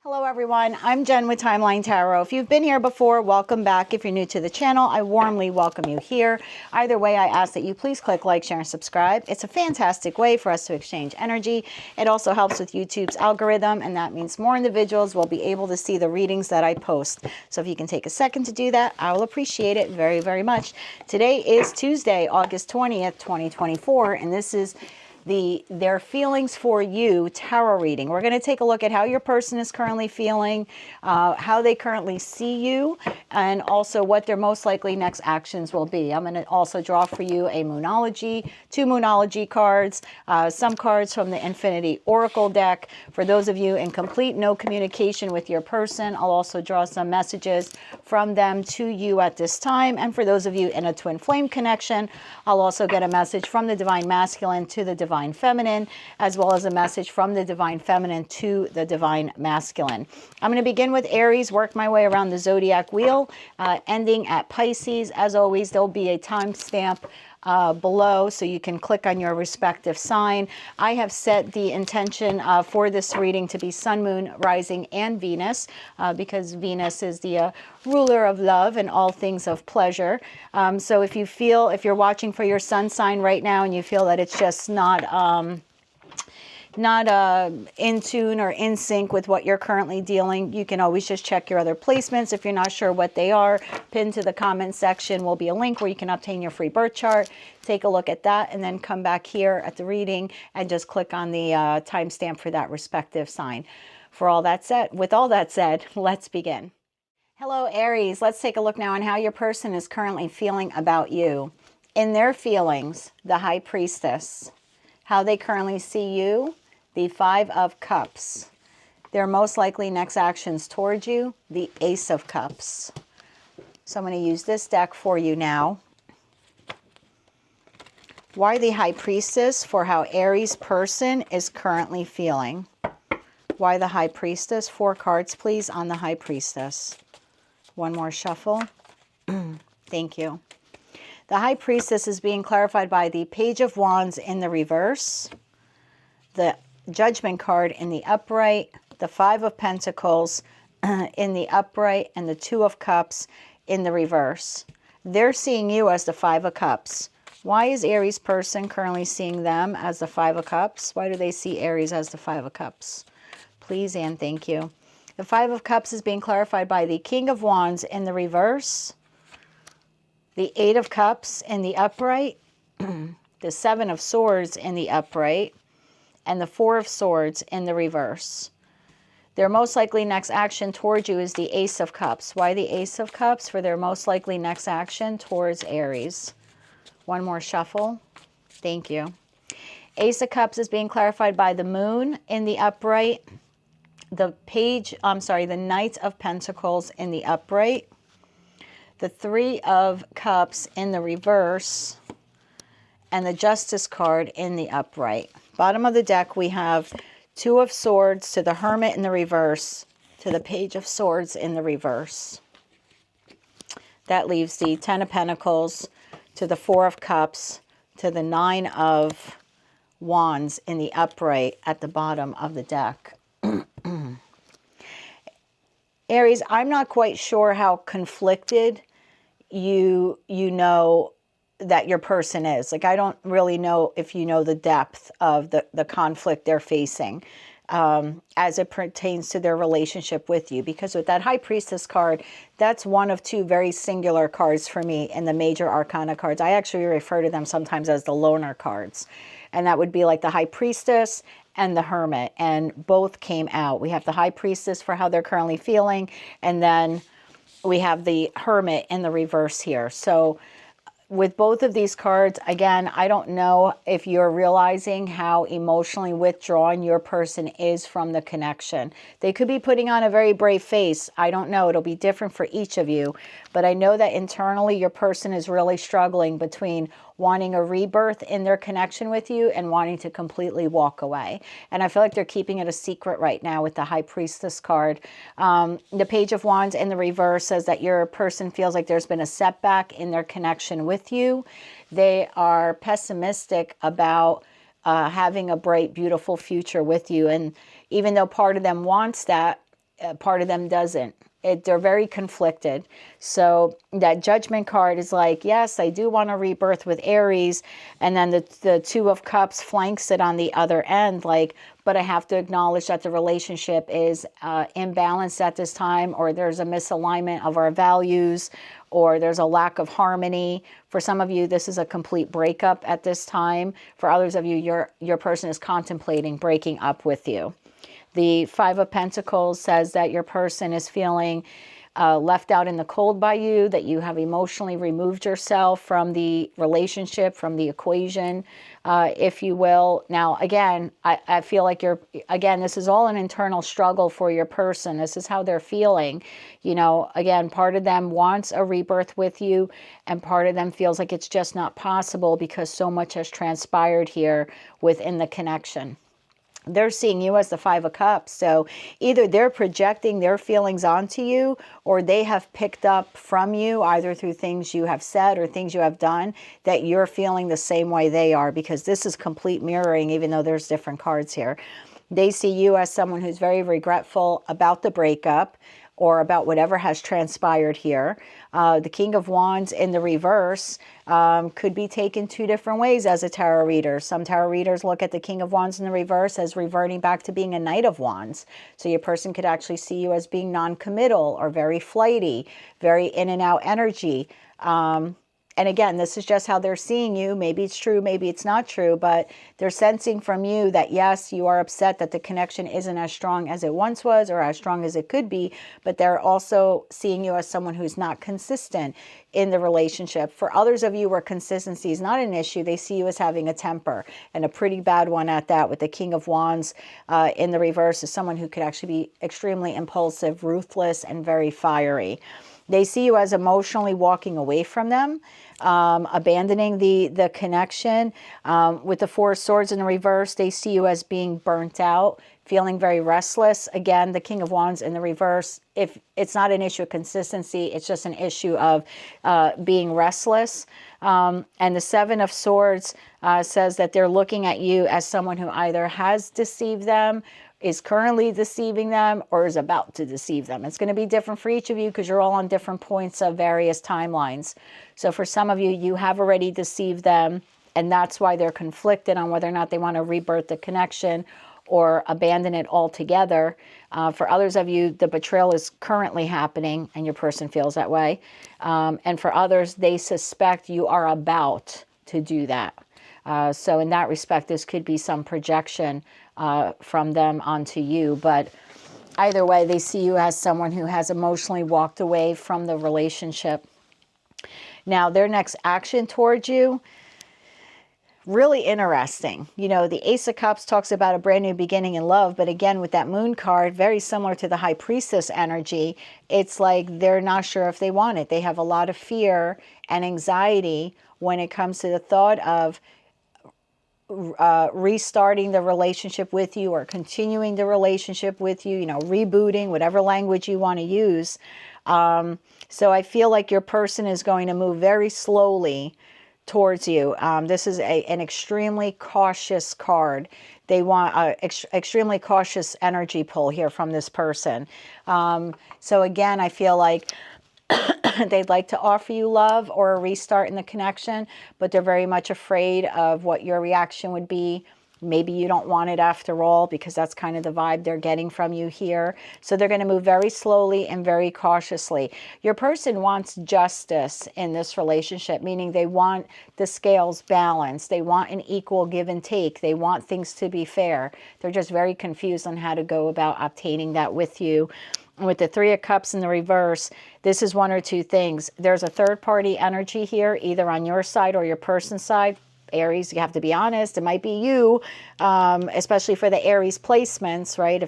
Hello everyone, I'm Jen with Timeline Tarot. If you've been here before, welcome back. If you're new to the channel, I warmly welcome you here. Either way, I ask that you please click like, share, and subscribe. It's a fantastic way for us to exchange energy. It also helps with YouTube's algorithm, and that means more individuals will be able to see the readings that I post. So if you can take a second to do that, I will appreciate it very, very much. Today is Tuesday, August 20th, 2024, and this is their feelings for you tarot reading. We're going to take a look at how your person is currently feeling, how they currently see you, and also what their most likely next actions will be. I'm going to also draw for you a Moonology, two Moonology cards, some cards from the Infinity Oracle deck. For those of you in complete no communication with your person, I'll also draw some messages from them to you at this time. And for those of you in a twin flame connection, I'll also get a message from the Divine Masculine to the Divine Feminine, as well as a message from the Divine Feminine to the Divine Masculine. I'm going to begin with Aries, work my way around the zodiac wheel, ending at Pisces. As always, there'll be a timestamp below, so you can click on your respective sign. I have set the intention for this reading to be Sun, Moon, Rising, and Venus, because Venus is the ruler of love and all things of pleasure. So if you're watching for your sun sign right now and you feel that it's just not in tune or in sync with what you're currently dealing, you can always just check your other placements. If you're not sure what they are, pinned to the comment section will be a link where you can obtain your free birth chart. Take a look at that and then come back here at the reading and just click on the timestamp for that respective sign. With all that said, let's begin. Hello Aries, let's take a look now on how your person is currently feeling about you. In their feelings, the High Priestess, how they currently see you, the Five of Cups. Their most likely next actions towards you, the Ace of Cups. So I'm going to use this deck for you now. Why the High Priestess? For how Aries person is currently feeling. Why the High Priestess? 4 cards, please, on the High Priestess. One more shuffle. Thank you. The High Priestess is being clarified by the Page of Wands in the reverse, the Judgment card in the upright, the Five of Pentacles in the upright, and the Two of Cups in the reverse. They're seeing you as the Five of Cups. Why is Aries person currently seeing them as the Five of Cups? Why do they see Aries as the Five of Cups? Please and thank you. The Five of Cups is being clarified by the King of Wands in the reverse, the Eight of Cups in the upright, the Seven of Swords in the upright, and the Four of Swords in the reverse. Their most likely next action towards you is the Ace of Cups. Why the Ace of Cups? For their most likely next action towards Aries. One more shuffle. Thank you. Ace of Cups is being clarified by the Moon in the upright, the Knight of Pentacles in the upright, the Three of Cups in the reverse, and the Justice card in the upright. Bottom of the deck, we have Two of Swords to the Hermit in the reverse, to the Page of Swords in the reverse. That leaves the Ten of Pentacles to the Four of Cups, to the Nine of Wands in the upright at the bottom of the deck. Aries, I'm not quite sure how conflicted you know that your person is. Like, I don't really know if you know the depth of the conflict they're facing as it pertains to their relationship with you. Because with that High Priestess card, that's one of 2 very singular cards for me in the major arcana cards. I actually refer to them sometimes as the loner cards. And that would be like the High Priestess and the Hermit, and both came out. We have the High Priestess for how they're currently feeling, and then we have the Hermit in the reverse here. So with both of these cards, again, I don't know if you're realizing how emotionally withdrawn your person is from the connection. They could be putting on a very brave face. I don't know. It'll be different for each of you. But I know that internally your person is really struggling between wanting a rebirth in their connection with you and wanting to completely walk away. And I feel like they're keeping it a secret right now with the High Priestess card. The Page of Wands in the reverse says that your person feels like there's been a setback in their connection with you. They are pessimistic about having a bright, beautiful future with you. And even though part of them wants that, part of them doesn't. They're very conflicted. So that Judgment card is like, yes, I do want a rebirth with Aries. And then the Two of Cups flanks it on the other end, like, but I have to acknowledge that the relationship is imbalanced at this time, or there's a misalignment of our values, or there's a lack of harmony. For some of you, this is a complete breakup at this time. For others of you, your person is contemplating breaking up with you. The Five of Pentacles says that your person is feeling left out in the cold by you, that you have emotionally removed yourself from the relationship, from the equation, if you will. Now, again, I feel like this is all an internal struggle for your person. This is how they're feeling. You know, again, part of them wants a rebirth with you, and part of them feels like it's just not possible because so much has transpired here within the connection. They're seeing you as the Five of Cups. So either they're projecting their feelings onto you, or they have picked up from you, either through things you have said or things you have done, that you're feeling the same way they are, because this is complete mirroring, even though there's different cards here. They see you as someone who's very regretful about the breakup, or about whatever has transpired here. The King of Wands in the reverse could be taken two different ways as a tarot reader. Some tarot readers look at the King of Wands in the reverse as reverting back to being a Knight of Wands. So your person could actually see you as being non-committal or very flighty, very in and out energy. And again, this is just how they're seeing you. Maybe it's true, maybe it's not true, but they're sensing from you that, yes, you are upset that the connection isn't as strong as it once was, or as strong as it could be, but they're also seeing you as someone who's not consistent in the relationship. For others of you where consistency is not an issue, they see you as having a temper, and a pretty bad one at that, with the King of Wands in the reverse is someone who could actually be extremely impulsive, ruthless, and very fiery. They see you as emotionally walking away from them, abandoning the connection. With the Four of Swords in the reverse, they see you as being burnt out, feeling very restless. Again, the King of Wands in the reverse, if it's not an issue of consistency, it's just an issue of being restless. And the Seven of Swords says that they're looking at you as someone who either has deceived them, is currently deceiving them, or is about to deceive them. It's going to be different for each of you because you're all on different points of various timelines. So for some of you, you have already deceived them, and that's why they're conflicted on whether or not they want to rebirth the connection or abandon it altogether. For others of you, the betrayal is currently happening and your person feels that way. And for others, they suspect you are about to do that. So in that respect, this could be some projection from them onto you. But either way, they see you as someone who has emotionally walked away from the relationship. Now, their next action towards you, really interesting. You know, the Ace of Cups talks about a brand new beginning in love, but again, with that Moon card, very similar to the High Priestess energy, it's like they're not sure if they want it. They have a lot of fear and anxiety when it comes to the thought of restarting the relationship with you, or continuing the relationship with you, you know, rebooting, whatever language you want to use. So I feel like your person is going to move very slowly towards you. This is an extremely cautious card. They want an extremely cautious energy pull here from this person. So again, I feel like they'd like to offer you love or a restart in the connection, but they're very much afraid of what your reaction would be. Maybe you don't want it after all, because that's kind of the vibe they're getting from you here. So they're going to move very slowly and very cautiously. Your person wants justice in this relationship, meaning they want the scales balanced. They want an equal give and take. They want things to be fair. They're just very confused on how to go about obtaining that with you. With the Three of Cups in the reverse, this is one or two things. There's a third-party energy here, either on your side or your person's side. Aries, you have to be honest, it might be you, especially for the Aries placements, right?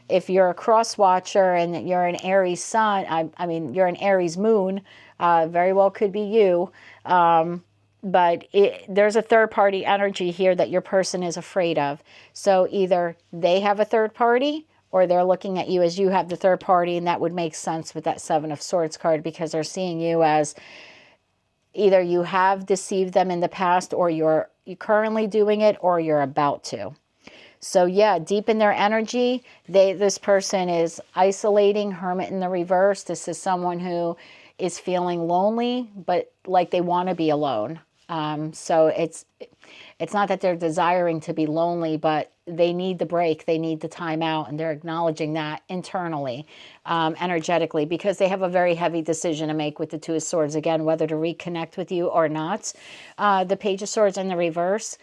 If you're a cross watcher and you're an Aries sun, I mean, you're an Aries moon, very well could be you. But there's a third-party energy here that your person is afraid of. So either they have a third party, or they're looking at you as you have the third party, and that would make sense with that Seven of Swords card, because they're seeing you as either you have deceived them in the past, or you're currently doing it, or you're about to. So yeah, deep in their energy, this person is isolating, Hermit in the reverse. This is someone who is feeling lonely, but like they want to be alone. So it's not that they're desiring to be lonely, but they need the break, they need the time out, and they're acknowledging that internally, energetically, because they have a very heavy decision to make with the Two of Swords, again, whether to reconnect with you or not. The Page of Swords in the reverse.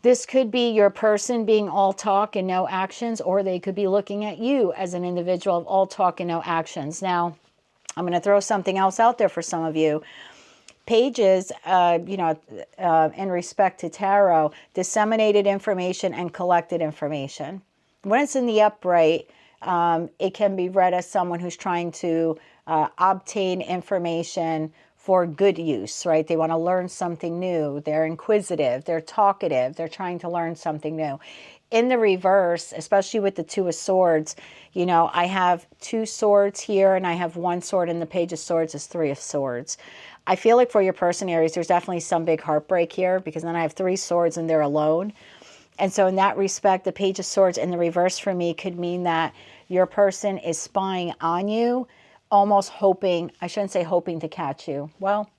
This could be your person being all talk and no actions, or they could be looking at you as an individual of all talk and no actions. Now, I'm going to throw something else out there for some of you. Pages, in respect to tarot, disseminated information and collected information. When it's in the upright, it can be read as someone who's trying to obtain information for good use, right? They want to learn something new. They're inquisitive. They're talkative. They're trying to learn something new. In the reverse, especially with the Two of Swords, I have 2 swords here and I have 1 sword, and the Page of Swords is 3 of Swords. I feel like for your person, Aries, there's definitely some big heartbreak here, because then I have 3 swords and they're alone. And so in that respect, the Page of Swords in the reverse for me could mean that your person is spying on you, almost hoping, I shouldn't say hoping to catch you. Well,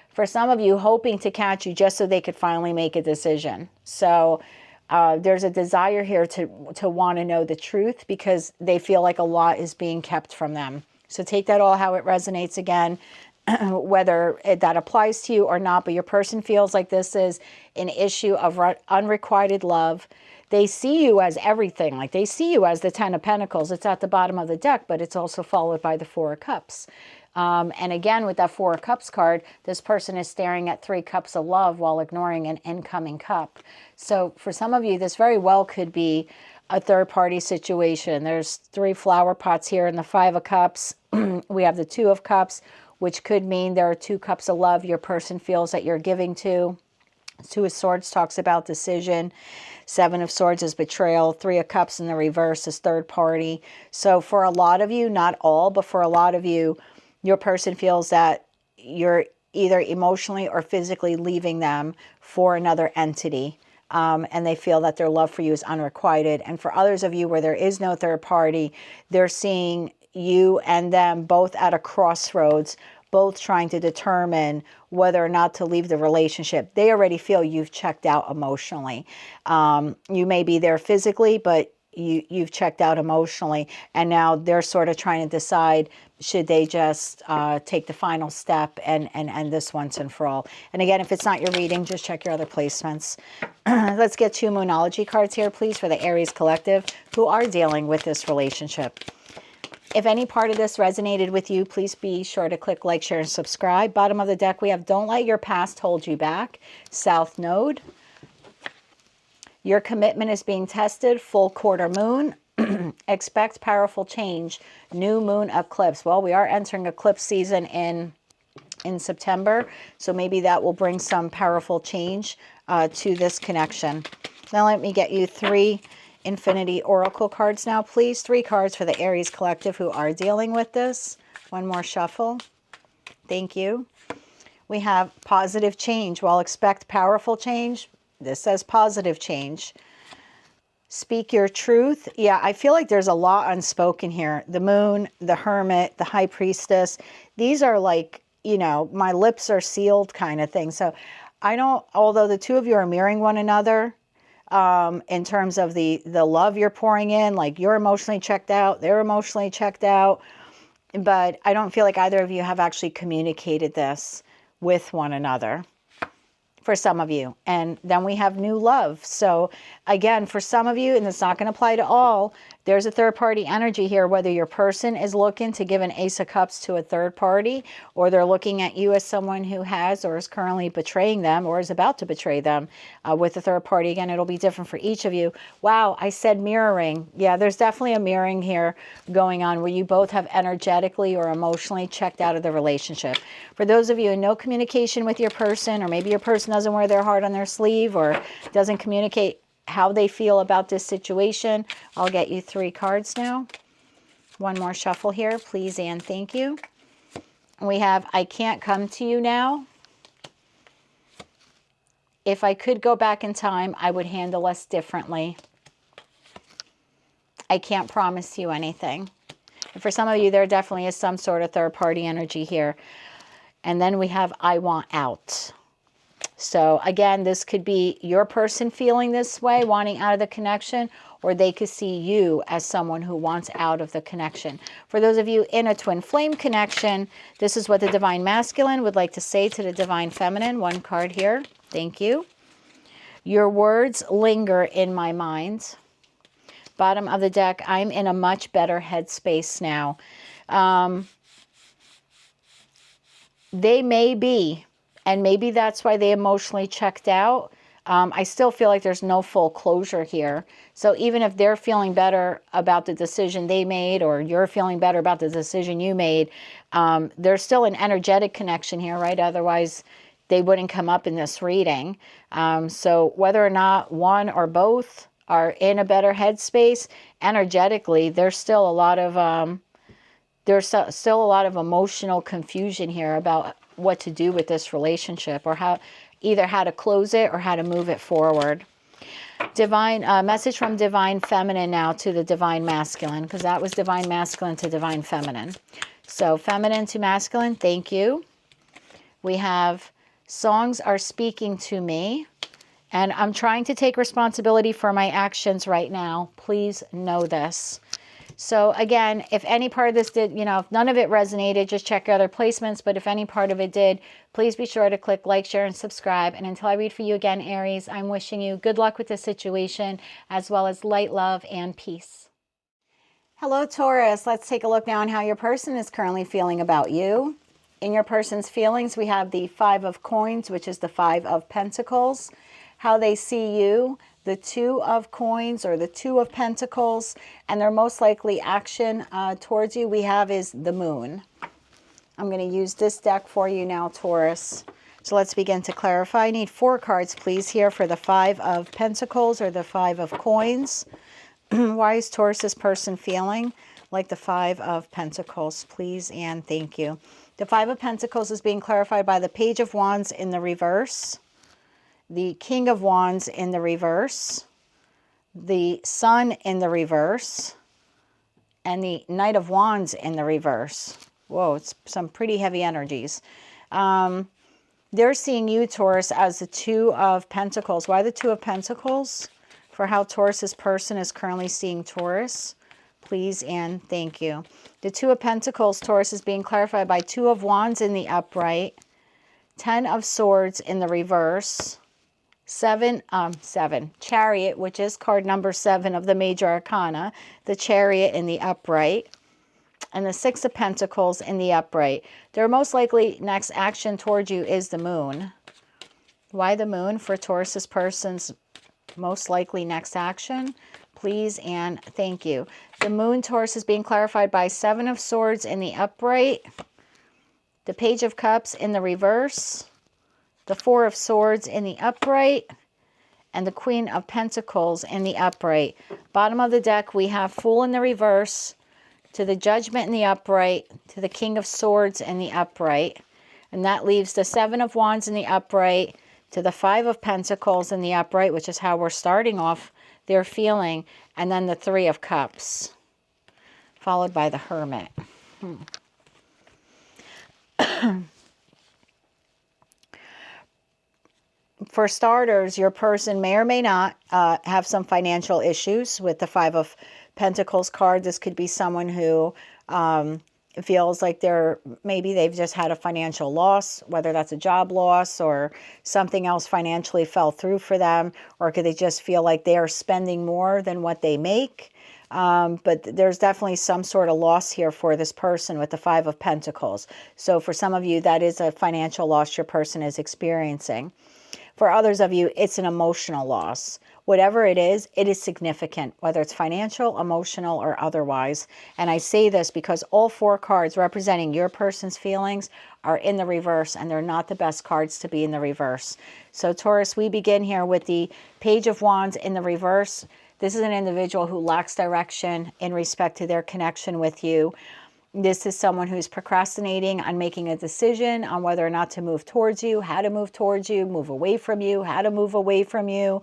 for some of you, hoping to catch you just so they could finally make a decision. So there's a desire here to want to know the truth, because they feel like a lot is being kept from them. So take that all how it resonates again, whether that applies to you or not, but your person feels like this is an issue of unrequited love. They see you as everything. Like they see you as the 10 of Pentacles. It's at the bottom of the deck, but it's also followed by the 4 of Cups. And again, with that 4 of Cups card, this person is staring at 3 cups of love while ignoring an incoming cup. So for some of you, this very well could be a third-party situation. There's 3 flower pots here in the 5 of Cups. We have the 2 of Cups, which could mean there are 2 cups of love your person feels that you're giving to. 2 of Swords talks about decision. 7 of Swords is betrayal. 3 of Cups in the reverse is third party. So for a lot of you, not all, but for a lot of you, your person feels that you're either emotionally or physically leaving them for another entity. And they feel that their love for you is unrequited. And for others of you where there is no third party, they're seeing you and them both at a crossroads, both trying to determine whether or not to leave the relationship. They already feel you've checked out emotionally. You may be there physically, but you've checked out emotionally. And now they're sort of trying to decide, should they just take the final step and end this once and for all. And again, if it's not your reading, just check your other placements. Let's get 2 Moonology cards here, please, for the Aries collective who are dealing with this relationship. If any part of this resonated with you, please be sure to click like, share, and subscribe. Bottom of the deck, we have Don't Let Your Past Hold You Back. South Node. Your commitment is being tested. Full quarter moon. Expect powerful change. New moon eclipse. Well, we are entering eclipse season in September, so maybe that will bring some powerful change to this connection. Now let me get you 3 Infinity Oracle cards now, please. 3 cards for the Aries collective who are dealing with this. 1 more shuffle. Thank you. We have positive change. Well, expect powerful change. This says positive change. Speak your truth. Yeah, I feel like there's a lot unspoken here. The Moon, the Hermit, the High Priestess. These are like, my lips are sealed kind of thing. So I don't, although the 2 of you are mirroring one another, in terms of the love you're pouring in, like you're emotionally checked out, they're emotionally checked out, but I don't feel like either of you have actually communicated this with one another. For some of you. And then we have new love. So again, for some of you, and it's not going to apply to all, there's a third party energy here, whether your person is looking to give an Ace of Cups to a third party, or they're looking at you as someone who has or is currently betraying them or is about to betray them with a third party. Again, it'll be different for each of you. Wow, I said mirroring. Yeah, there's definitely a mirroring here going on where you both have energetically or emotionally checked out of the relationship. For those of you in no communication with your person, or maybe your person doesn't wear their heart on their sleeve or doesn't communicate how they feel about this situation, I'll get you 3 cards now. 1 more shuffle here, please and thank you. We have I can't come to you now. If I could go back in time, I would handle us differently. I can't promise you anything. And for some of you, there definitely is some sort of third-party energy here. And then we have I want out. So again, this could be your person feeling this way, wanting out of the connection, or they could see you as someone who wants out of the connection. For those of you in a twin flame connection, this is what the Divine Masculine would like to say to the Divine Feminine. One card here. Thank you. Your words linger in my mind. Bottom of the deck, I'm in a much better headspace now. They may be, and maybe that's why they emotionally checked out. I still feel like there's no full closure here. So even if they're feeling better about the decision they made, or you're feeling better about the decision you made, there's still an energetic connection here, right? Otherwise, they wouldn't come up in this reading. So whether or not one or both are in a better headspace, energetically, there's still a lot of still a lot of emotional confusion here about what to do with this relationship, or either how to close it or how to move it forward. Divine message from Divine Feminine now to the Divine Masculine, because that was Divine Masculine to Divine Feminine. So Feminine to Masculine, thank you. We have songs are speaking to me, and I'm trying to take responsibility for my actions right now. Please know this. So again, if any part of this did, if none of it resonated, just check your other placements. But if any part of it did, please be sure to click like, share, and subscribe. And until I read for you again, Aries, I'm wishing you good luck with this situation, as well as light, love, and peace. Hello, Taurus. Let's take a look now on how your person is currently feeling about you. In your person's feelings, we have the Five of Coins, which is the Five of Pentacles. How they see you, the Two of Coins or the Two of Pentacles, and their most likely action towards you we have is the Moon. I'm going to use this deck for you now, Taurus. So let's begin to clarify. I need 4 cards, please, here for the Five of Pentacles or the Five of Coins. Why is Taurus's person feeling like the Five of Pentacles, please, and thank you. The Five of Pentacles is being clarified by the Page of Wands in the reverse, the King of Wands in the reverse, the Sun in the reverse, and the Knight of Wands in the reverse. Whoa, it's some pretty heavy energies. They're seeing you, Taurus, as the Two of Pentacles. Why the Two of Pentacles? For how Taurus's person is currently seeing Taurus. Please and thank you. The Two of Pentacles, Taurus, is being clarified by Two of Wands in the upright, 10 of Swords in the reverse, Chariot, which is card number 7 of the Major Arcana, the Chariot in the upright, and the Six of Pentacles in the upright. Their most likely next action towards you is the Moon. Why the Moon for Taurus's person's most likely next action? Please and thank you. The Moon, Taurus, is being clarified by 7 of Swords in the upright, the Page of Cups in the reverse, the Four of Swords in the upright, and the Queen of Pentacles in the upright. Bottom of the deck, we have Fool in the reverse, to the Judgment in the upright, to the King of Swords in the upright. And that leaves the Seven of Wands in the upright, to the Five of Pentacles in the upright, which is how we're starting off their feeling, and then the Three of Cups, followed by the Hermit. For starters, your person may or may not have some financial issues with the Five of Pentacles card. This could be someone who feels like maybe they've just had a financial loss, whether that's a job loss or something else financially fell through for them, or could they just feel like they are spending more than what they make? But there's definitely some sort of loss here for this person with the Five of Pentacles. So for some of you, that is a financial loss your person is experiencing. For others of you, it's an emotional loss. Whatever it is significant, whether it's financial, emotional, or otherwise. And I say this because all 4 cards representing your person's feelings are in the reverse, and they're not the best cards to be in the reverse. So Taurus, we begin here with the Page of Wands in the reverse. This is an individual who lacks direction in respect to their connection with you. This is someone who's procrastinating on making a decision on whether or not to move towards you, how to move towards you, move away from you, how to move away from you.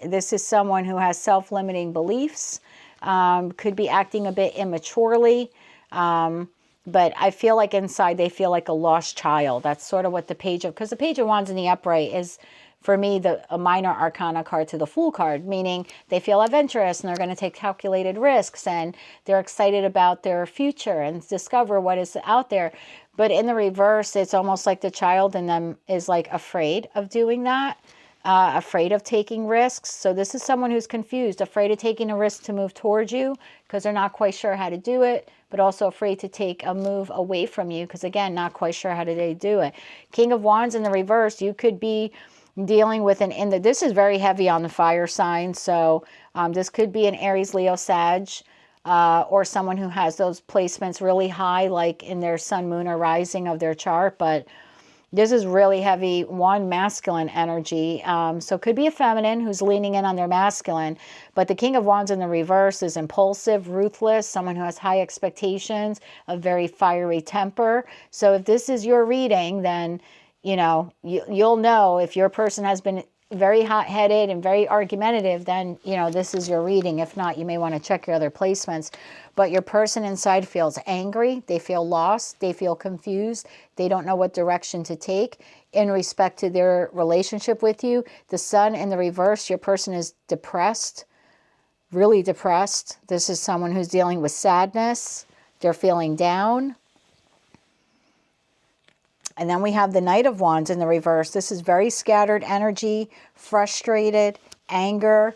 This is someone who has self-limiting beliefs, could be acting a bit immaturely. But I feel like inside they feel like a lost child. That's sort of what the Page of, because the Page of Wands in the upright is, for me, a minor arcana card to the Fool card, meaning they feel adventurous and they're going to take calculated risks and they're excited about their future and discover what is out there. But in the reverse, it's almost like the child in them is like afraid of doing that, afraid of taking risks. So this is someone who's confused, afraid of taking a risk to move towards you because they're not quite sure how to do it, but also afraid to take a move away from you because, again, not quite sure how they do it. King of Wands in the reverse, you could be dealing with this is very heavy on the fire sign. So this could be an Aries, Leo, Sag, or someone who has those placements really high, like in their sun, moon, or rising of their chart. But this is really heavy, masculine energy. So it could be a feminine who's leaning in on their masculine. But the King of Wands in the reverse is impulsive, ruthless, someone who has high expectations, a very fiery temper. So if this is your reading, then you'll know if your person has been very hot-headed and very argumentative, then, this is your reading. If not, you may want to check your other placements. But your person inside feels angry. They feel lost. They feel confused. They don't know what direction to take in respect to their relationship with you. The Sun in the reverse, your person is depressed, really depressed. This is someone who's dealing with sadness. They're feeling down. And then we have the Knight of Wands in the reverse. This is very scattered energy, frustrated, anger.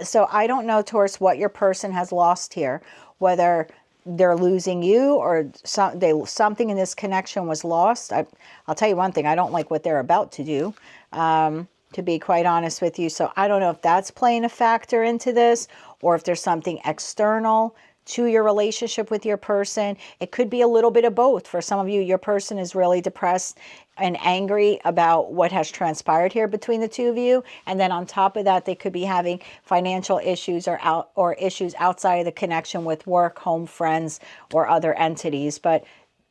So I don't know, Taurus, what your person has lost here, whether they're losing you or something in this connection was lost. I'll tell you one thing, I don't like what they're about to do, to be quite honest with you. So I don't know if that's playing a factor into this or if there's something external to your relationship with your person. It could be a little bit of both. For some of you, your person is really depressed and angry about what has transpired here between the two of you. And then on top of that, they could be having financial issues or issues outside of the connection with work, home, friends, or other entities. But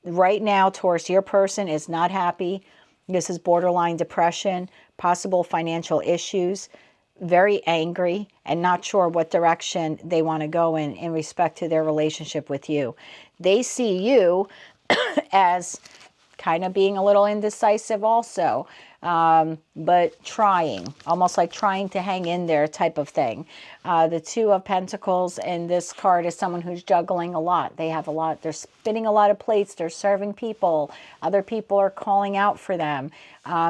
right now, Taurus, your person is not happy. This is borderline depression, possible financial issues, very angry and not sure what direction they want to go in respect to their relationship with you. They see you as kind of being a little indecisive also, but trying, almost like trying to hang in there type of thing. The Two of Pentacles in this card is someone who's juggling a lot. They have a lot, they're spinning a lot of plates, they're serving people, other people are calling out for them.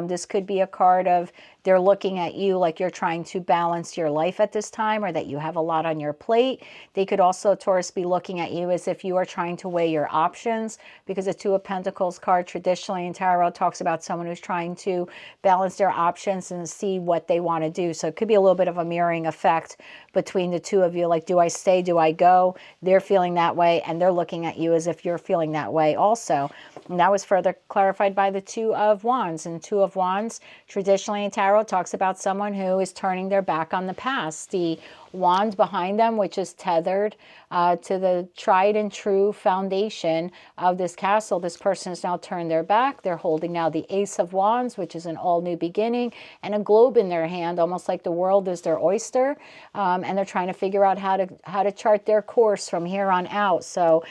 This could be a card of they're looking at you like you're trying to balance your life at this time, or that you have a lot on your plate. They could also, Taurus, be looking at you as if you are trying to weigh your options, because the Two of Pentacles card traditionally in tarot talks about someone who's trying to balance their options and see what they want to do. So it could be a little bit of a mirroring effect between the two of you, like, do I stay, do I go? They're feeling that way, and they're looking at you as if you're feeling that way also. And that was further clarified by the Two of Wands. And Two of Wands, traditionally in tarot, talks about someone who is turning their back on the past. The wand behind them, which is tethered to the tried and true foundation of this castle. This person has now turned their back. They're holding now the Ace of Wands, which is an all new beginning, and a globe in their hand, almost like the world is their oyster. And they're trying to figure out how to chart their course from here on out. So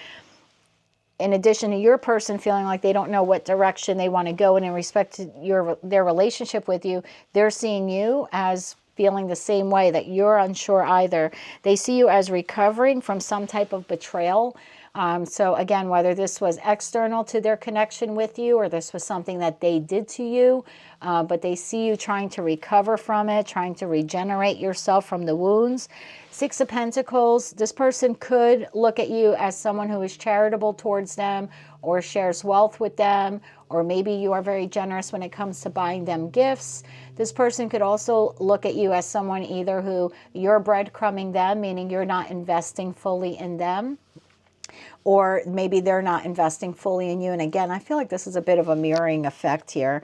in addition to your person feeling like they don't know what direction they want to go in respect to their relationship with you, they're seeing you as feeling the same way, that you're unsure either. They see you as recovering from some type of betrayal. So again, whether this was external to their connection with you or this was something that they did to you, but they see you trying to recover from it, trying to regenerate yourself from the wounds. Six of Pentacles, this person could look at you as someone who is charitable towards them or shares wealth with them, or maybe you are very generous when it comes to buying them gifts. This person could also look at you as someone either who you're breadcrumbing them, meaning you're not investing fully in them, or maybe they're not investing fully in you. And again, I feel like this is a bit of a mirroring effect here,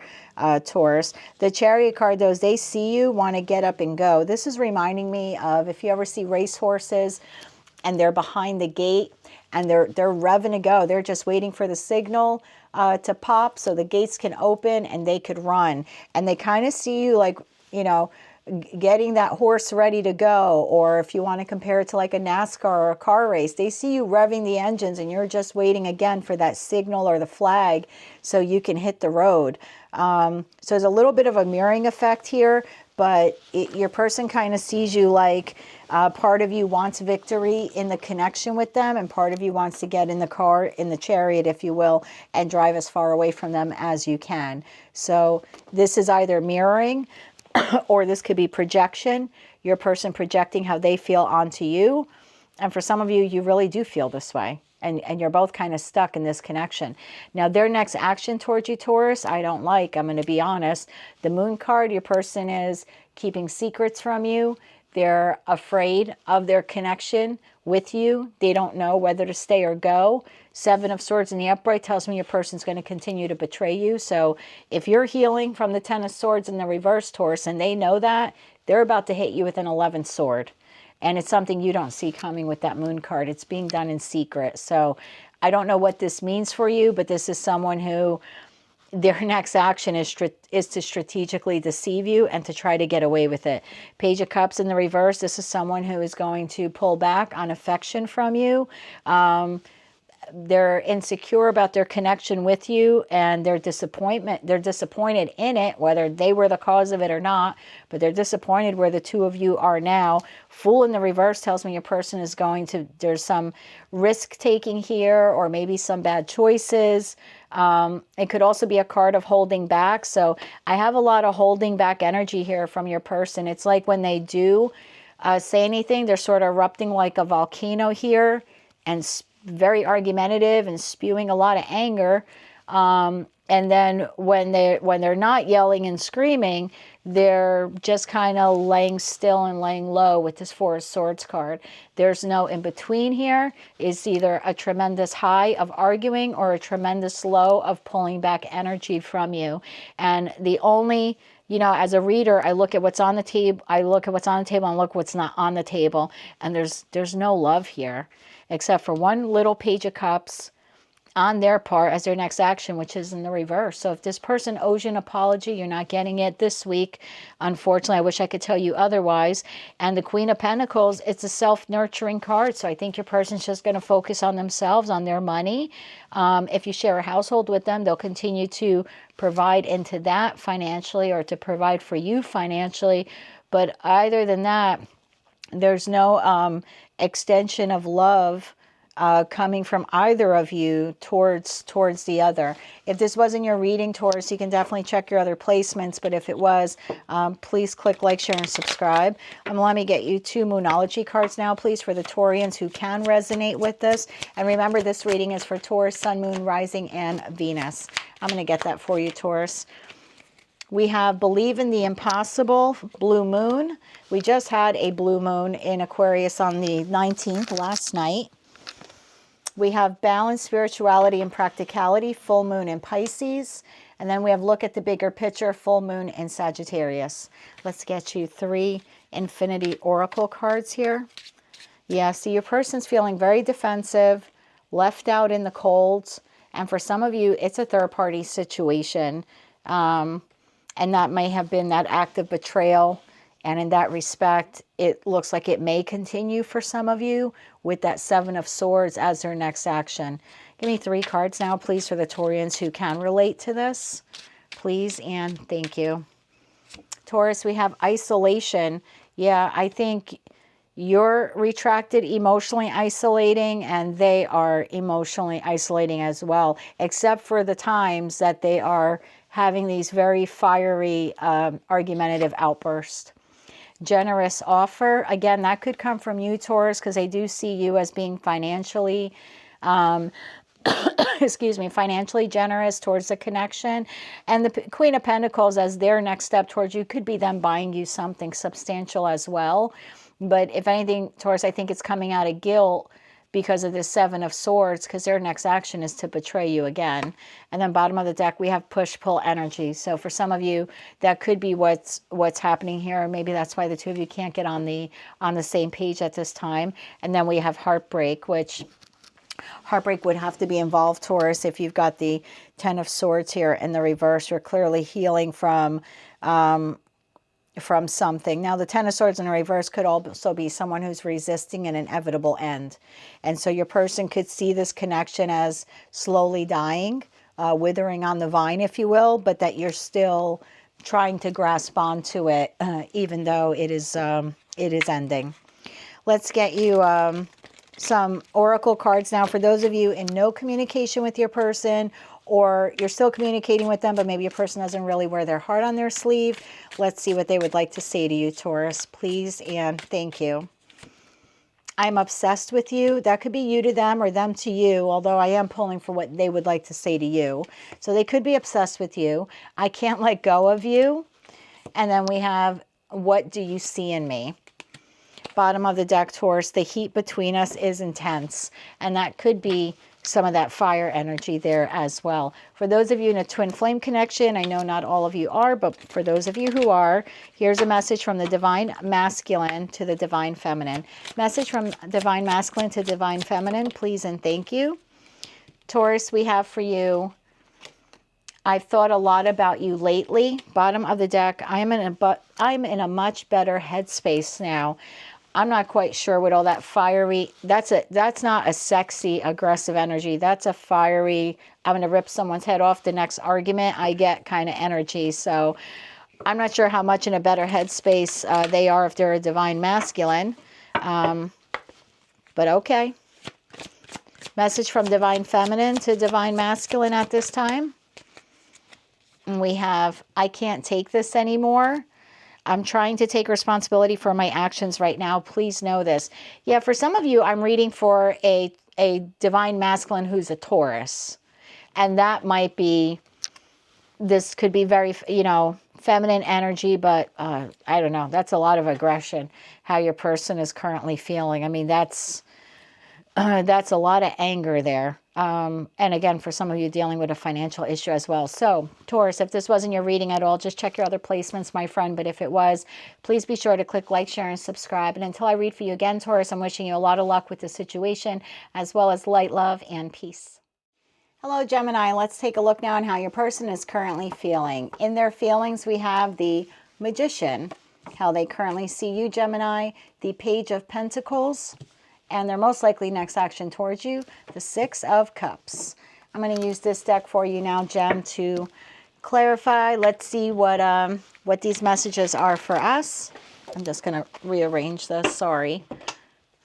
Taurus. The Chariot card, those, they see you, want to get up and go. This is reminding me of if you ever see racehorses and they're behind the gate and they're revving to go. They're just waiting for the signal to pop so the gates can open and they could run. And they kind of see you like, you know, getting that horse ready to go, or if you want to compare it to like a NASCAR or a car race, they see you revving the engines and you're just waiting again for that signal or the flag so you can hit the road. So there's a little bit of a mirroring effect here, but your person kind of sees you like part of you wants victory in the connection with them, and part of you wants to get in the car, in the chariot, if you will, and drive as far away from them as you can. So this is either mirroring or this could be projection, your person projecting how they feel onto you. And for some of you, you really do feel this way. And you're both kind of stuck in this connection. Now, their next action towards you, Taurus, I don't like. I'm going to be honest. The Moon card, your person is keeping secrets from you. They're afraid of their connection with you. They don't know whether to stay or go. Seven of Swords in the upright tells me your person's going to continue to betray you. So if you're healing from the Ten of Swords in the reverse, Taurus, and they know that, they're about to hit you with an 11th sword. And it's something you don't see coming with that Moon card. It's being done in secret. So I don't know what this means for you, but this is someone who their next action is to strategically deceive you and to try to get away with it. Page of Cups in the reverse. This is someone who is going to pull back on affection from you. They're insecure about their connection with you, and they're disappointed in it, whether they were the cause of it or not, but they're disappointed where the two of you are now. Fool in the reverse tells me your person is there's some risk taking here, or maybe some bad choices. It could also be a card of holding back. So I have a lot of holding back energy here from your person. It's like when they do say anything, they're sort of erupting like a volcano here, and very argumentative and spewing a lot of anger. And then when they're not yelling and screaming, they're just kind of laying still and laying low with this Four of Swords card. There's no in between here. It's either a tremendous high of arguing or a tremendous low of pulling back energy from you. And the only, as a reader, I look at what's on the table, and look what's not on the table. And there's no love here, except for one little Page of Cups on their part as their next action, which is in the reverse. So if this person owes you an apology, you're not getting it this week. Unfortunately, I wish I could tell you otherwise. And the Queen of Pentacles, it's a self-nurturing card. So I think your person's just going to focus on themselves, on their money. If you share a household with them, they'll continue to provide into that financially, or to provide for you financially. But other than that, there's no extension of love coming from either of you towards the other. If this wasn't your reading, Taurus, you can definitely check your other placements. But if it was, please click like, share, and subscribe. Let me get you 2 Moonology cards now, please, for the Taurians who can resonate with this. And remember, this reading is for Taurus, Sun, Moon, Rising, and Venus. I'm going to get that for you, Taurus. We have Believe in the Impossible, Blue Moon. We just had a Blue Moon in Aquarius on the 19th, last night. We have Balance, Spirituality, and Practicality, Full Moon in Pisces. And then we have Look at the Bigger Picture, Full Moon in Sagittarius. Let's get you 3 Infinity Oracle cards here. Yeah, see, your person's feeling very defensive, left out in the cold. And for some of you, it's a third-party situation. And that may have been that act of betrayal. And in that respect, it looks like it may continue for some of you with that Seven of Swords as their next action. Give me 3 cards now, please, for the Taurians who can relate to this. Please and thank you. Taurus, we have isolation. Yeah, I think you're retracted, emotionally isolating, and they are emotionally isolating as well, except for the times that they are having these very fiery, argumentative outbursts. Generous offer. Again, that could come from you, Taurus, because they do see you as being financially, financially generous towards the connection. And the Queen of Pentacles as their next step towards you could be them buying you something substantial as well. But if anything, Taurus, I think it's coming out of guilt because of this Seven of Swords, because their next action is to betray you again. And then bottom of the deck, we have push-pull energy. So for some of you, that could be what's happening here. Maybe that's why the two of you can't get on the same page at this time. And then we have heartbreak, which heartbreak would have to be involved, Taurus. If you've got the Ten of Swords here in the reverse, you're clearly healing from from something. Now, the Ten of Swords in reverse could also be someone who's resisting an inevitable end. And so your person could see this connection as slowly dying, withering on the vine, if you will, but that you're still trying to grasp onto it, even though it is ending. Let's get you some oracle cards now for those of you in no communication with your person, or you're still communicating with them, but maybe your person doesn't really wear their heart on their sleeve. Let's see what they would like to say to you, Taurus, please and thank you. I'm obsessed with you. That could be you to them or them to you, although I am pulling for what they would like to say to you. So they could be obsessed with you. I can't let go of you. And then we have, what do you see in me? Bottom of the deck, Taurus, the heat between us is intense. And that could be some of that fire energy there as well. For those of you in a twin flame connection, I know not all of you are, but for those of you who are, here's a message from the divine masculine to the divine feminine. Message from divine masculine to divine feminine, please and thank you. Taurus, we have for you, I've thought a lot about you lately. Bottom of the deck, I'm in a much better headspace now. I'm not quite sure what all that fiery, that's not a sexy, aggressive energy. That's a fiery, I'm going to rip someone's head off the next argument I get kind of energy. So I'm not sure how much in a better headspace they are if they're a divine masculine. But okay. Message from divine feminine to divine masculine at this time. And we have, I can't take this anymore. I'm trying to take responsibility for my actions right now. Please know this. Yeah, for some of you, I'm reading for a divine masculine who's a Taurus. And that might be, this could be very, feminine energy, but I don't know. That's a lot of aggression, how your person is currently feeling. I mean, that's a lot of anger there. And again, for some of you dealing with a financial issue as well. So, Taurus, if this wasn't your reading at all, just check your other placements, my friend. But if it was, please be sure to click like, share, and subscribe. And until I read for you again, Taurus, I'm wishing you a lot of luck with the situation, as well as light, love, and peace. Hello, Gemini. Let's take a look now on how your person is currently feeling. In their feelings, we have the Magician, how they currently see you, Gemini, the Page of Pentacles, and their most likely next action towards you, the Six of Cups. I'm going to use this deck for you now, Gem, to clarify. Let's see what these messages are for us. I'm just going to rearrange this. Sorry,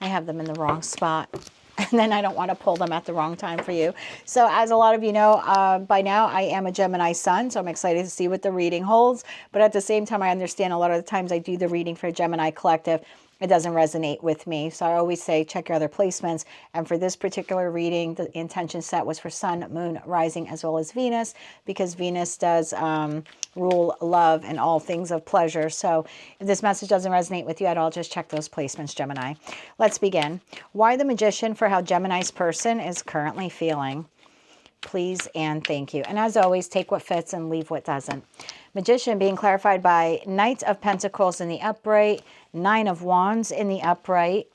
I have them in the wrong spot. And then I don't want to pull them at the wrong time for you. So as a lot of you know, by now I am a Gemini sun, so I'm excited to see what the reading holds. But at the same time, I understand a lot of the times I do the reading for Gemini Collective, it doesn't resonate with me. So I always say, check your other placements. And for this particular reading, the intention set was for Sun, Moon, Rising, as well as Venus, because Venus does rule love and all things of pleasure. So if this message doesn't resonate with you at all, just check those placements, Gemini. Let's begin. Why the Magician for how Gemini's person is currently feeling. Please and thank you. And as always, take what fits and leave what doesn't. Magician being clarified by Knight of Pentacles in the upright, Nine of Wands in the upright,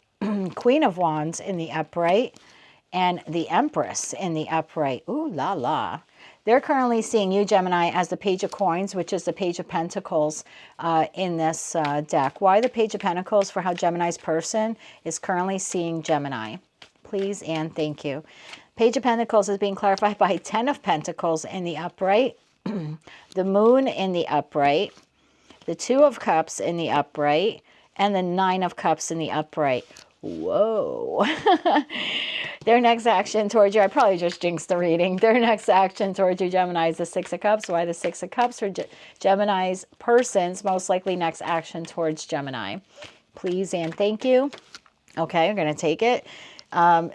Queen of Wands in the upright, and the Empress in the upright. Ooh la la. They're currently seeing you, Gemini, as the Page of Coins, which is the Page of Pentacles in this deck. Why the Page of Pentacles for how Gemini's person is currently seeing Gemini? Please and thank you. Page of Pentacles is being clarified by Ten of Pentacles in the upright, the Moon in the upright, the Two of Cups in the upright, and the Nine of Cups in the upright. Whoa. Their next action towards you, I probably just jinxed the reading. Their next action towards you, Gemini, is the Six of Cups. Why the Six of Cups? For Gemini's person's most likely next action towards Gemini. Please and thank you. Okay, I'm going to take it.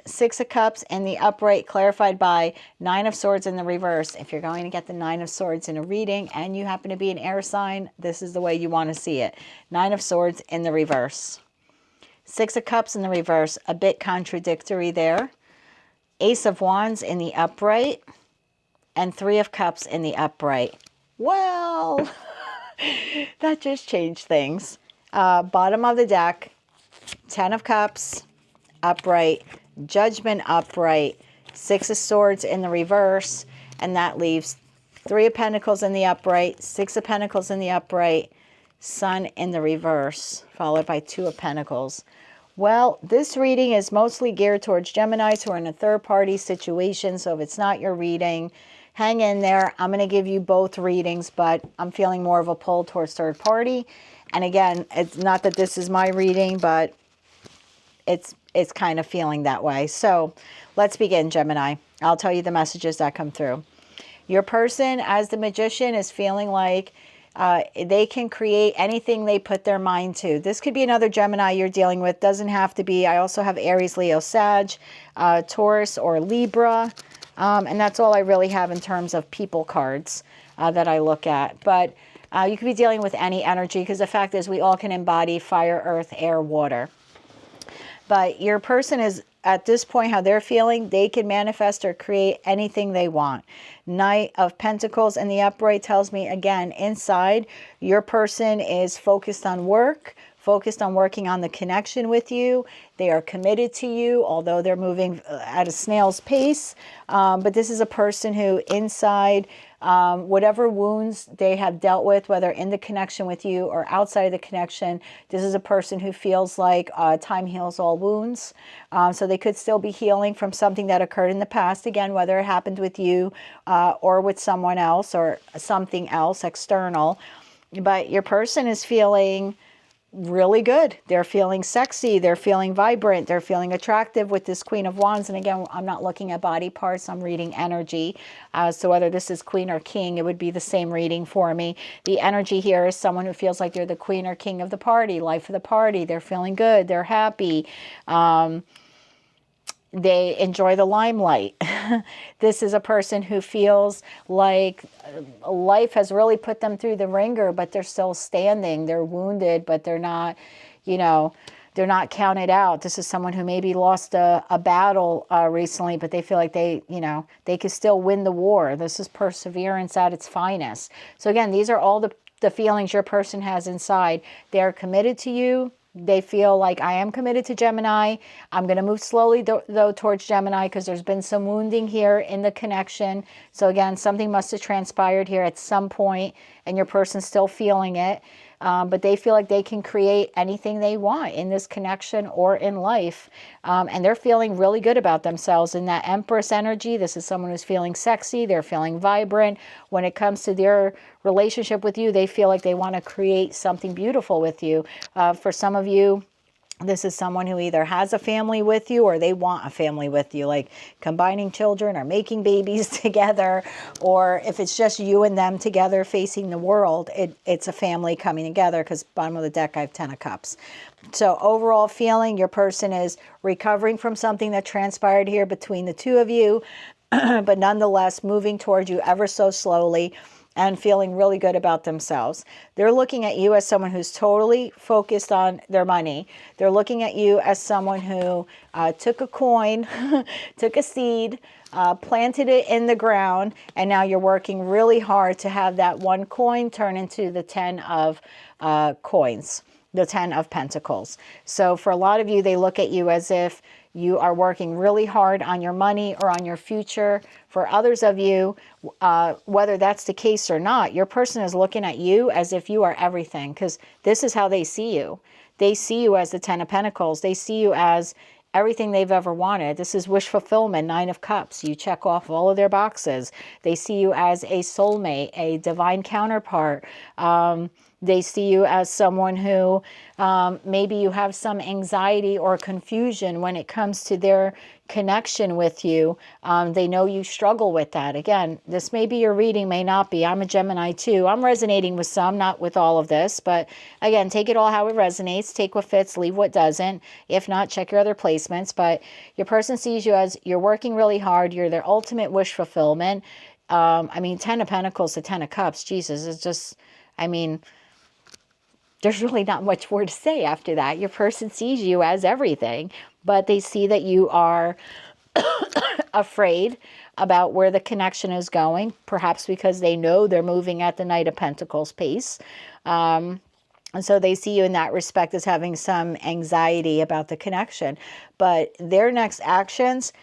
Six of Cups in the upright, clarified by Nine of Swords in the reverse. If you're going to get the Nine of Swords in a reading and you happen to be an air sign, this is the way you want to see it. Nine of Swords in the reverse. Six of Cups in the reverse, a bit contradictory there. Ace of Wands in the upright, and Three of Cups in the upright. Well, that just changed things. Bottom of the deck, Ten of Cups, upright, Judgment upright, Six of Swords in the reverse, and that leaves Three of Pentacles in the upright, Six of Pentacles in the upright, Sun in the reverse, followed by Two of Pentacles. Well, this reading is mostly geared towards Geminis who are in a third-party situation. So if it's not your reading, hang in there. I'm going to give you both readings, but I'm feeling more of a pull towards third party. And again, it's not that this is my reading, but it's kind of feeling that way. So let's begin, Gemini. I'll tell you the messages that come through. Your person, as the Magician, is feeling like they can create anything they put their mind to. This could be another Gemini you're dealing with. Doesn't have to be. I also have Aries, Leo, Sag, Taurus, or Libra. And that's all I really have in terms of people cards that I look at. But you could be dealing with any energy, because the fact is we all can embody fire, earth, air, water. But your person is, at this point, how they're feeling, they can manifest or create anything they want. Knight of Pentacles in the upright tells me, again, inside, your person is focused on work, focused on working on the connection with you. They are committed to you, although they're moving at a snail's pace. But this is a person who inside, whatever wounds they have dealt with, whether in the connection with you or outside of the connection, this is a person who feels like time heals all wounds. So they could still be healing from something that occurred in the past, again, whether it happened with you or with someone else or something else external. But your person is feeling really good. They're feeling sexy. They're feeling vibrant. They're feeling attractive with this Queen of Wands. And again, I'm not looking at body parts. I'm reading energy. So whether this is Queen or King, it would be the same reading for me. The energy here is someone who feels like they're the Queen or King of the party, life of the party. They're feeling good. They're happy. They enjoy the limelight. This is a person who feels like life has really put them through the ringer, but they're still standing. They're wounded, but they're not, they're not counted out. This is someone who maybe lost a battle recently, but they feel like they could still win the war. This is perseverance at its finest. So again, these are all the feelings your person has inside. They're committed to you. They feel like, I am committed to Gemini. I'm going to move slowly, though, towards Gemini, because there's been some wounding here in the connection. So again, something must have transpired here at some point, and your person's still feeling it. But they feel like they can create anything they want in this connection or in life. And they're feeling really good about themselves. In that Empress energy, this is someone who's feeling sexy. They're feeling vibrant. When it comes to their relationship with you, they feel like they want to create something beautiful with you. For some of you, this is someone who either has a family with you or they want a family with you, like combining children or making babies together. Or if it's just you and them together facing the world, it's a family coming together, because bottom of the deck, I have 10 of Cups. So overall feeling, your person is recovering from something that transpired here between the two of you, but nonetheless moving towards you ever so slowly and feeling really good about themselves. They're looking at you as someone who's totally focused on their money. They're looking at you as someone who took a coin, took a seed, planted it in the ground, and now you're working really hard to have that one coin turn into the 10 of coins, the 10 of Pentacles. So for a lot of you, they look at you as if you are working really hard on your money or on your future. For others of you, whether that's the case or not, your person is looking at you as if you are everything, because this is how they see you. They see you as the 10 of Pentacles. They see you as everything they've ever wanted. This is wish fulfillment, 9 of Cups. You check off all of their boxes. They see you as a soulmate, a divine counterpart. They see you as someone who maybe you have some anxiety or confusion when it comes to their connection with you. They know you struggle with that. Again, this may be your reading, may not be. I'm a Gemini too. I'm resonating with some, not with all of this. But again, take it all how it resonates. Take what fits, leave what doesn't. If not, check your other placements. But your person sees you as you're working really hard. You're their ultimate wish fulfillment. 10 of Pentacles to 10 of Cups. Jesus, it's just, there's really not much more to say after that. Your person sees you as everything, but they see that you are afraid about where the connection is going, perhaps because they know they're moving at the Knight of Pentacles pace. And so they see you in that respect as having some anxiety about the connection. But their next actions,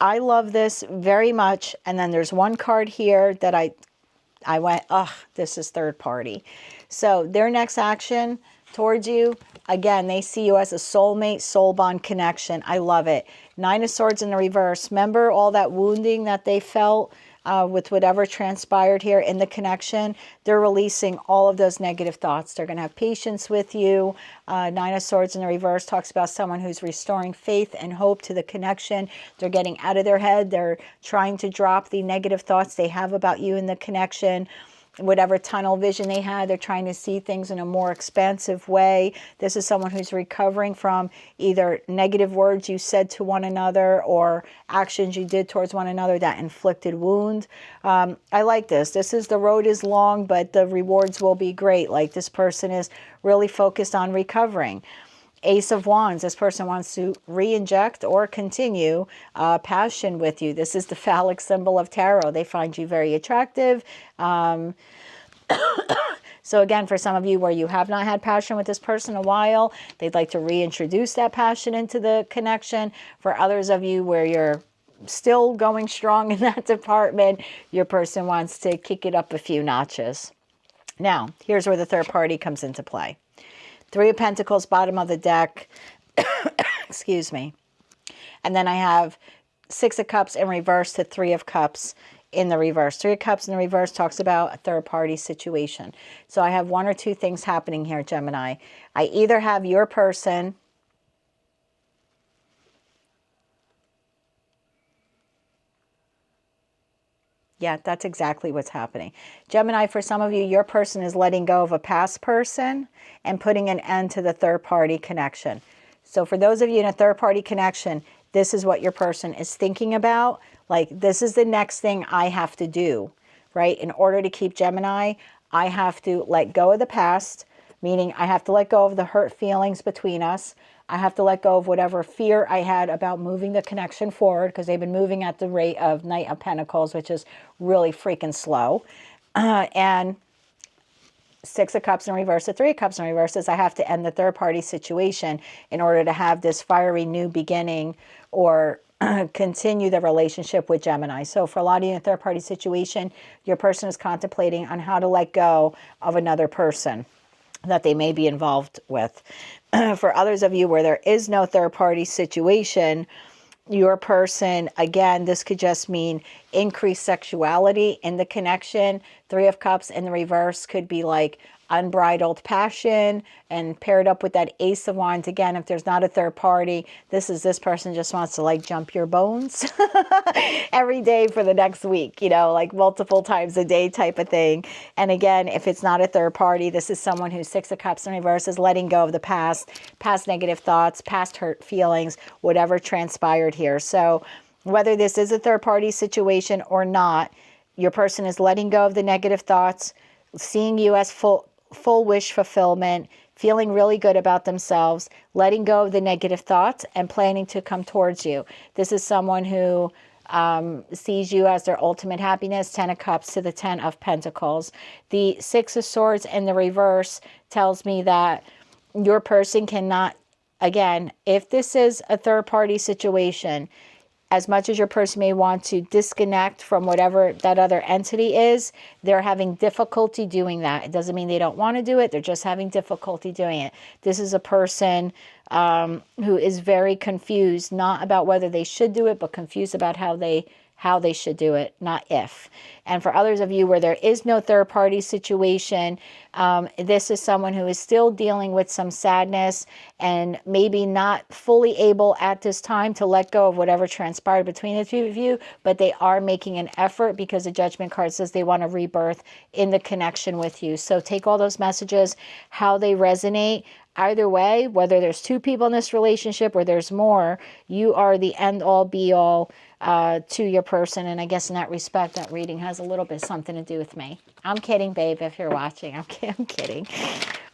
I love this very much. And then there's one card here that I went, this is third party. So their next action towards you, again, they see you as a soulmate, soul bond connection. I love it. Nine of Swords in the reverse. Remember all that wounding that they felt with whatever transpired here in the connection? They're releasing all of those negative thoughts. They're going to have patience with you. Nine of Swords in the reverse talks about someone who's restoring faith and hope to the connection. They're getting out of their head. They're trying to drop the negative thoughts they have about you in the connection. Whatever tunnel vision they had, they're trying to see things in a more expansive way. This is someone who's recovering from either negative words you said to one another or actions you did towards one another that inflicted wound. I like this. This is, the road is long, but the rewards will be great. Like, this person is really focused on recovering. Ace of Wands, this person wants to re-inject or continue passion with you. This is the phallic symbol of tarot. They find you very attractive. So again, for some of you where you have not had passion with this person in a while, they'd like to reintroduce that passion into the connection. For others of you where you're still going strong in that department, your person wants to kick it up a few notches. Now, here's where the third party comes into play. Three of Pentacles, bottom of the deck. Excuse me. And then I have Six of Cups in reverse to Three of Cups in the reverse. Three of Cups in the reverse talks about a third party situation. So I have one or two things happening here, Gemini. I either have your person Yeah, that's exactly what's happening. Gemini, for some of you, your person is letting go of a past person and putting an end to the third-party connection. So for those of you in a third-party connection, this is what your person is thinking about. Like, this is the next thing I have to do, right? In order to keep Gemini, I have to let go of the past, meaning I have to let go of the hurt feelings between us. I have to let go of whatever fear I had about moving the connection forward, because they've been moving at the rate of Knight of Pentacles, which is really freaking slow. And Six of Cups in reverse to Three of Cups in reverse is I have to end the third party situation in order to have this fiery new beginning or continue the relationship with Gemini. So for a lot of you in a third party situation, your person is contemplating on how to let go of another person that they may be involved with. For others of you where there is no third-party situation, your person, again, this could just mean increased sexuality in the connection. Three of Cups in the reverse could be like unbridled passion, and paired up with that Ace of Wands. Again, if there's not a third party, this person just wants to like jump your bones every day for the next week, you know, like multiple times a day type of thing. And again, if it's not a third party, this is someone who's Six of Cups in reverse is letting go of the past negative thoughts, past hurt feelings, whatever transpired here. So whether this is a third party situation or not, your person is letting go of the negative thoughts, seeing you as full wish fulfillment, feeling really good about themselves, letting go of the negative thoughts, and planning to come towards you. This is someone who sees you as their ultimate happiness. Ten of Cups to the Ten of Pentacles. The Six of Swords in the reverse tells me that your person cannot, again, if this is a third-party situation, as much as your person may want to disconnect from whatever that other entity is, they're having difficulty doing that. It doesn't mean they don't want to do it. They're just having difficulty doing it. This is a person who is very confused, not about whether they should do it, but confused about how they should do it, not if. And for others of you where there is no third-party situation, this is someone who is still dealing with some sadness and maybe not fully able at this time to let go of whatever transpired between the two of you, but they are making an effort because the Judgment card says they want to rebirth in the connection with you. So take all those messages, how they resonate. Either way, whether there's two people in this relationship or there's more, you are the end-all, be-all to your person. And I guess in that respect, that reading has a little bit something to do with me. I'm kidding, babe, if you're watching. I'm kidding.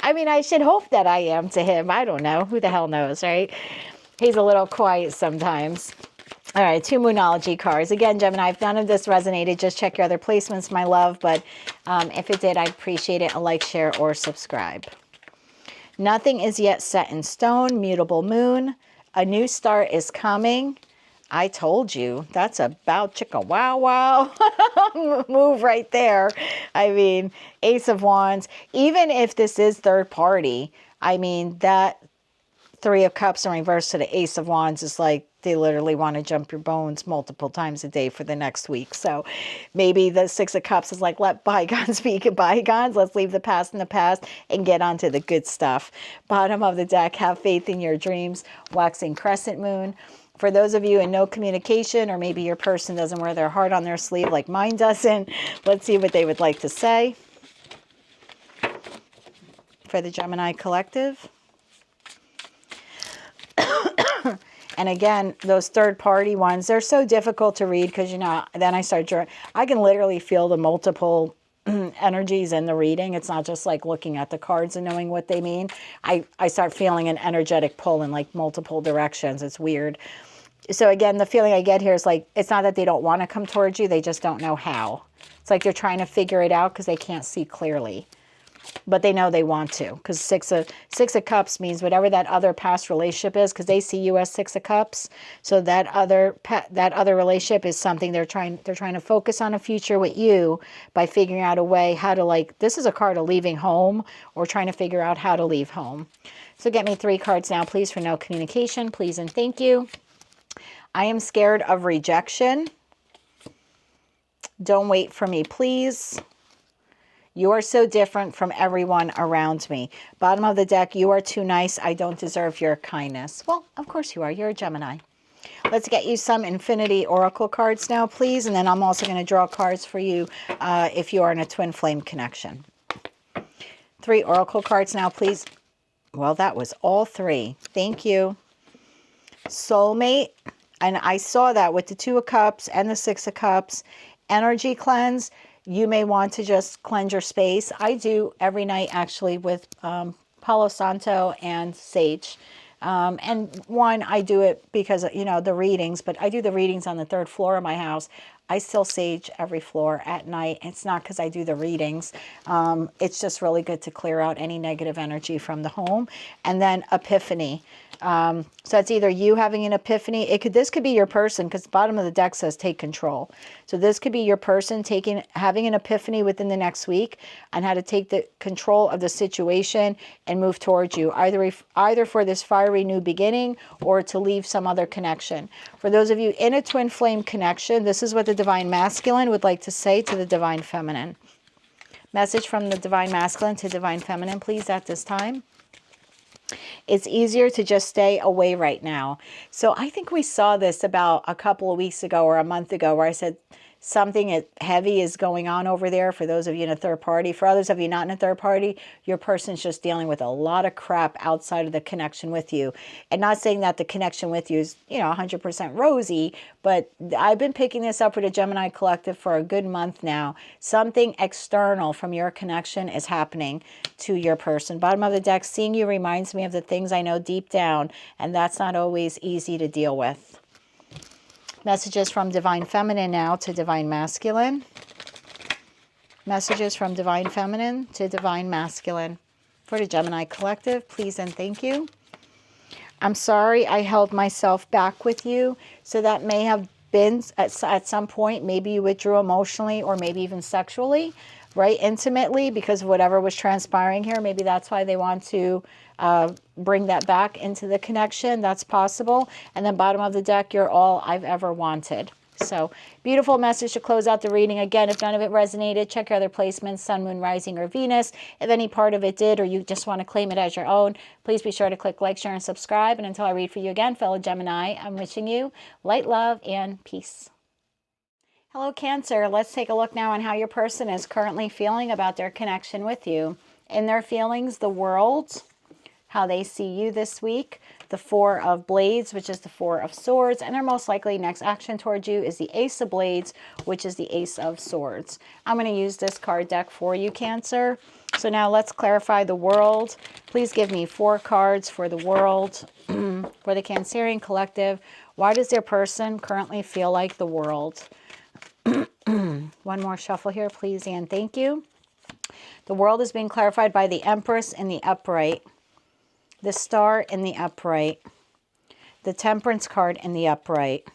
I mean, I should hope that I am to him. I don't know. Who the hell knows, right? He's a little quiet sometimes. All right, two Moonology cards. Again, Gemini, if none of this resonated, just check your other placements, my love. But if it did, I'd appreciate it. A like, share, or subscribe. Nothing is yet set in stone. Mutable moon. A new start is coming. I told you, that's about chicka wow wow move right there. I mean, Ace of Wands, even if this is third party, I mean, that Three of Cups in reverse to the Ace of Wands is like they literally want to jump your bones multiple times a day for the next week. So maybe the Six of Cups is like, let bygones be bygones. Let's leave the past in the past and get on to the good stuff. Bottom of the deck, have faith in your dreams. Waxing crescent moon. For those of you in no communication, or maybe your person doesn't wear their heart on their sleeve like mine doesn't, let's see what they would like to say. For the Gemini collective. And again, those third-party ones, they're so difficult to read because, you know, then I can literally feel the multiple energies in the reading. It's not just like looking at the cards and knowing what they mean. I start feeling an energetic pull in like multiple directions. It's weird. So again, the feeling I get here is like, it's not that they don't want to come towards you. They just don't know how. It's like they're trying to figure it out because they can't see clearly. But they know they want to, because Six of Cups means whatever that other past relationship is, because they see you as Six of Cups. So that other relationship is something they're trying to focus on a future with you by figuring out a way how to, like, this is a card of leaving home or trying to figure out how to leave home. So get me 3 cards now, please, for no communication. Please and thank you. I am scared of rejection. Don't wait for me, please. You are so different from everyone around me. Bottom of the deck, you are too nice. I don't deserve your kindness. Well, of course you are. You're a Gemini. Let's get you some Infinity Oracle cards now, please. And then I'm also going to draw cards for you if you are in a twin flame connection. 3 Oracle cards now, please. Well, that was all 3. Thank you. Soulmate. And I saw that with the 2 of Cups and the 6 of Cups. Energy cleanse. You may want to just cleanse your space. I do every night, actually, with Palo Santo and sage. And one, I do it because, you know, the readings, but I do the readings on the 3rd floor of my house. I still sage every floor at night. It's not because I do the readings. It's just really good to clear out any negative energy from the home. And then epiphany. So it's either you having an epiphany. This could be your person, because the bottom of the deck says take control. So this could be your person having an epiphany within the next week on how to take the control of the situation and move towards you, either for this fiery new beginning or to leave some other connection. For those of you in a twin flame connection, this is what the Divine Masculine would like to say to the Divine Feminine. Message from the Divine Masculine to Divine Feminine, please, at this time. It's easier to just stay away right now. So I think we saw this about a couple of weeks ago or a month ago, where I said something heavy is going on over there for those of you in a third party. For others of you not in a third party, your person's just dealing with a lot of crap outside of the connection with you. And not saying that the connection with you is, you know, 100% rosy, but I've been picking this up for the Gemini Collective for a good month now. Something external from your connection is happening to your person. Bottom of the deck, seeing you reminds me of the things I know deep down, and that's not always easy to deal with. Messages from Divine Feminine now to Divine Masculine. Messages from Divine Feminine to Divine Masculine. For the Gemini Collective, please and thank you. I'm sorry I held myself back with you. So that may have been at some point, maybe you withdrew emotionally or maybe even sexually, right? Intimately, because of whatever was transpiring here. Maybe that's why they want to bring that back into the connection. That's possible. And then bottom of the deck, you're all I've ever wanted. So beautiful message to close out the reading. Again, if none of it resonated, check your other placements, Sun, Moon, Rising, or Venus. If any part of it did, or you just want to claim it as your own, please be sure to click like, share, and subscribe. And until I read for you again, fellow Gemini, I'm wishing you light, love, and peace. Hello, Cancer. Let's take a look now on how your person is currently feeling about their connection with you. In their feelings, the world, how they see you this week, the 4 of Blades, which is the 4 of Swords, and their most likely next action towards you is the Ace of Blades, which is the Ace of Swords. I'm going to use this card deck for you, Cancer. So now let's clarify the world. Please give me 4 cards for the world, for the Cancerian Collective. Why does their person currently feel like the world? One more shuffle here, please, and thank you. The world is being clarified by the Empress in the upright, the Star in the upright, the Temperance card in the upright,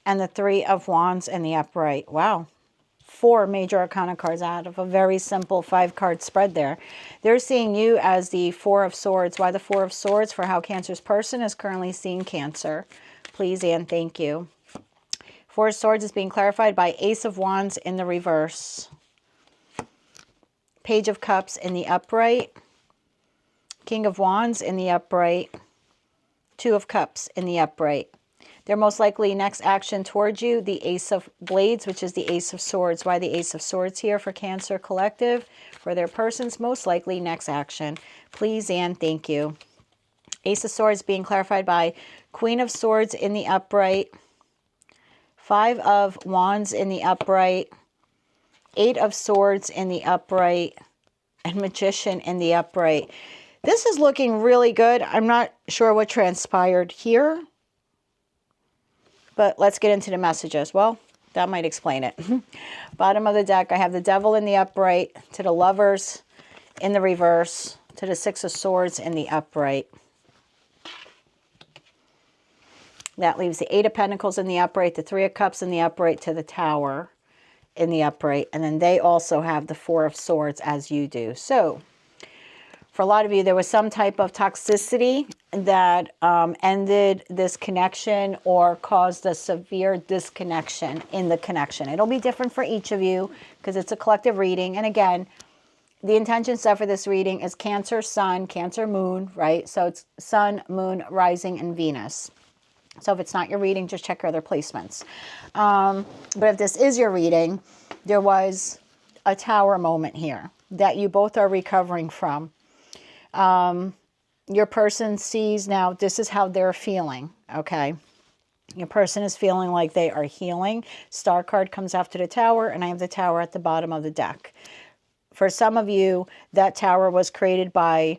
and the Three of Wands in the upright. Wow. 4 major arcana cards out of a very simple 5-card spread there. They're seeing you as the Four of Swords. Why the Four of Swords? For how Cancer's person is currently seeing Cancer. Please and thank you. Four of Swords is being clarified by Ace of Wands in the reverse. Page of Cups in the upright. King of Wands in the upright. Two of Cups in the upright. Their most likely next action towards you, the Ace of Blades, which is the Ace of Swords. Why the Ace of Swords here for Cancer Collective? For their person's most likely next action. Please and thank you. Ace of Swords being clarified by Queen of Swords in the upright. Five of Wands in the upright. Eight of Swords in the upright. And Magician in the upright. This is looking really good. I'm not sure what transpired here. But let's get into the messages. Well, that might explain it. Bottom of the deck, I have the Devil in the upright, to the Lovers in the reverse, to the Six of Swords in the upright. That leaves the Eight of Pentacles in the upright, the Three of Cups in the upright, to the Tower in the upright. And then they also have the Four of Swords as you do. So for a lot of you, there was some type of toxicity that ended this connection or caused a severe disconnection in the connection. It'll be different for each of you because it's a collective reading. And again, the intention set for this reading is Cancer, Sun, Cancer, Moon, right? So it's Sun, Moon, Rising, and Venus. So if it's not your reading, just check your other placements. But if this is your reading, there was a Tower moment here that you both are recovering from. Your person sees now, this is how they're feeling, okay? Your person is feeling like they are healing. Star card comes after the Tower, and I have the Tower at the bottom of the deck. For some of you, that Tower was created by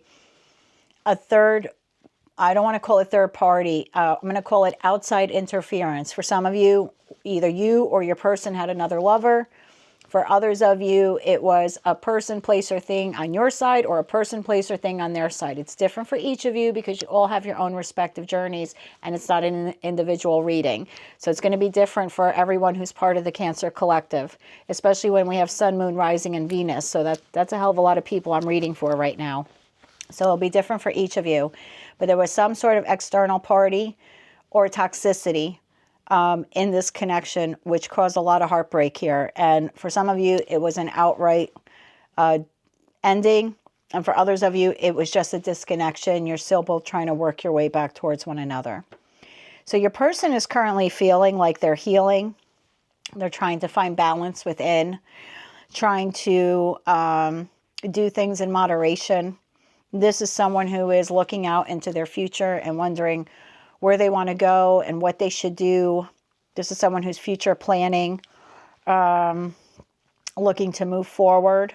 a third, I don't want to call it third party. I'm going to call it outside interference. For some of you, either you or your person had another lover. For others of you, it was a person, place, or thing on your side or a person, place, or thing on their side. It's different for each of you because you all have your own respective journeys and it's not an individual reading. So it's going to be different for everyone who's part of the Cancer Collective, especially when we have Sun, Moon, Rising, and Venus. So that's a hell of a lot of people I'm reading for right now. So it'll be different for each of you. But there was some sort of external party or toxicity in this connection, which caused a lot of heartbreak here. And for some of you, it was an outright ending. And for others of you, it was just a disconnection. You're still both trying to work your way back towards one another. So your person is currently feeling like they're healing. They're trying to find balance within, trying to do things in moderation. This is someone who is looking out into their future and wondering where they want to go and what they should do. This is someone who's future planning, looking to move forward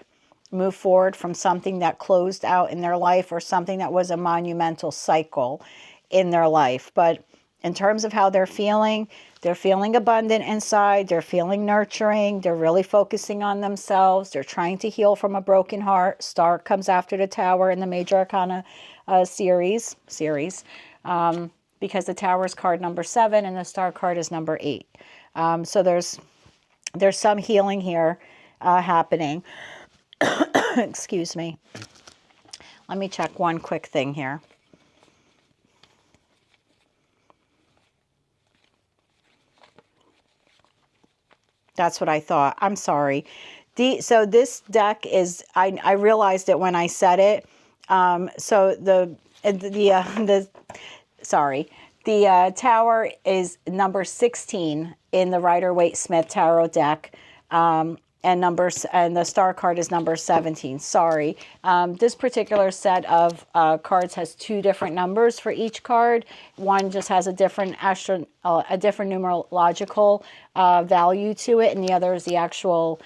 from something that closed out in their life or something that was a monumental cycle in their life. But in terms of how they're feeling abundant inside. They're feeling nurturing. They're really focusing on themselves. They're trying to heal from a broken heart. Star comes after the Tower in the Major Arcana series. Because the Tower is card number 7 and the Star card is number 8. So there's some healing here happening. Excuse me. Let me check one quick thing here. That's what I thought. I'm sorry. So this deck is, I realized it when I said it. So the Tower is number 16 in the Rider-Waite-Smith Tarot deck, and the Star card is number 17. Sorry. This particular set of cards has 2 different numbers for each card. One just has a different numerological value to it, and the other is the actual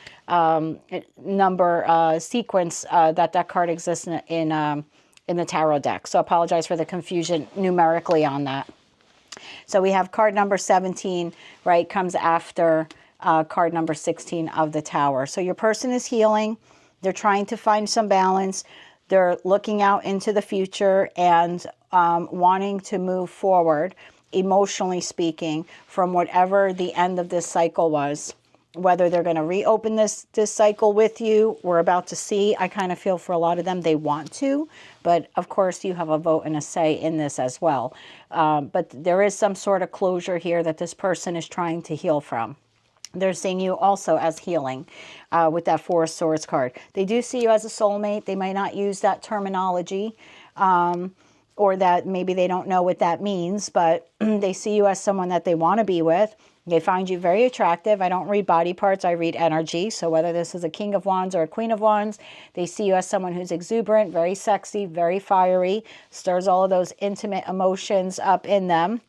number sequence that card exists in the tarot deck. So I apologize for the confusion numerically on that. So we have card number 17, right, comes after card number 16 of the Tower. So your person is healing. They're trying to find some balance. They're looking out into the future and wanting to move forward. emotionally speaking, from whatever the end of this cycle was. Whether they're going to reopen this cycle with you, we're about to see. I kind of feel for a lot of them they want to, but of course you have a vote and a say in this as well. But there is some sort of closure here that this person is trying to heal from. They're seeing you also as healing with that Four of Swords card. They do see you as a soulmate. They might not use that terminology, or that maybe they don't know what that means, but they see you as someone that they want to be with. They find you very attractive. I don't read body parts, I read energy. So whether this is a King of Wands or a Queen of Wands, they see you as someone who's exuberant, very sexy, very fiery, stirs all of those intimate emotions up in them.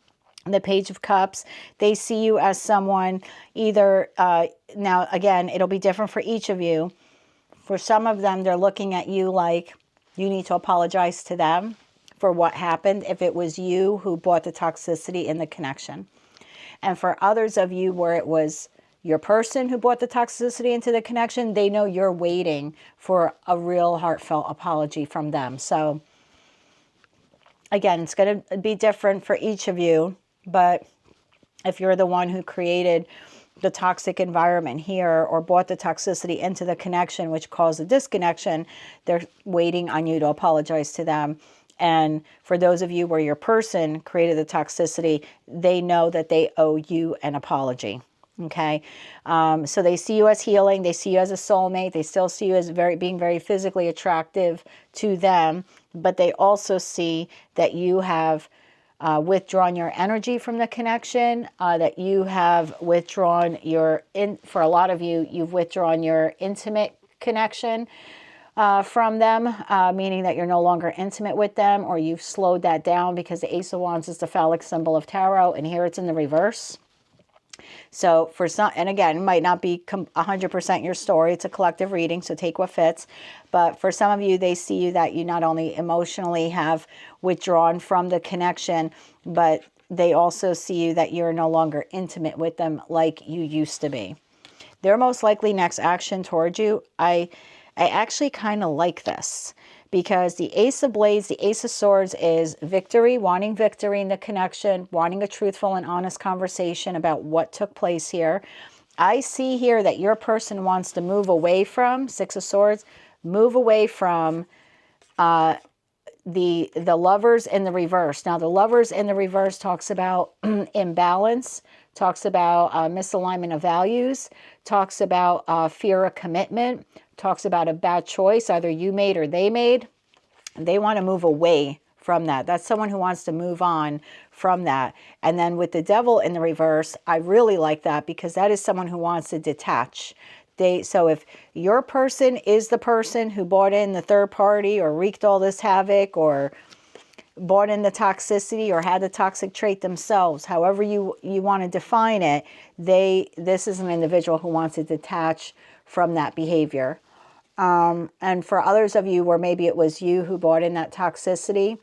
The Page of Cups, they see you as someone either, now again, it'll be different for each of you. For some of them, they're looking at you like you need to apologize to them for what happened if it was you who brought the toxicity in the connection. And for others of you where it was your person who brought the toxicity into the connection, they know you're waiting for a real heartfelt apology from them. So again, it's going to be different for each of you. But if you're the one who created the toxic environment here or brought the toxicity into the connection, which caused the disconnection, they're waiting on you to apologize to them. And for those of you where your person created the toxicity, they know that they owe you an apology. Okay. So they see you as healing. They see you as a soulmate. They still see you as being very physically attractive to them. But they also see that you have withdrawn your energy from the connection, that you have withdrawn for a lot of you, you've withdrawn your intimate connection from them, meaning that you're no longer intimate with them, or you've slowed that down because the Ace of Wands is the phallic symbol of tarot, and here it's in the reverse. So for some, and again, it might not be 100% your story. It's a collective reading, so take what fits. But for some of you, they see you that you not only emotionally have withdrawn from the connection, but they also see you that you're no longer intimate with them like you used to be. Their most likely next action towards you, I actually kind of like this, because the Ace of Blades, the Ace of Swords is victory, wanting victory in the connection, wanting a truthful and honest conversation about what took place here. I see here that your person wants to move away from, Six of Swords, move away from the Lovers in the reverse. Now, the Lovers in the reverse talks about imbalance, talks about misalignment of values, talks about fear of commitment, talks about a bad choice either you made or they made. They want to move away from that. That's someone who wants to move on from that. And then with the Devil in the reverse, I really like that, because that is someone who wants to detach. So if your person is the person who brought in the third party or wreaked all this havoc or brought in the toxicity or had the toxic trait themselves, however you want to define it, this is an individual who wants to detach from that behavior. And for others of you where maybe it was you who brought in that toxicity,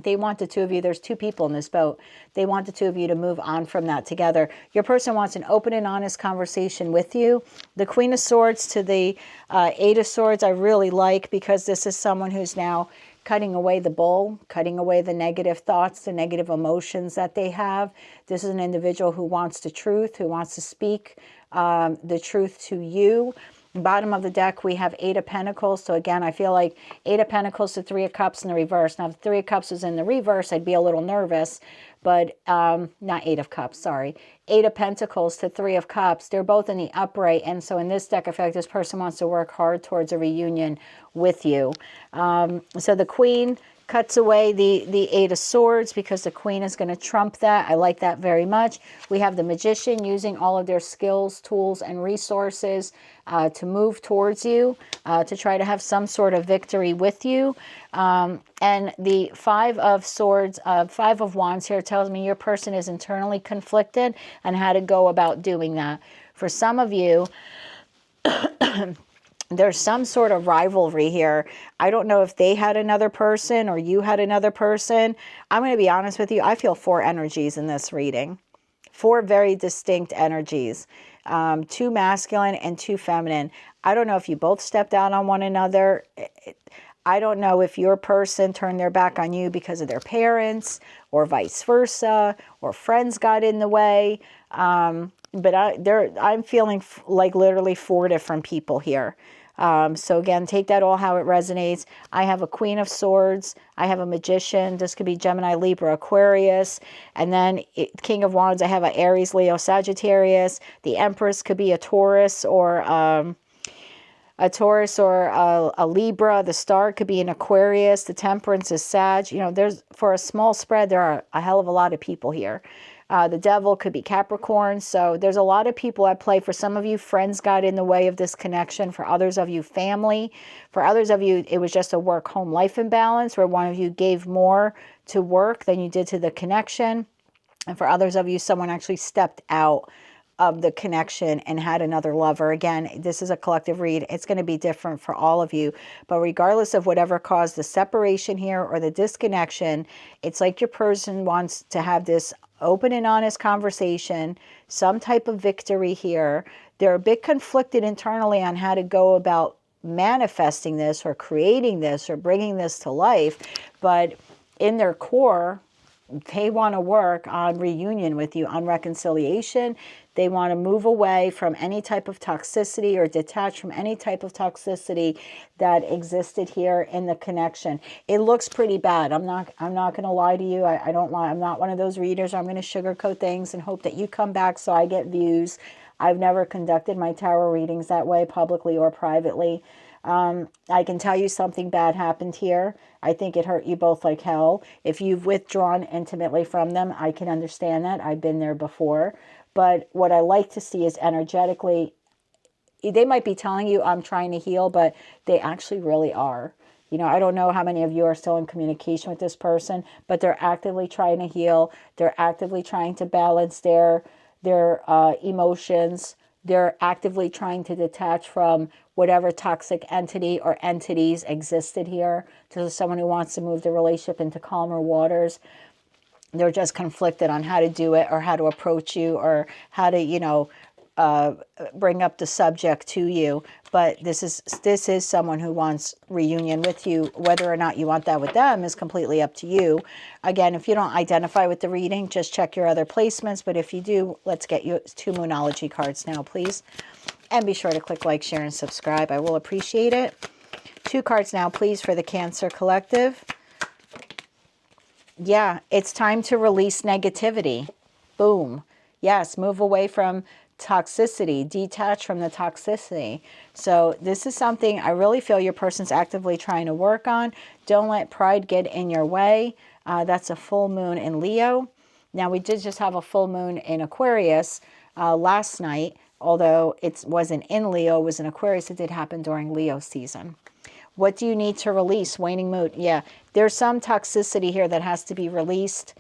they want the two of you, there's two people in this boat, they want the two of you to move on from that together. Your person wants an open and honest conversation with you. The Queen of Swords to the Eight of Swords I really like, because this is someone who's now cutting away the bull, cutting away the negative thoughts, the negative emotions that they have. This is an individual who wants the truth, who wants to speak the truth to you. Bottom of the deck, we have Eight of Pentacles. So again, I feel like Eight of Pentacles to Three of Cups in the reverse. Now, if Three of Cups was in the reverse, I'd be a little nervous. But not Eight of Cups, sorry. Eight of Pentacles to Three of Cups. They're both in the upright. And so in this deck, I feel like this person wants to work hard towards a reunion with you. So the Queen cuts away the Eight of Swords, because the Queen is going to trump that. I like that very much. We have the Magician using all of their skills, tools, and resources to move towards you, to try to have some sort of victory with you. And the Five of Swords, Five of Wands here tells me your person is internally conflicted and how to go about doing that. For some of you, there's some sort of rivalry here. I don't know if they had another person or you had another person. I'm going to be honest with you. I feel four energies in this reading. Four very distinct energies. Two masculine and two feminine. I don't know if you both stepped out on one another. I don't know if your person turned their back on you because of their parents or vice versa, or friends got in the way. But I'm feeling like literally 4 different people here. So again, take that all how it resonates. I have a Queen of Swords. I have a Magician. This could be Gemini, Libra, Aquarius. And then King of Wands, I have an Aries, Leo, Sagittarius. The Empress could be a Taurus or a Libra. The Star could be an Aquarius. The Temperance is Sag. You know, there's, for a small spread, there are a hell of a lot of people here. The Devil could be Capricorn. So there's a lot of people at play. For some of you, friends got in the way of this connection. For others of you, family. For others of you, it was just a work-home life imbalance where one of you gave more to work than you did to the connection. And for others of you, someone actually stepped out of the connection and had another lover. Again, this is a collective read. It's going to be different for all of you. But regardless of whatever caused the separation here or the disconnection, it's like your person wants to have this open and honest conversation, some type of victory here. They're a bit conflicted internally on how to go about manifesting this or creating this or bringing this to life. But in their core, they want to work on reunion with you, on reconciliation. They want to move away from any type of toxicity or detach from any type of toxicity that existed here in the connection. It looks pretty bad. I'm not going to lie to you. I don't lie. I'm not one of those readers. I'm going to sugarcoat things and hope that you come back so I get views. I've never conducted my tarot readings that way, publicly or privately. I can tell you something bad happened here. I think it hurt you both like hell. If you've withdrawn intimately from them, I can understand that. I've been there before. But what I like to see is energetically, they might be telling you I'm trying to heal, but they actually really are. You know, I don't know how many of you are still in communication with this person, but they're actively trying to heal. They're actively trying to balance their emotions. They're actively trying to detach from whatever toxic entity or entities existed here. This is someone who wants to move the relationship into calmer waters. They're just conflicted on how to do it or how to approach you or how to, you know, bring up the subject to you. But this is someone who wants reunion with you. Whether or not you want that with them is completely up to you. Again, if you don't identify with the reading, just check your other placements. But if you do, let's get you 2 Moonology cards now, please. And be sure to click like, share, and subscribe. I will appreciate it. 2 cards now, please, for the Cancer Collective. Yeah, it's time to release negativity. Boom. Yes, move away from toxicity, detach from the toxicity. So this is something I really feel your person's actively trying to work on. Don't let pride get in your way. That's a full moon in Leo. Now, we did just have a full moon in Aquarius last night, although it wasn't in Leo, it was in Aquarius. It did happen during Leo season. What do you need to release? Waning mood. Yeah, there's some toxicity here that has to be released.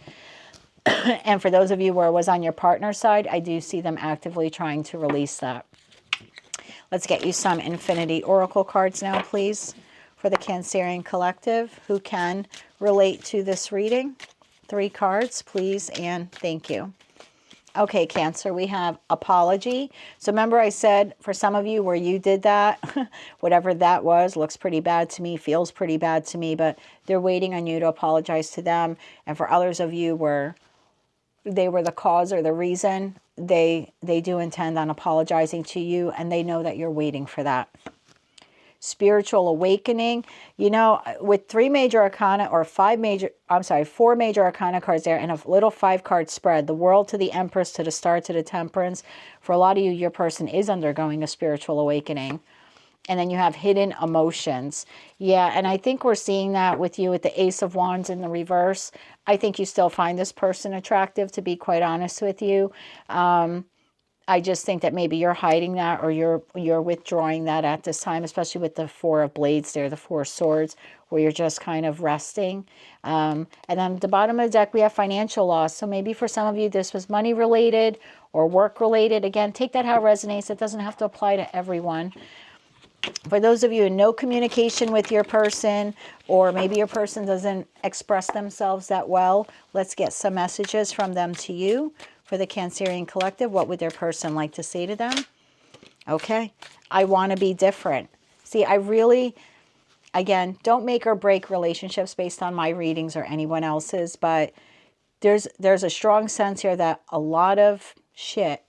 And for those of you where it was on your partner's side, I do see them actively trying to release that. Let's get you some Infinity Oracle cards now, please, for the Cancerian Collective who can relate to this reading. 3 cards, please, and thank you. Okay, Cancer, we have apology. So remember I said for some of you where you did that, whatever that was, looks pretty bad to me, feels pretty bad to me, but they're waiting on you to apologize to them. And for others of you where they were the cause or the reason, they do intend on apologizing to you, and they know that you're waiting for that. Spiritual awakening. You know, with 4 major arcana cards there and a little 5-card spread, the World to the Empress to the Star to the Temperance. For a lot of you, your person is undergoing a spiritual awakening. And then you have hidden emotions. Yeah, and I think we're seeing that with you with the Ace of Wands in the reverse. I think you still find this person attractive, to be quite honest with you. I just think that maybe you're hiding that or you're withdrawing that at this time, especially with the 4 of Blades there, the 4 of Swords, where you're just kind of resting. And then at the bottom of the deck, we have financial loss. So maybe for some of you, this was money related or work related. Again, take that how it resonates. It doesn't have to apply to everyone. For those of you in no communication with your person, or maybe your person doesn't express themselves that well, let's get some messages from them to you. For the Cancerian Collective, what would their person like to say to them? Okay, I want to be different. See, I Again, don't make or break relationships based on my readings or anyone else's, but there's a strong sense here that a lot of shit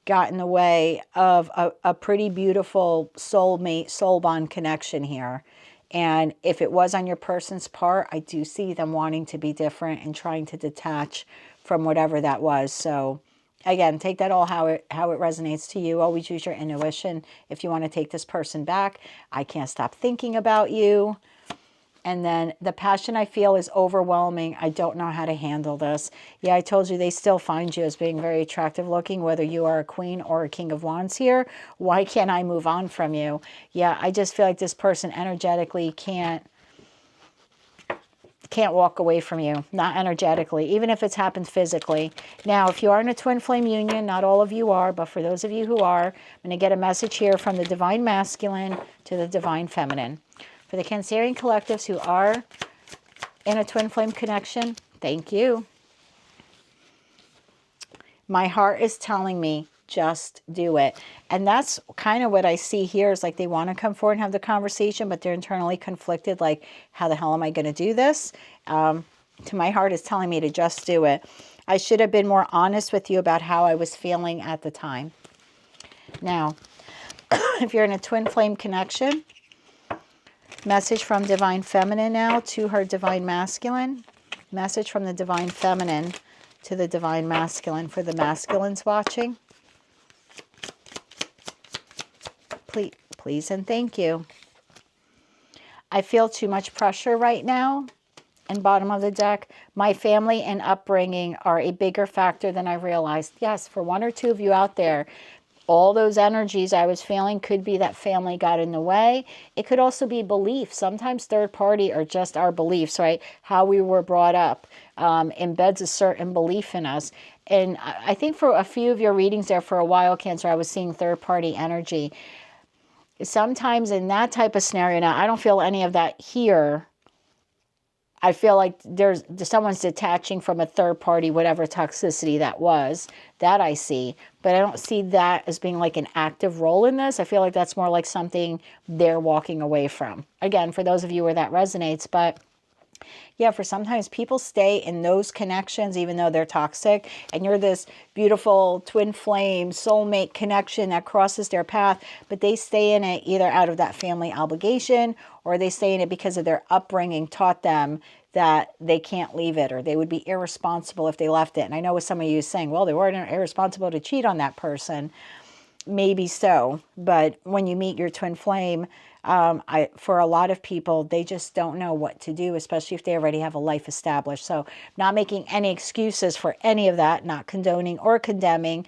got in the way of a pretty beautiful soulmate, soul bond connection here. And if it was on your person's part, I do see them wanting to be different and trying to detach from whatever that was. So again, take that all how it resonates to you. Always use your intuition if you want to take this person back. I can't stop thinking about you. And then the passion I feel is overwhelming. I don't know how to handle this. Yeah, I told you they still find you as being very attractive looking, whether you are a queen or a king of wands here. Why can't I move on from you? Yeah, I just feel like this person energetically can't walk away from you. Not energetically, even if it's happened physically. Now, if you are in a twin flame union, not all of you are, but for those of you who are, I'm going to get a message here from the divine masculine to the divine feminine. For the Cancerian collectives who are in a twin flame connection, thank you. My heart is telling me, just do it. And that's kind of what I see here is like they want to come forward and have the conversation, but they're internally conflicted. Like, how the hell am I going to do this? To my heart is telling me to just do it. I should have been more honest with you about how I was feeling at the time. Now, if you're in a twin flame connection, message from divine feminine now to her divine masculine. Message from the divine feminine to the divine masculine for the masculines watching. Please and thank you. I feel too much pressure right now. And bottom of the deck, my family and upbringing are a bigger factor than I realized. Yes, for one or two of you out there, all those energies I was feeling could be that family got in the way. It could also be belief. Sometimes third party are just our beliefs, right? How we were brought up embeds a certain belief in us. And I think for a few of your readings there for a while, Cancer, I was seeing third party energy. Sometimes in that type of scenario, now I don't feel any of that here. I feel like someone's detaching from a third party, whatever toxicity that was, that I see. But I don't see that as being like an active role in this. I feel like that's more like something they're walking away from. Again, for those of you where that resonates, but yeah, for sometimes people stay in those connections even though they're toxic, and you're this beautiful twin flame soulmate connection that crosses their path, but they stay in it either out of that family obligation or they stay in it because of their upbringing taught them that they can't leave it, or they would be irresponsible if they left it. And I know with some of you saying, well, they weren't irresponsible to cheat on that person. Maybe so, but when you meet your twin flame, for a lot of people, they just don't know what to do, especially if they already have a life established. So not making any excuses for any of that, not condoning or condemning,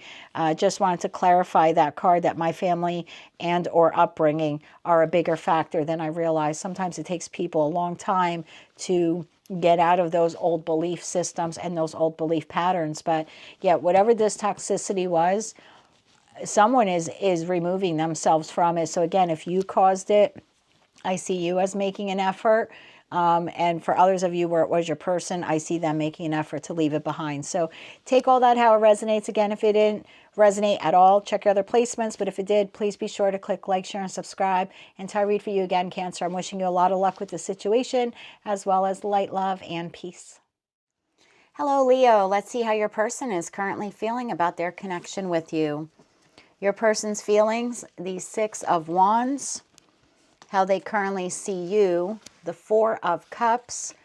just wanted to clarify that card that my family and or upbringing are a bigger factor than I realized. Sometimes it takes people a long time to get out of those old belief systems and those old belief patterns. But yeah, whatever this toxicity was, someone is removing themselves from it. So again, if you caused it, I see you as making an effort. And for others of you where it was your person, I see them making an effort to leave it behind. So take all that how it resonates. Again, if it didn't resonate at all, check your other placements. But if it did, please be sure to click like, share, and subscribe. Until I read for you again, Cancer, I'm wishing you a lot of luck with the situation, as well as light, love, and peace. Hello, Leo. Let's see how your person is currently feeling about their connection with you. Your person's feelings, the Six of Wands, how they currently see you, the Four of Cups,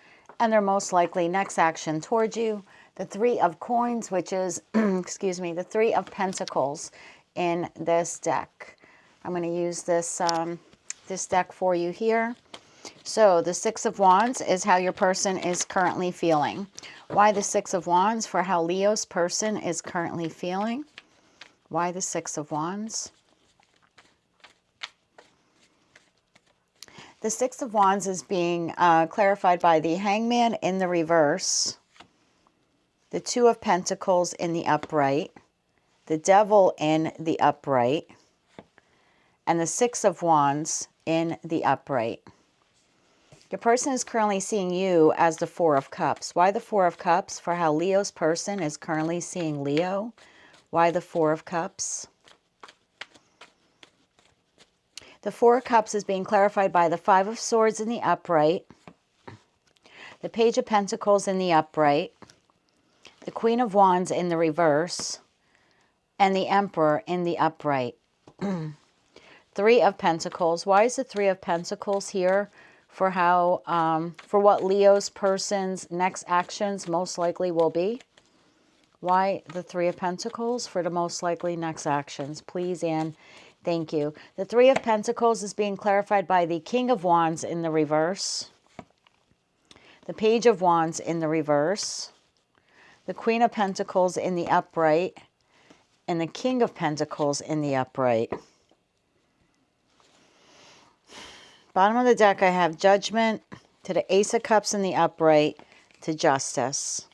and their most likely next action towards you, the Three of Coins, which is, excuse me, the Three of Pentacles in this deck. I'm going to use this, this deck for you here. So the Six of Wands is how your person is currently feeling. Why the Six of Wands? For how Leo's person is currently feeling. Why the Six of Wands? The Six of Wands is being clarified by the Hangman in the reverse, the Two of Pentacles in the upright, the Devil in the upright, and the Six of Wands in the upright. Your person is currently seeing you as the Four of Cups. Why the Four of Cups? For how Leo's person is currently seeing Leo. Why the Four of Cups? The Four of Cups is being clarified by the Five of Swords in the upright, the Page of Pentacles in the upright, the Queen of Wands in the reverse, and the Emperor in the upright. Three of Pentacles. Why is the Three of Pentacles here? For how, for what Leo's person's next actions most likely will be. Why the Three of Pentacles for the most likely next actions? Please and thank you. The Three of Pentacles is being clarified by the King of Wands in the reverse, the Page of Wands in the reverse, the Queen of Pentacles in the upright, and the King of Pentacles in the upright. Bottom of the deck, I have Judgment to the Ace of Cups in the upright to Justice.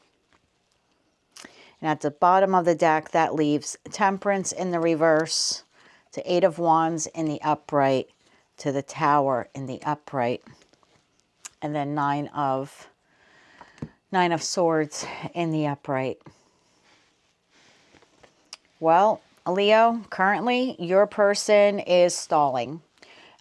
And at the bottom of the deck, that leaves Temperance in the reverse to Eight of Wands in the upright to the Tower in the upright. And then Nine of Swords in the upright. Well, Leo, currently your person is stalling.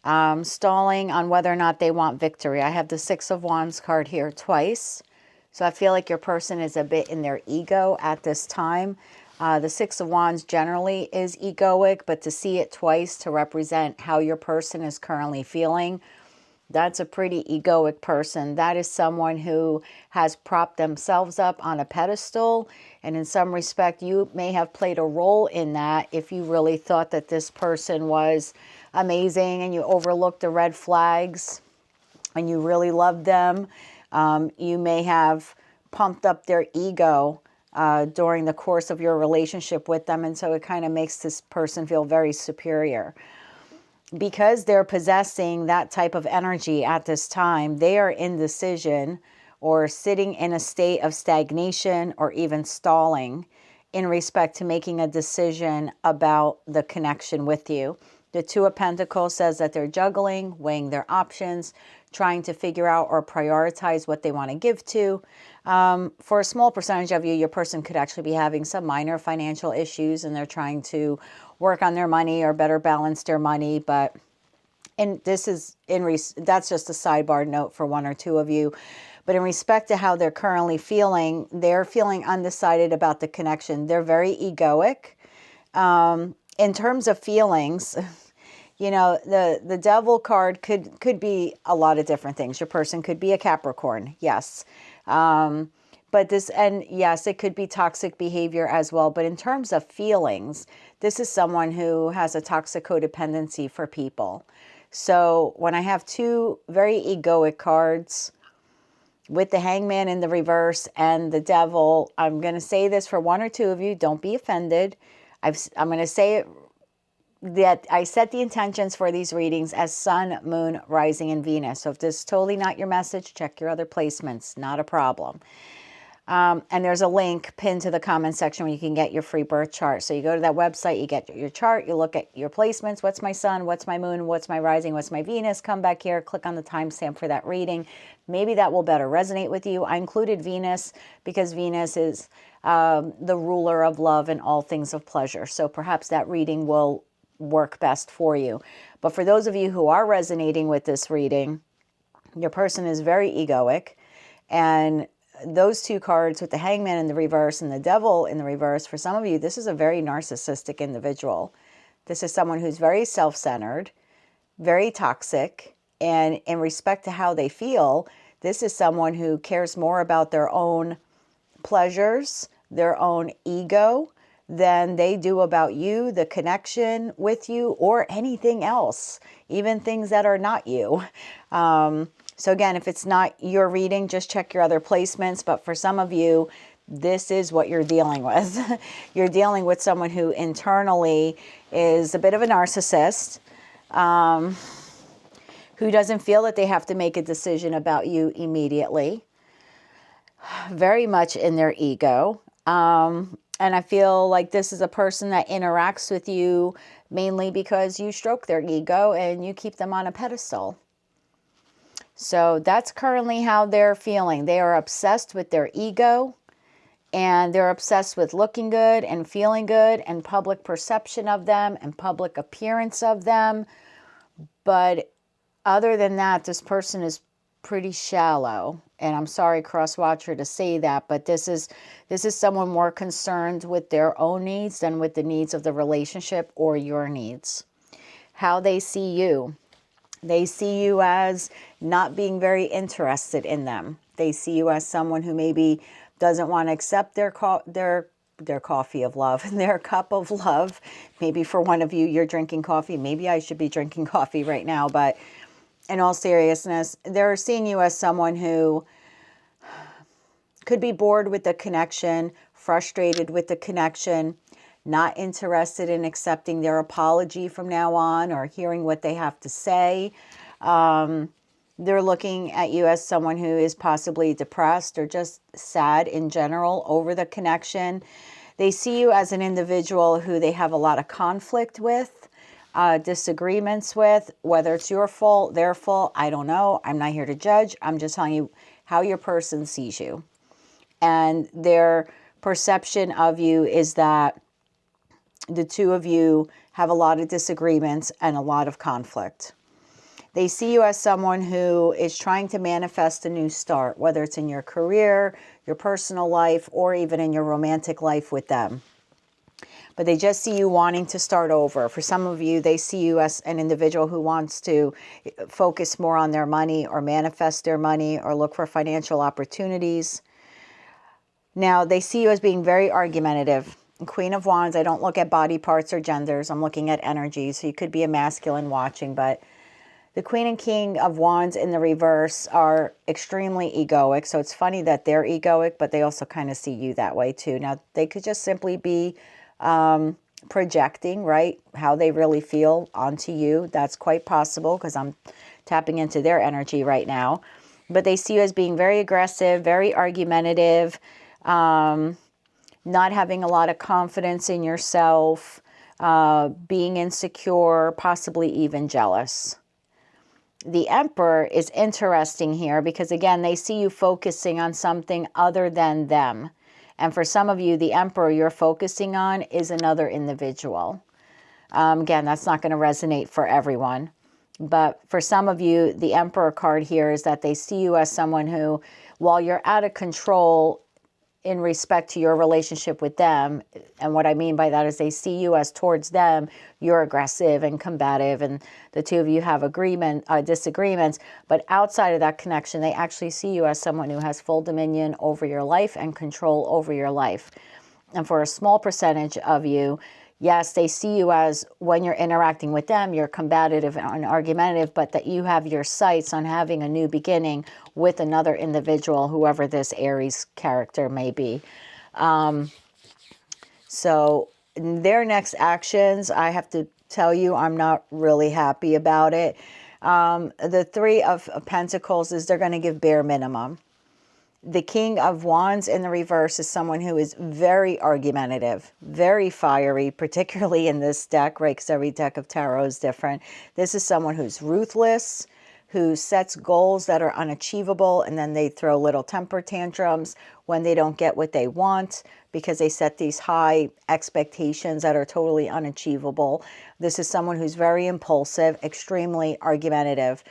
Stalling on whether or not they want victory. I have the Six of Wands card here twice. So I feel like your person is a bit in their ego at this time. The Six of Wands generally is egoic, but to see it twice to represent how your person is currently feeling, that's a pretty egoic person. That is someone who has propped themselves up on a pedestal. And in some respect, you may have played a role in that if you really thought that this person was amazing and you overlooked the red flags and you really loved them. You may have pumped up their ego during the course of your relationship with them. And so it kind of makes this person feel very superior. Because they're possessing that type of energy at this time, they are indecision or sitting in a state of stagnation or even stalling in respect to making a decision about the connection with you. The Two of Pentacles says that they're juggling, weighing their options, trying to figure out or prioritize what they want to give to. For a small percentage of you, your person could actually be having some minor financial issues and they're trying to work on their money or better balance their money. But and this is that's just a sidebar note for one or two of you. But in respect to how they're currently feeling, they're feeling undecided about the connection. They're very egoic. In terms of feelings, you know, the Devil card could be a lot of different things. Your person could be a Capricorn, yes. But this, and yes, it could be toxic behavior as well. But in terms of feelings, this is someone who has a toxic codependency for people. So when I have two very egoic cards with the Hangman in the reverse and the Devil, I'm going to say this for one or two of you. Don't be offended. I'm going to say it, that I set the intentions for these readings as Sun, Moon, Rising, and Venus. So if this is totally not your message, check your other placements. Not a problem. And there's a link pinned to the comment section where you can get your free birth chart. So you go to that website, you get your chart, you look at your placements. What's my sun? What's my moon? What's my rising? What's my Venus? Come back here, click on the timestamp for that reading. Maybe that will better resonate with you. I included Venus because Venus is the ruler of love and all things of pleasure. So perhaps that reading will work best for you. But for those of you who are resonating with this reading, your person is very egoic, and those two cards with the Hangman in the reverse and the Devil in the reverse, for some of you, this is a very narcissistic individual. This is someone who's very self-centered, very toxic, and in respect to how they feel, this is someone who cares more about their own pleasures, their own ego, than they do about you, the connection with you, or anything else, even things that are not you. So again, if it's not your reading, just check your other placements. But for some of you, this is what you're dealing with. You're dealing with someone who internally is a bit of a narcissist, who doesn't feel that they have to make a decision about you immediately, very much in their ego. And I feel like this is a person that interacts with you mainly because you stroke their ego and you keep them on a pedestal. So that's currently how they're feeling. They are obsessed with their ego, and they're obsessed with looking good and feeling good and public perception of them and public appearance of them. But other than that, this person is pretty shallow. And I'm sorry, cross watcher, to say that, but this is someone more concerned with their own needs than with the needs of the relationship or your needs. How they see you. They see you as not being very interested in them. They see you as someone who maybe doesn't want to accept their coffee of love, their cup of love. Maybe for one of you, you're drinking coffee. Maybe I should be drinking coffee right now, but in all seriousness, they're seeing you as someone who could be bored with the connection, frustrated with the connection, not interested in accepting their apology from now on or hearing what they have to say. They're looking at you as someone who is possibly depressed or just sad in general over the connection. They see you as an individual who they have a lot of conflict with, disagreements with, whether it's your fault, their fault, I don't know. I'm not here to judge. I'm just telling you how your person sees you. And their perception of you is that the two of you have a lot of disagreements and a lot of conflict. They see you as someone who is trying to manifest a new start, whether it's in your career, your personal life, or even in your romantic life with them. But they just see you wanting to start over. For some of you, they see you as an individual who wants to focus more on their money or manifest their money or look for financial opportunities. Now, they see you as being very argumentative. Queen of Wands, I don't look at body parts or genders. I'm looking at energy. So you could be a masculine watching, but the Queen and King of Wands in the reverse are extremely egoic. So it's funny that they're egoic, but they also kind of see you that way too. Now, they could just simply be projecting, right, how they really feel onto you. That's quite possible because I'm tapping into their energy right now. But they see you as being very aggressive, very argumentative, not having a lot of confidence in yourself, being insecure, possibly even jealous. The Emperor is interesting here because, again, they see you focusing on something other than them. And for some of you, the Emperor you're focusing on is another individual. Again, that's not going to resonate for everyone. But for some of you, the Emperor card here is that they see you as someone who, while you're out of control in respect to your relationship with them, and what I mean by that is they see you as towards them, you're aggressive and combative, and the two of you have disagreements, but outside of that connection, they actually see you as someone who has full dominion over your life and control over your life. And for a small percentage of you, yes, they see you as, when you're interacting with them, you're combative and argumentative, but that you have your sights on having a new beginning with another individual, whoever this Aries character may be. So their next actions, I have to tell you, I'm not really happy about it. The Three of Pentacles is they're going to give bare minimum. The King of Wands in the reverse is someone who is very argumentative, very fiery, particularly in this deck, right? Because every deck of tarot is different. This is someone who's ruthless, who sets goals that are unachievable, and then they throw little temper tantrums when they don't get what they want because they set these high expectations that are totally unachievable. This is someone who's very impulsive, extremely argumentative.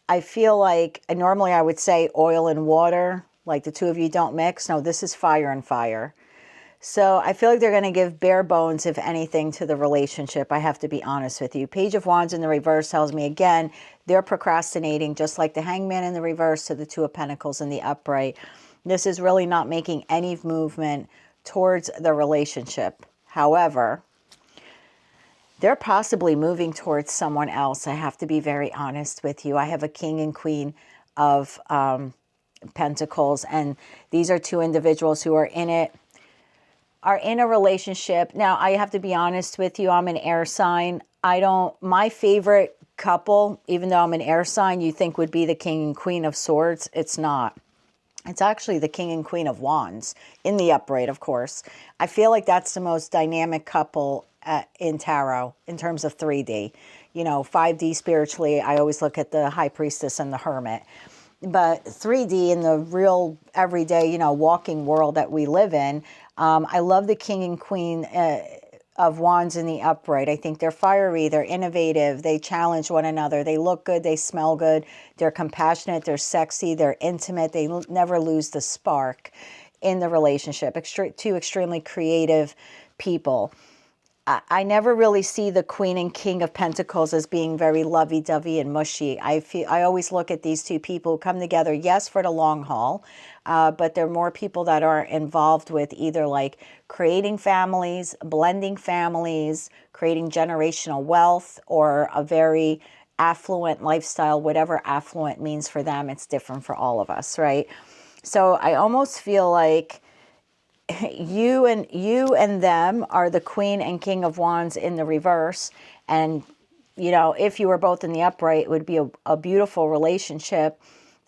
I feel like normally I would say oil and water, like the two of you don't mix. No, this is fire and fire. So I feel like they're going to give bare bones, if anything, to the relationship. I have to be honest with you. Page of Wands in the reverse tells me, again, they're procrastinating, just like the Hangman in the reverse to the Two of Pentacles in the upright. This is really not making any movement towards the relationship. However, they're possibly moving towards someone else. I have to be very honest with you. I have a King and Queen of Pentacles, and these are two individuals who are in a relationship. Now, I have to be honest with you. I'm an air sign. My favorite couple, even though I'm an air sign, you think would be the King and Queen of Swords. It's not. It's actually the King and Queen of Wands in the upright, of course. I feel like that's the most dynamic couple in tarot in terms of 3D. 5D spiritually, I always look at the High Priestess and the Hermit. But 3D in the real everyday, walking world that we live in, I love the King and Queen of Wands in the upright. I think they're fiery, they're innovative, they challenge one another, they look good, they smell good, they're compassionate, they're sexy, they're intimate, they never lose the spark in the relationship. Two extremely creative people. I never really see the Queen and King of Pentacles as being very lovey-dovey and mushy. I always look at these two people who come together, yes, for the long haul, but they're more people that are involved with either like creating families, blending families, creating generational wealth, or a very affluent lifestyle, whatever affluent means for them. It's different for all of us, right? So I almost feel like you and them are the Queen and King of Wands in the reverse. And, you know, if you were both in the upright, it would be a beautiful relationship.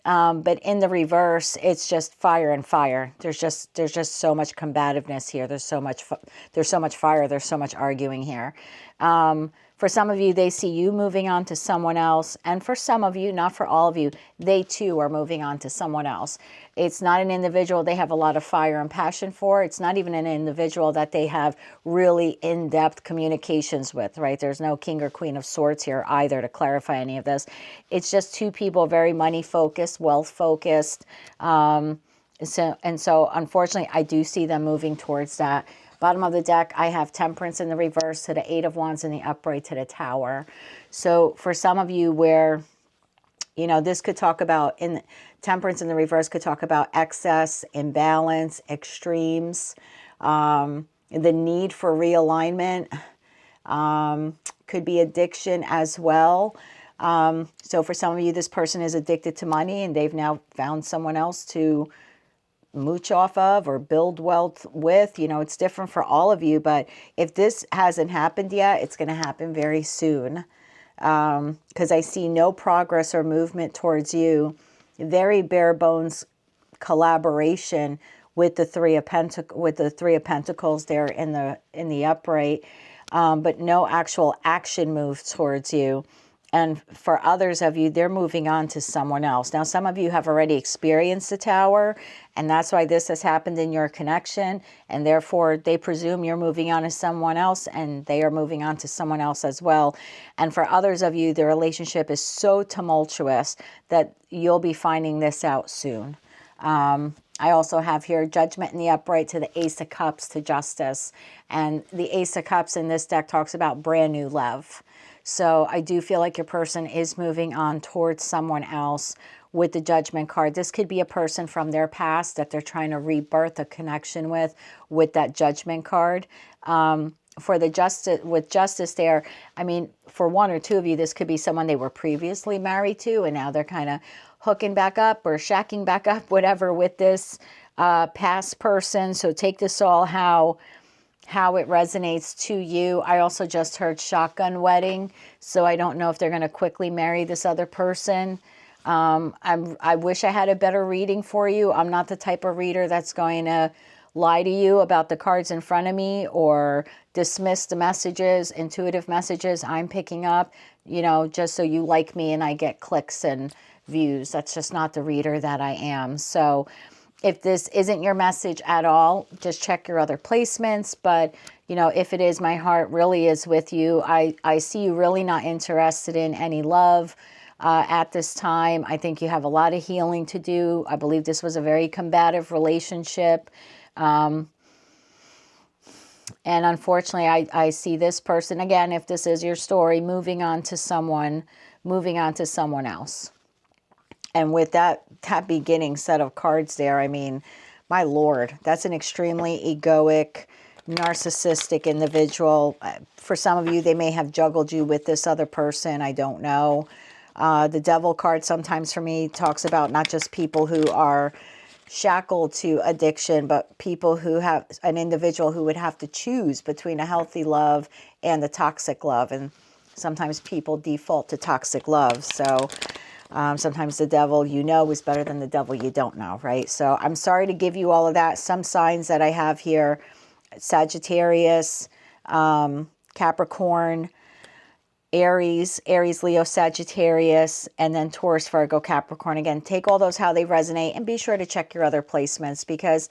But in the reverse, it's just fire and fire. There's just so much combativeness here. There's so much fire. There's so much arguing here. For some of you, they see you moving on to someone else. And for some of you, not for all of you, they too are moving on to someone else. It's not an individual they have a lot of fire and passion for. It's not even an individual that they have really in-depth communications with, right? There's no King or Queen of Swords here either to clarify any of this. It's just two people, very money-focused, wealth-focused. So unfortunately, I do see them moving towards that. Bottom of the deck, I have Temperance in the reverse to the Eight of Wands in the upright to the Tower. So for some of you where, you know, this could talk about, Temperance in the reverse could talk about excess, imbalance, extremes, the need for realignment, could be addiction as well. So for some of you, this person is addicted to money and they've now found someone else to mooch off of or build wealth with. You know, it's different for all of you, but if this hasn't happened yet, it's going to happen very soon. Because I see no progress or movement towards you. Very bare bones collaboration with the Three of Pentacles there in the upright, but no actual action move towards you. And for others of you, they're moving on to someone else. Now, some of you have already experienced the Tower, and that's why this has happened in your connection. And therefore, they presume you're moving on to someone else, and they are moving on to someone else as well. And for others of you, the relationship is so tumultuous that you'll be finding this out soon. I also have here Judgment in the upright to the Ace of Cups to Justice. And the Ace of Cups in this deck talks about brand new love. So I do feel like your person is moving on towards someone else with the Judgment card. This could be a person from their past that they're trying to rebirth a connection with that Judgment card. For the Justice there, I mean, for one or two of you, this could be someone they were previously married to, and now they're kind of hooking back up or shacking back up, whatever, with this past person. So take this all how it resonates to you. I also just heard shotgun wedding, so I don't know if they're going to quickly marry this other person. I wish I had a better reading for you. I'm not the type of reader that's going to lie to you about the cards in front of me or dismiss the messages, intuitive messages I'm picking up, you know, just so you like me and I get clicks and views. That's just not the reader that I am. So if this isn't your message at all, just check your other placements. But, you know, if it is, my heart really is with you. I see you really not interested in any love at this time. I think you have a lot of healing to do. I believe this was a very combative relationship. And unfortunately, I see this person, again, if this is your story, moving on to someone else. And with that beginning set of cards there, I mean, my Lord, that's an extremely egoic, narcissistic individual. For some of you, they may have juggled you with this other person. I don't know. The Devil card sometimes for me talks about not just people who are shackled to addiction, but people who have an individual who would have to choose between a healthy love and a toxic love. And sometimes people default to toxic love. So sometimes the devil you know is better than the devil you don't know, right? So I'm sorry to give you all of that. Some signs that I have here: Sagittarius, Capricorn, Aries, Leo, Sagittarius, and then Taurus, Virgo, Capricorn. Again, take all those how they resonate and be sure to check your other placements, because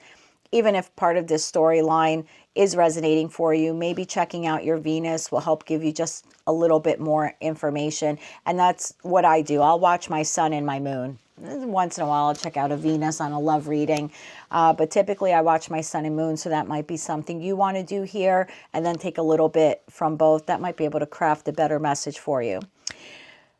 even if part of this storyline is resonating for you, maybe checking out your Venus will help give you just a little bit more information. And that's what I do. I'll watch my sun and my moon. Once in a while, I'll check out a Venus on a love reading. But typically, I watch my sun and moon, so that might be something you want to do here, and then take a little bit from both. That might be able to craft a better message for you.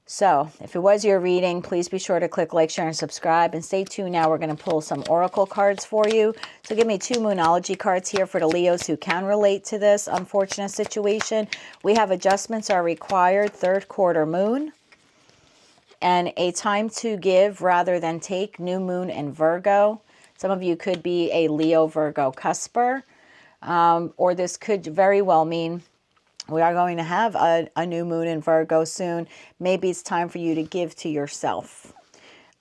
So if it was your reading, please be sure to click like, share, and subscribe. And stay tuned now. We're going to pull some oracle cards for you. So give me 2 Moonology cards here for the Leos who can relate to this unfortunate situation. We have adjustments are required, 3rd quarter moon. And a time to give rather than take, new moon in Virgo. Some of you could be a Leo-Virgo cusper. Or this could very well mean we are going to have a new moon in Virgo soon. Maybe it's time for you to give to yourself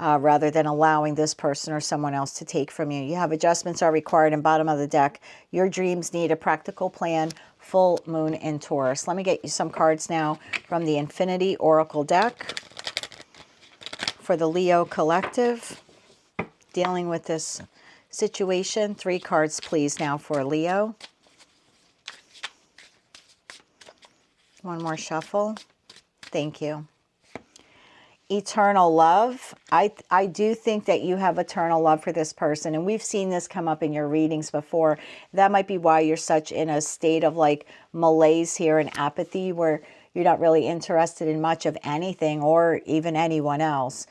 rather than allowing this person or someone else to take from you. You have adjustments are required in bottom of the deck. Your dreams need a practical plan. Full moon in Taurus. Let me get you some cards now from the Infinity Oracle deck for the Leo collective dealing with this situation. 3 cards, please, now for Leo. One more shuffle. Thank you. Eternal love. I do think that you have eternal love for this person. And we've seen this come up in your readings before. That might be why you're such in a state of like malaise here and apathy, where you're not really interested in much of anything or even anyone else.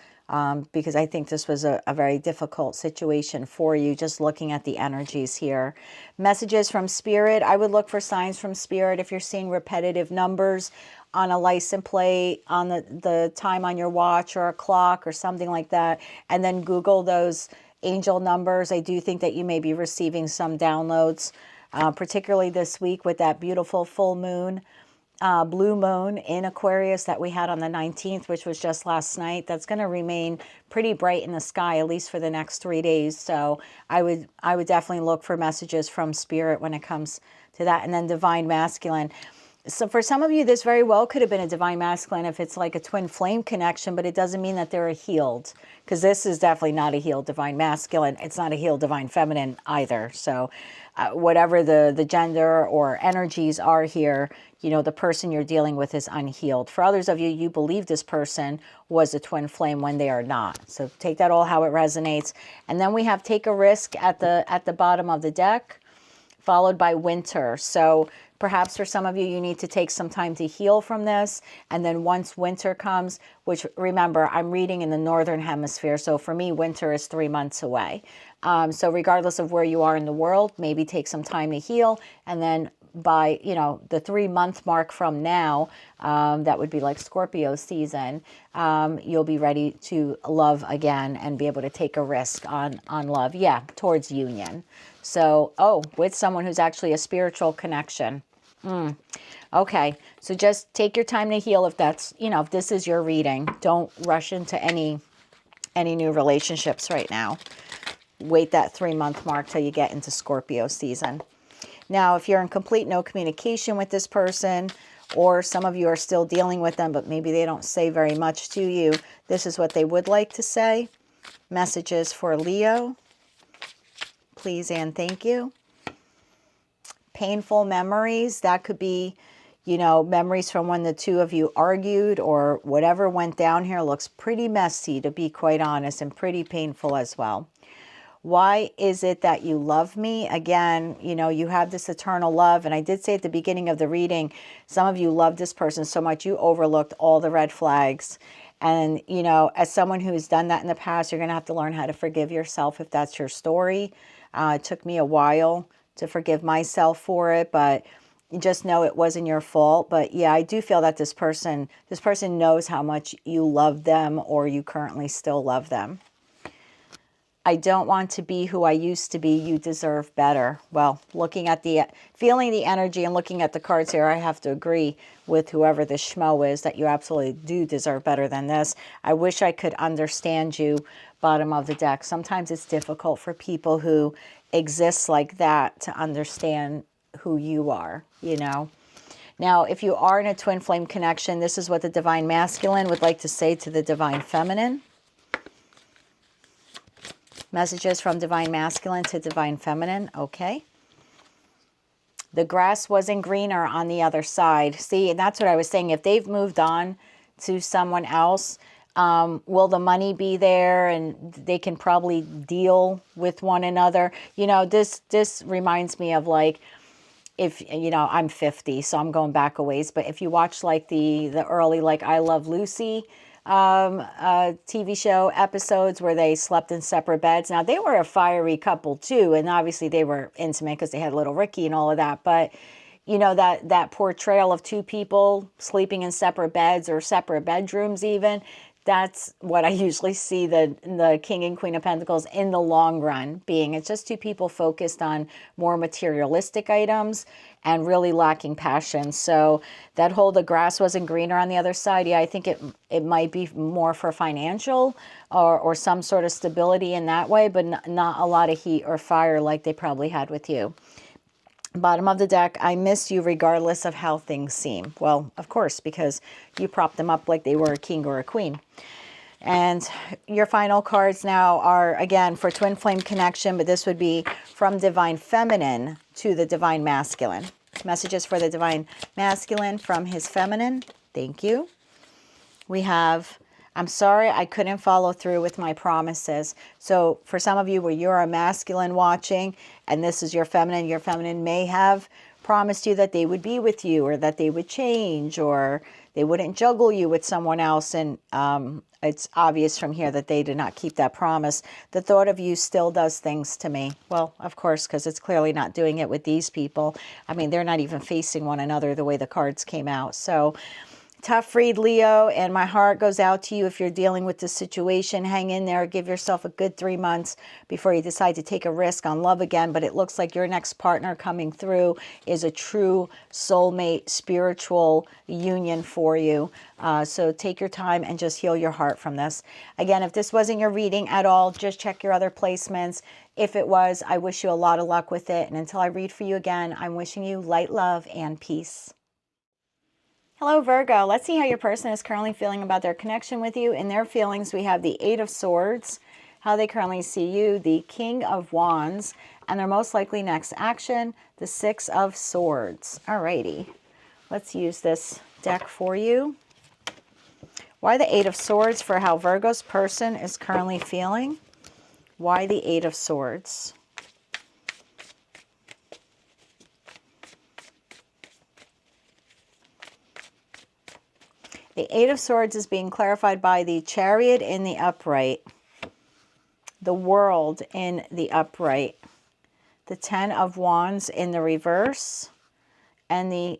Because I think this was a very difficult situation for you, just looking at the energies here. Messages from Spirit. I would look for signs from Spirit if you're seeing repetitive numbers on a license plate, on the time on your watch or a clock or something like that. And then Google those angel numbers. I do think that you may be receiving some downloads, particularly this week with that beautiful full moon. Blue moon in Aquarius that we had on the 19th, which was just last night. That's going to remain pretty bright in the sky, at least for the next 3 days. So I would definitely look for messages from Spirit when it comes to that. And then Divine Masculine. So for some of you, this very well could have been a Divine Masculine if it's like a twin flame connection, but it doesn't mean that they're a healed, because this is definitely not a healed Divine Masculine. It's not a healed Divine Feminine either. So whatever the gender or energies are here, you know, the person you're dealing with is unhealed. For others of you, you believe this person was a twin flame when they are not. So take that all how it resonates. And then we have take a risk at the bottom of the deck, followed by winter. So perhaps for some of you, you need to take some time to heal from this. And then once winter comes, which remember, I'm reading in the Northern Hemisphere. So for me, winter is 3 months away. So regardless of where you are in the world, maybe take some time to heal. And then by, you know, the 3-month mark from now, that would be like Scorpio season, you'll be ready to love again and be able to take a risk on love. Yeah, towards union. So, with someone who's actually a spiritual connection. Okay, so just take your time to heal if that's, you know, if this is your reading. Don't rush into any new relationships right now. Wait that 3-month mark till you get into Scorpio season. Now, if you're in complete no communication with this person, or some of you are still dealing with them, but maybe they don't say very much to you, this is what they would like to say. Messages for Leo. Please and thank you. Painful memories. That could be, you know, memories from when the two of you argued or whatever went down here. Looks pretty messy, to be quite honest, and pretty painful as well. Why is it that you love me? Again, you know, you have this eternal love. And I did say at the beginning of the reading, some of you love this person so much you overlooked all the red flags. And, you know, as someone who's done that in the past, you're going to have to learn how to forgive yourself if that's your story. It took me a while to forgive myself for it, but you just know it wasn't your fault. But yeah, I do feel that this person knows how much you love them, or you currently still love them. I don't want to be who I used to be. You deserve better. Well, feeling the energy and looking at the cards here, I have to agree with whoever this schmo is that you absolutely do deserve better than this. I wish I could understand you, bottom of the deck. Sometimes it's difficult for people who exist like that to understand who you are, you know. Now, if you are in a twin flame connection, this is what the Divine Masculine would like to say to the Divine Feminine. Messages from Divine Masculine to Divine Feminine. Okay. The grass wasn't greener on the other side. See, and that's what I was saying. If they've moved on to someone else, will the money be there and they can probably deal with one another? You know, this reminds me of like, if, you know, I'm 50, so I'm going back a ways, but if you watch like the early, like I Love Lucy TV show episodes where they slept in separate beds. Now, they were a fiery couple too, and obviously they were intimate because they had little Ricky and all of that, but you know, that portrayal of two people sleeping in separate beds or separate bedrooms even, that's what I usually see the King and Queen of Pentacles in the long run being. It's just two people focused on more materialistic items and really lacking passion. So that whole the grass wasn't greener on the other side, yeah, I think it might be more for financial or some sort of stability in that way, but not a lot of heat or fire like they probably had with you. Bottom of the deck, I miss you regardless of how things seem. Well, of course, because you propped them up like they were a king or a queen. And your final cards now are, again, for Twin Flame Connection, but this would be from Divine Feminine to the Divine Masculine. Messages for the Divine Masculine from his Feminine. Thank you. We have, I'm sorry I couldn't follow through with my promises. So for some of you where you're a masculine watching and this is your feminine may have promised you that they would be with you or that they would change or they wouldn't juggle you with someone else. And it's obvious from here that they did not keep that promise. The thought of you still does things to me. Well, of course, because it's clearly not doing it with these people. I mean, they're not even facing one another the way the cards came out. So tough read, Leo, and my heart goes out to you if you're dealing with this situation. Hang in there. Give yourself a good 3 months before you decide to take a risk on love again. But it looks like your next partner coming through is a true soulmate, spiritual union for you. So take your time and just heal your heart from this. Again, if this wasn't your reading at all, just check your other placements. If it was, I wish you a lot of luck with it. And until I read for you again, I'm wishing you light, love, and peace. Hello, Virgo. Let's see how your person is currently feeling about their connection with you. In their feelings, we have the Eight of Swords, how they currently see you, the King of Wands, and their most likely next action, the Six of Swords. Alrighty, let's use this deck for you. Why the Eight of Swords for how Virgo's person is currently feeling? Why the Eight of Swords? The Eight of Swords is being clarified by the Chariot in the upright, the World in the upright, the Ten of Wands in the reverse, and the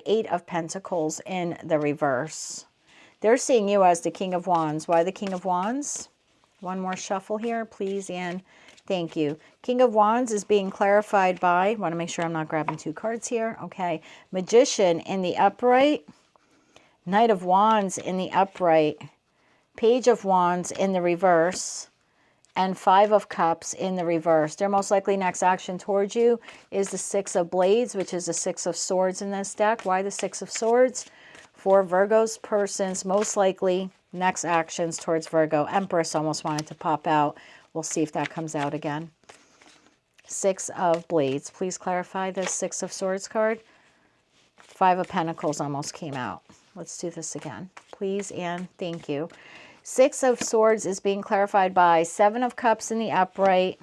Eight of Pentacles in the reverse. They're seeing you as the King of Wands. Why the King of Wands? One more shuffle here, please, and thank you. King of Wands is being clarified by, I want to make sure I'm not grabbing two cards here. Okay, Magician in the upright, Knight of Wands in the upright, Page of Wands in the reverse, and Five of Cups in the reverse. Their most likely next action towards you is the Six of Blades, which is the Six of Swords in this deck. Why the Six of Swords? For Virgo's person's most likely next actions towards Virgo. Empress almost wanted to pop out. We'll see if that comes out again. Six of Blades. Please clarify the Six of Swords card. Five of Pentacles almost came out. Let's do this again, please, and thank you. Six of Swords is being clarified by Seven of Cups in the upright,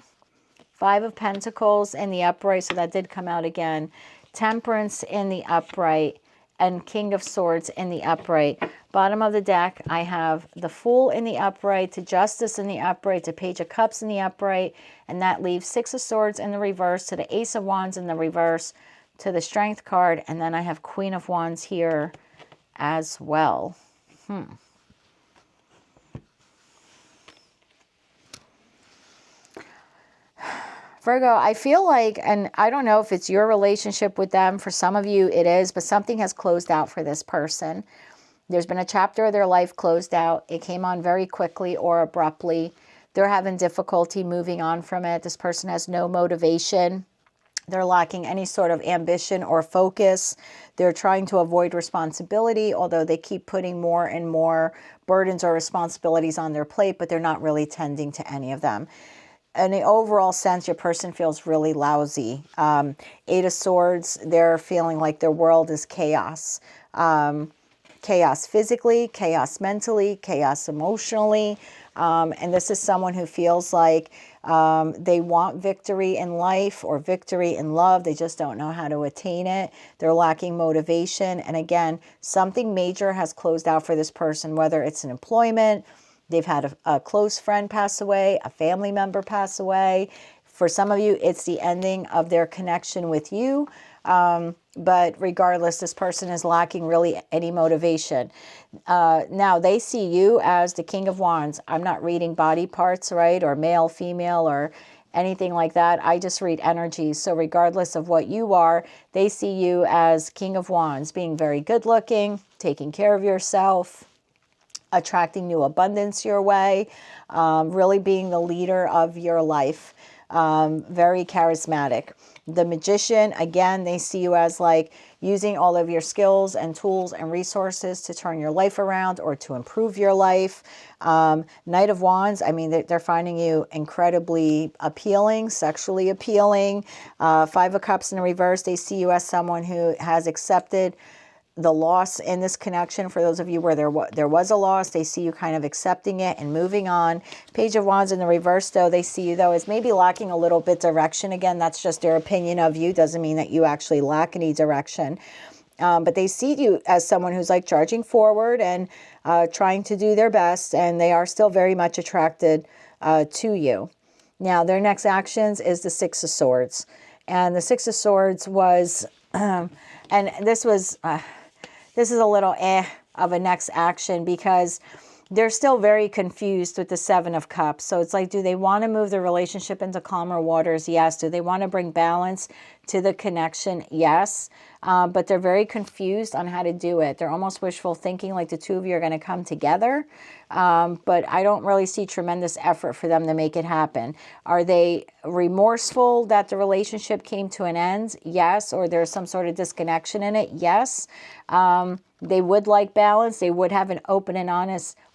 Five of Pentacles in the upright, so that did come out again, Temperance in the upright, and King of Swords in the upright. Bottom of the deck, I have the Fool in the upright, to Justice in the upright, to Page of Cups in the upright, and that leaves Six of Swords in the reverse, to the Ace of Wands in the reverse, to the Strength card, and then I have Queen of Wands here as well. Virgo, I feel like, and I don't know if it's your relationship with them, for some of you it is, but something has closed out for this person. There's been a chapter of their life closed out. It came on very quickly or abruptly. They're having difficulty moving on from it. This person has no motivation They're lacking any sort of ambition or focus. They're trying to avoid responsibility, although they keep putting more and more burdens or responsibilities on their plate, but they're not really tending to any of them. In the overall sense, your person feels really lousy. Eight of Swords, they're feeling like their world is chaos. Chaos physically, chaos mentally, chaos emotionally. And this is someone who feels like they want victory in life or victory in love. They just don't know how to attain it. They're lacking motivation. And again, something major has closed out for this person, whether it's an employment, they've had a close friend pass away, a family member pass away. For some of you, it's the ending of their connection with you. But regardless, this person is lacking really any motivation. Now, they see you as the King of Wands. I'm not reading body parts, right? Or male, female, or anything like that. I just read energies. So regardless of what you are, they see you as King of Wands, being very good looking, taking care of yourself, attracting new abundance your way, really being the leader of your life, very charismatic. The Magician, again, they see you as like using all of your skills and tools and resources to turn your life around or to improve your life. Knight of Wands, I mean, they're finding you incredibly appealing, sexually appealing. Five of Cups in the reverse, they see you as someone who has accepted the loss in this connection. For those of you where there was a loss, they see you kind of accepting it and moving on. Page of Wands in the reverse, though, they see you, though, as maybe lacking a little bit direction. Again, that's just their opinion of you. Doesn't mean that you actually lack any direction. But they see you as someone who's like charging forward and trying to do their best, and they are still very much attracted to you. Now, their next actions is the Six of Swords. And the Six of Swords was, and this was... this is a little of a next action because they're still very confused with the Seven of Cups. So it's like, do they want to move the relationship into calmer waters? Yes. Do they want to bring balance to the connection? Yes. But they're very confused on how to do it. They're almost wishful thinking like the two of you are going to come together. But I don't really see tremendous effort for them to make it happen. Are they remorseful that the relationship came to an end? Yes. Or there's some sort of disconnection in it? Yes. They would like balance. They would have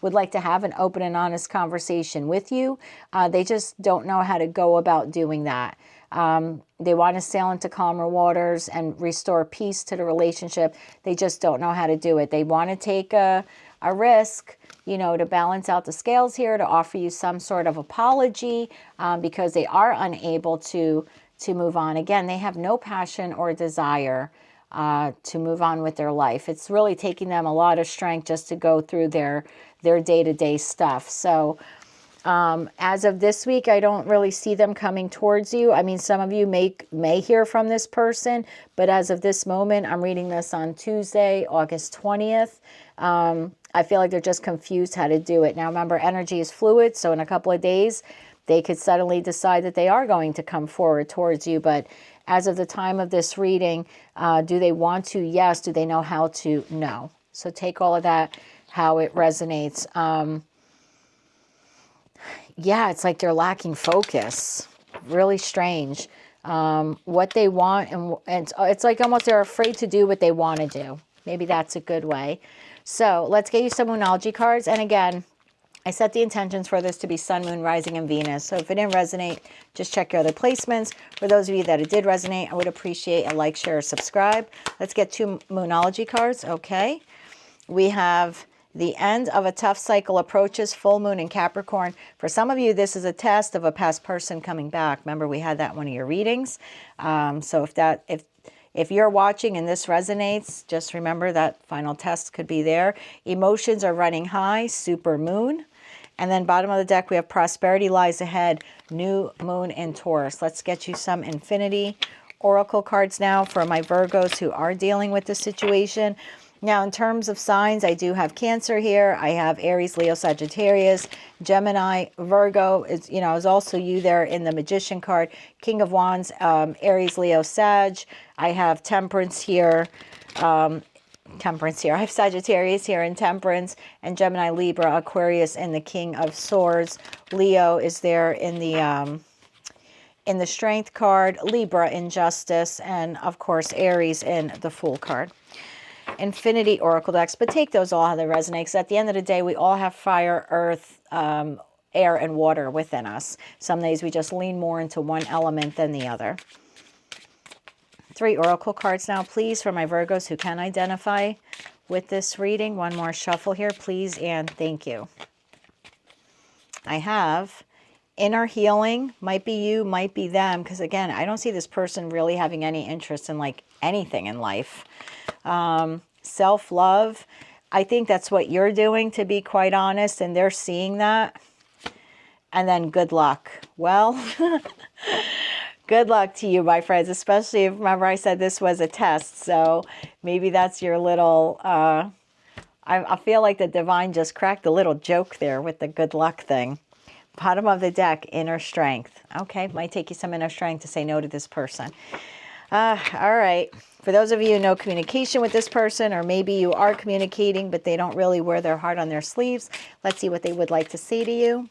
would like to have an open and honest conversation with you. They just don't know how to go about doing that. They want to sail into calmer waters and restore peace to the relationship. They just don't know how to do it. They want to take a risk, to balance out the scales here, to offer you some sort of apology, because they are unable to move on. Again, they have no passion or desire to move on with their life. It's really taking them a lot of strength just to go through their day-to-day stuff. So as of this week, I don't really see them coming towards you. I mean, some of you may hear from this person, but as of this moment, I'm reading this on Tuesday, August 20th. I feel like they're just confused how to do it. Now, remember, energy is fluid, so in a couple of days, they could suddenly decide that they are going to come forward towards you. But as of the time of this reading, do they want to? Yes. Do they know how to? No. So take all of that, how it resonates. Yeah, it's like they're lacking focus. Really strange. What they want, and it's like almost they're afraid to do what they want to do. Maybe that's a good way. So let's get you some Moonology cards. And again, I set the intentions for this to be Sun, Moon, Rising, and Venus. So if it didn't resonate, just check your other placements. For those of you that it did resonate, I would appreciate a like, share, or subscribe. Let's get two Moonology cards. Okay. We have the end of a tough cycle approaches, full moon in Capricorn. For some of you, this is a test of a past person coming back. Remember, we had that in one of your readings. So if you're watching and this resonates, just remember that final test could be there. Emotions are running high, super moon. And then bottom of the deck, we have prosperity lies ahead, new moon in Taurus. Let's get you some infinity oracle cards now for my Virgos who are dealing with this situation. Now, in terms of signs, I do have Cancer here. I have Aries, Leo, Sagittarius, Gemini, Virgo is also you there in the Magician card. King of Wands, Aries, Leo, Sag. I have Temperance here. I have Sagittarius here in Temperance, and Gemini, Libra, Aquarius, and the King of Swords. Leo is there in the in the Strength card, Libra in Justice, and of course Aries in the Fool card. Infinity Oracle decks, but take those all how they resonate, because at the end of the day, we all have fire, earth, air, and water within us. Some days we just lean more into one element than the other. 3 Oracle cards now, please, for my Virgos who can identify with this reading. One more shuffle here, please, and thank you. I have inner healing. Might be you, might be them, because again, I don't see this person really having any interest in like anything in life. Self-love. I think that's what you're doing, to be quite honest, and they're seeing that. And then good luck. Well, good luck to you, my friends, especially if, remember I said this was a test, so maybe that's your little, I feel like the divine just cracked a little joke there with the good luck thing. Bottom of the deck, inner strength. Okay, might take you some inner strength to say no to this person. All right. For those of you who know communication with this person, or maybe you are communicating, but they don't really wear their heart on their sleeves, let's see what they would like to say to you.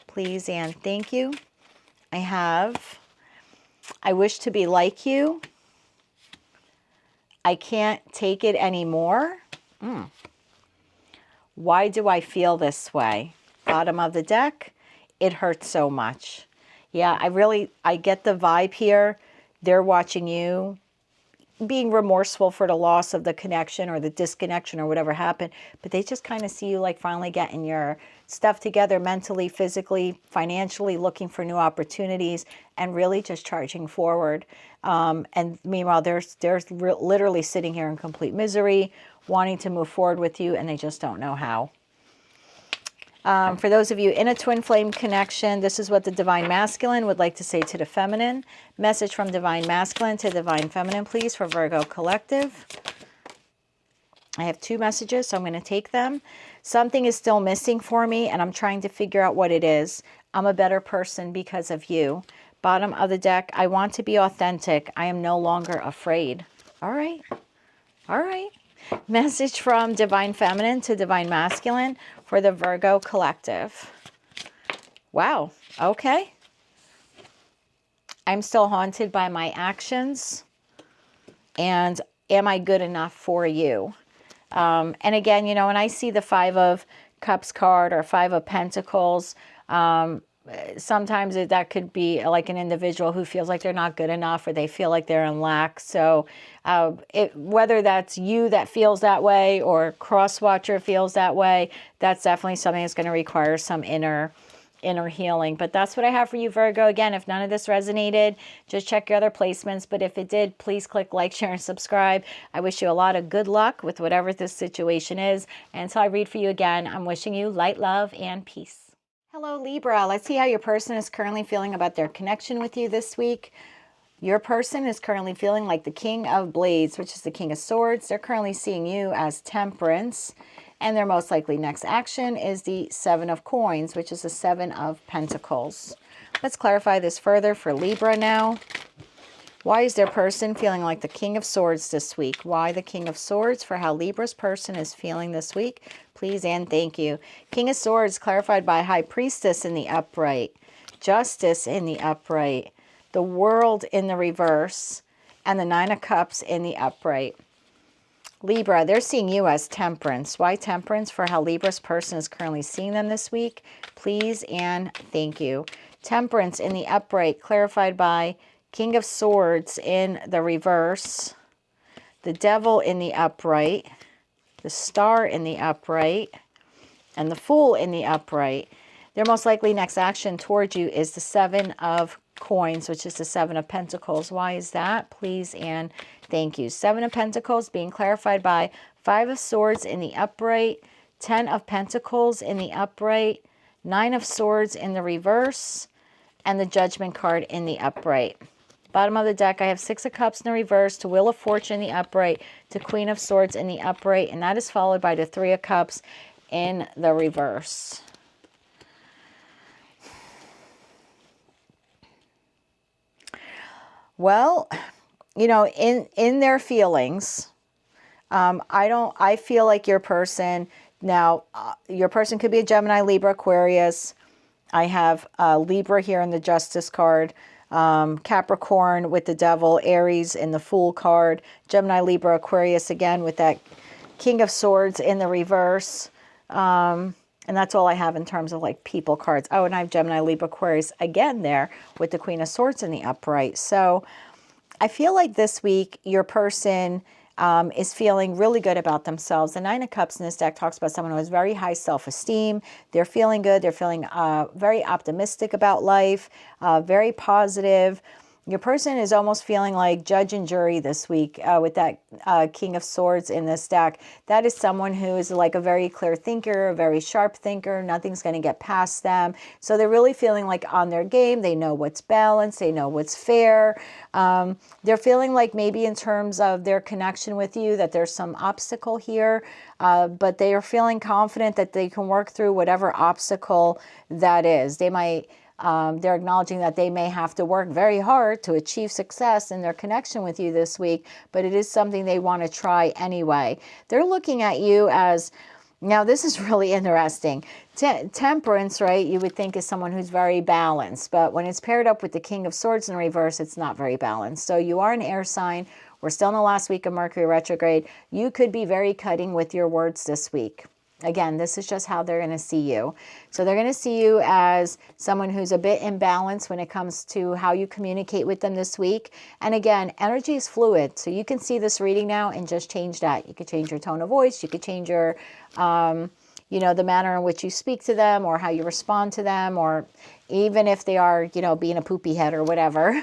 Please and thank you. I have, I wish to be like you. I can't take it anymore. Why do I feel this way? Bottom of the deck, it hurts so much. Yeah, I get the vibe here. They're watching you being remorseful for the loss of the connection or the disconnection or whatever happened, but they just kind of see you like finally getting your stuff together mentally, physically, financially, looking for new opportunities, and really just charging forward. And meanwhile, they're literally sitting here in complete misery, wanting to move forward with you, and they just don't know how. For those of you in a twin flame connection, this is what the Divine Masculine would like to say to the Feminine. Message from Divine Masculine to Divine Feminine, please, for Virgo Collective. I have 2 messages, so I'm going to take them. Something is still missing for me, and I'm trying to figure out what it is. I'm a better person because of you. Bottom of the deck, I want to be authentic. I am no longer afraid. All right. All right. Message from Divine Feminine to Divine Masculine for the Virgo Collective. Wow. Okay. I'm still haunted by my actions. And am I good enough for you? And again, you know, when I see the 5 of Cups card or 5 of Pentacles, sometimes that could be like an individual who feels like they're not good enough, or they feel like they're in lack. So whether that's you that feels that way or cross-watcher feels that way, that's definitely something that's going to require some inner healing. But that's what I have for you, Virgo. Again, if none of this resonated, just check your other placements. But if it did, please click like, share, and subscribe. I wish you a lot of good luck with whatever this situation is. And until I read for you again, I'm wishing you light, love, and peace. Hello, Libra. Let's see how your person is currently feeling about their connection with you this week. Your person is currently feeling like the King of Blades, which is the King of Swords. They're currently seeing you as Temperance. And their most likely next action is the 7 of Coins, which is the 7 of Pentacles. Let's clarify this further for Libra now. Why is their person feeling like the King of Swords this week? Why the King of Swords for how Libra's person is feeling this week? Please and thank you. King of Swords clarified by High Priestess in the upright, Justice in the upright, the World in the reverse, and the 9 of Cups in the upright. Libra, they're seeing you as Temperance. Why Temperance for how Libra's person is currently seeing them this week? Please and thank you. Temperance in the upright clarified by King of Swords in the reverse, the Devil in the upright, the Star in the upright, and the Fool in the upright. Their most likely next action towards you is the 7 of Coins, which is the 7 of Pentacles. Why is that? Please and thank you. 7 of Pentacles being clarified by 5 of Swords in the upright, 10 of Pentacles in the upright, 9 of Swords in the reverse, and the Judgment card in the upright. Bottom of the deck, I have 6 of Cups in the reverse, to Wheel of Fortune in the upright, to Queen of Swords in the upright, and that is followed by the 3 of Cups in the reverse. Well, you know, in their feelings, I feel like your person, now, your person could be a Gemini, Libra, Aquarius. I have Libra here in the Justice card. Capricorn with the Devil, Aries in the Fool card, Gemini, Libra, Aquarius again with that King of Swords in the reverse. And that's all I have in terms of like people cards. Oh, and I have Gemini, Libra, Aquarius again there with the Queen of Swords in the upright. So I feel like this week your person is feeling really good about themselves. The Nine of Cups in this deck talks about someone who has very high self-esteem. They're feeling good. They're feeling very optimistic about life, very positive. Your person is almost feeling like judge and jury this week with that King of Swords in this deck. That is someone who is like a very clear thinker, a very sharp thinker. Nothing's going to get past them. So they're really feeling like on their game. They know what's balanced. They know what's fair. They're feeling like maybe in terms of their connection with you that there's some obstacle here, but they are feeling confident that they can work through whatever obstacle that is. They might... they're acknowledging that they may have to work very hard to achieve success in their connection with you this week, but it is something they want to try anyway. They're looking at you as, now this is really interesting. Temperance, right, you would think is someone who's very balanced, but when it's paired up with the King of Swords in reverse, it's not very balanced. So you are an air sign. We're still in the last week of Mercury retrograde. You could be very cutting with your words this week. Again, this is just how they're going to see you. So they're going to see you as someone who's a bit imbalanced when it comes to how you communicate with them this week. And again, energy is fluid. So you can see this reading now and just change that. You could change your tone of voice. You could change your, you know, the manner in which you speak to them or how you respond to them, or even if they are, you know, being a poopy head or whatever,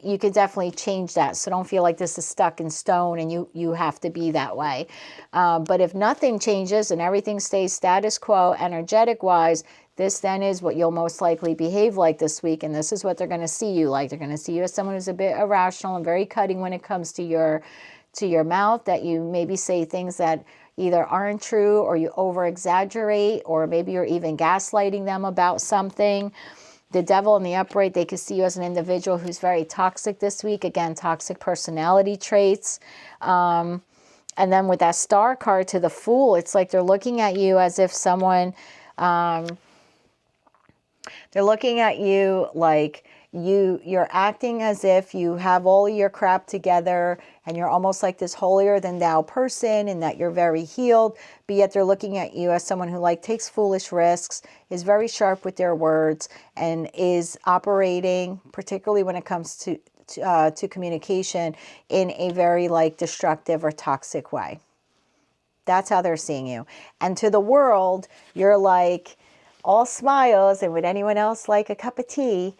you could definitely change that. So don't feel like this is stuck in stone and you have to be that way. But if nothing changes and everything stays status quo energetic-wise, this then is what you'll most likely behave like this week. And this is what they're going to see you like. They're going to see you as someone who's a bit irrational and very cutting when it comes to your mouth, that you maybe say things that either aren't true or you over-exaggerate, or maybe you're even gaslighting them about something. The Devil in the upright, they could see you as an individual who's very toxic this week. Again, toxic personality traits. And then with that Star card to the Fool, it's like they're looking at you as if someone, they're looking at you like you're acting as if you have all of your crap together and you're almost like this holier than thou person, and that you're very healed, but yet they're looking at you as someone who like takes foolish risks, is very sharp with their words, and is operating, particularly when it comes to communication, in a very like destructive or toxic way. That's how they're seeing you. And to the world, you're like all smiles, and would anyone else like a cup of tea?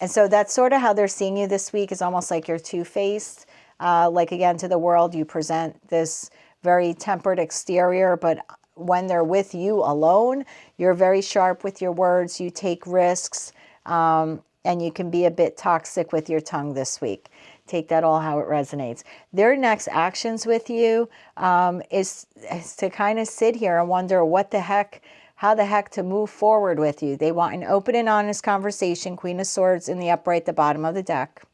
And so that's sort of how they're seeing you this week, is almost like you're two-faced. Like again, to the world, you present this very tempered exterior, but when they're with you alone, you're very sharp with your words, you take risks, and you can be a bit toxic with your tongue this week. Take that all how it resonates. Their next actions with you is to kind of sit here and wonder how the heck to move forward with you. They want an open and honest conversation. Queen of Swords in the upright, the bottom of the deck.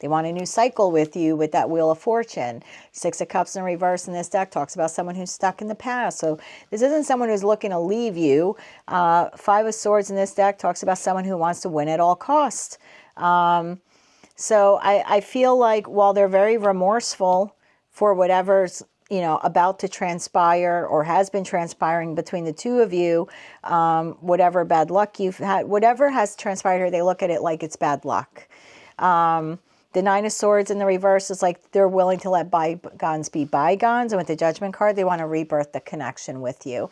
They want a new cycle with you with that Wheel of Fortune. Six of Cups in reverse in this deck talks about someone who's stuck in the past. So this isn't someone who's looking to leave you. Five of Swords in this deck talks about someone who wants to win at all costs. So I feel like while they're very remorseful for whatever's about to transpire or has been transpiring between the two of you, whatever bad luck you've had, whatever has transpired here, they look at it like it's bad luck. The Nine of Swords in the reverse is like they're willing to let bygones be bygones. And with the Judgment card, they want to rebirth the connection with you.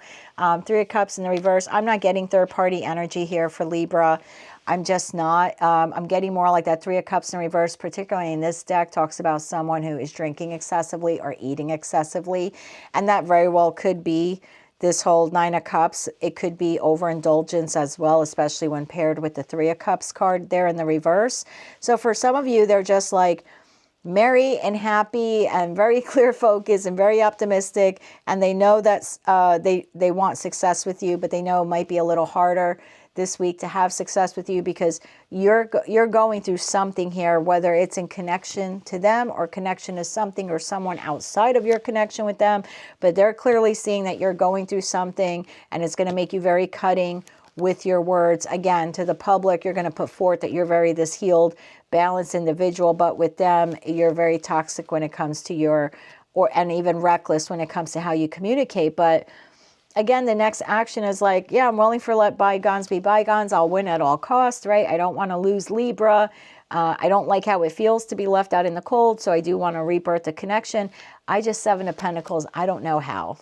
Three of Cups in the reverse. I'm not getting third-party energy here for Libra. I'm just not. I'm getting more like that Three of Cups in reverse, particularly in this deck, talks about someone who is drinking excessively or eating excessively. And that very well could be this whole Nine of Cups. It could be overindulgence as well, especially when paired with the Three of Cups card there in the reverse. So for some of you, they're just like merry and happy and very clear focus and very optimistic. And they know that they want success with you, but they know it might be a little harder this week to have success with you because you're going through something here, whether it's in connection to them or connection to something or someone outside of your connection with them. But they're clearly seeing that you're going through something and it's going to make you very cutting with your words. Again, to the public, you're going to put forth that you're very this healed, balanced individual, but with them, you're very toxic when it comes to your, and even reckless when it comes to how you communicate. But again, the next action is like, yeah, I'm willing to let bygones be bygones. I'll win at all costs, right? I don't want to lose Libra. I don't like how it feels to be left out in the cold, so I do want to rebirth the connection. I just 7 of Pentacles. I don't know how.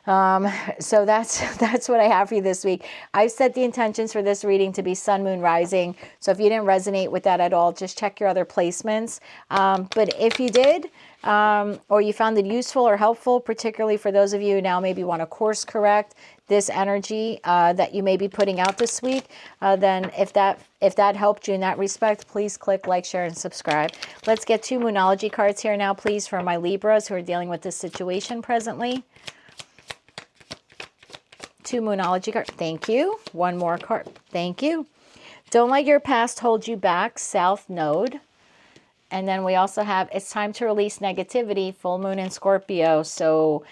So that's what I have for you this week. I've set the intentions for this reading to be Sun, Moon, Rising. So if you didn't resonate with that at all, just check your other placements. But if you did, or you found it useful or helpful, particularly for those of you who now maybe want to course correct this energy that you may be putting out this week, then if that helped you in that respect, please click like, share, and subscribe. Let's get 2 Moonology cards here now, please, for my Libras who are dealing with this situation presently. 2 Moonology cards. Thank you. 1 more card. Thank you. Don't let your past hold you back. South Node. And then we also have, it's time to release negativity. Full Moon in Scorpio. So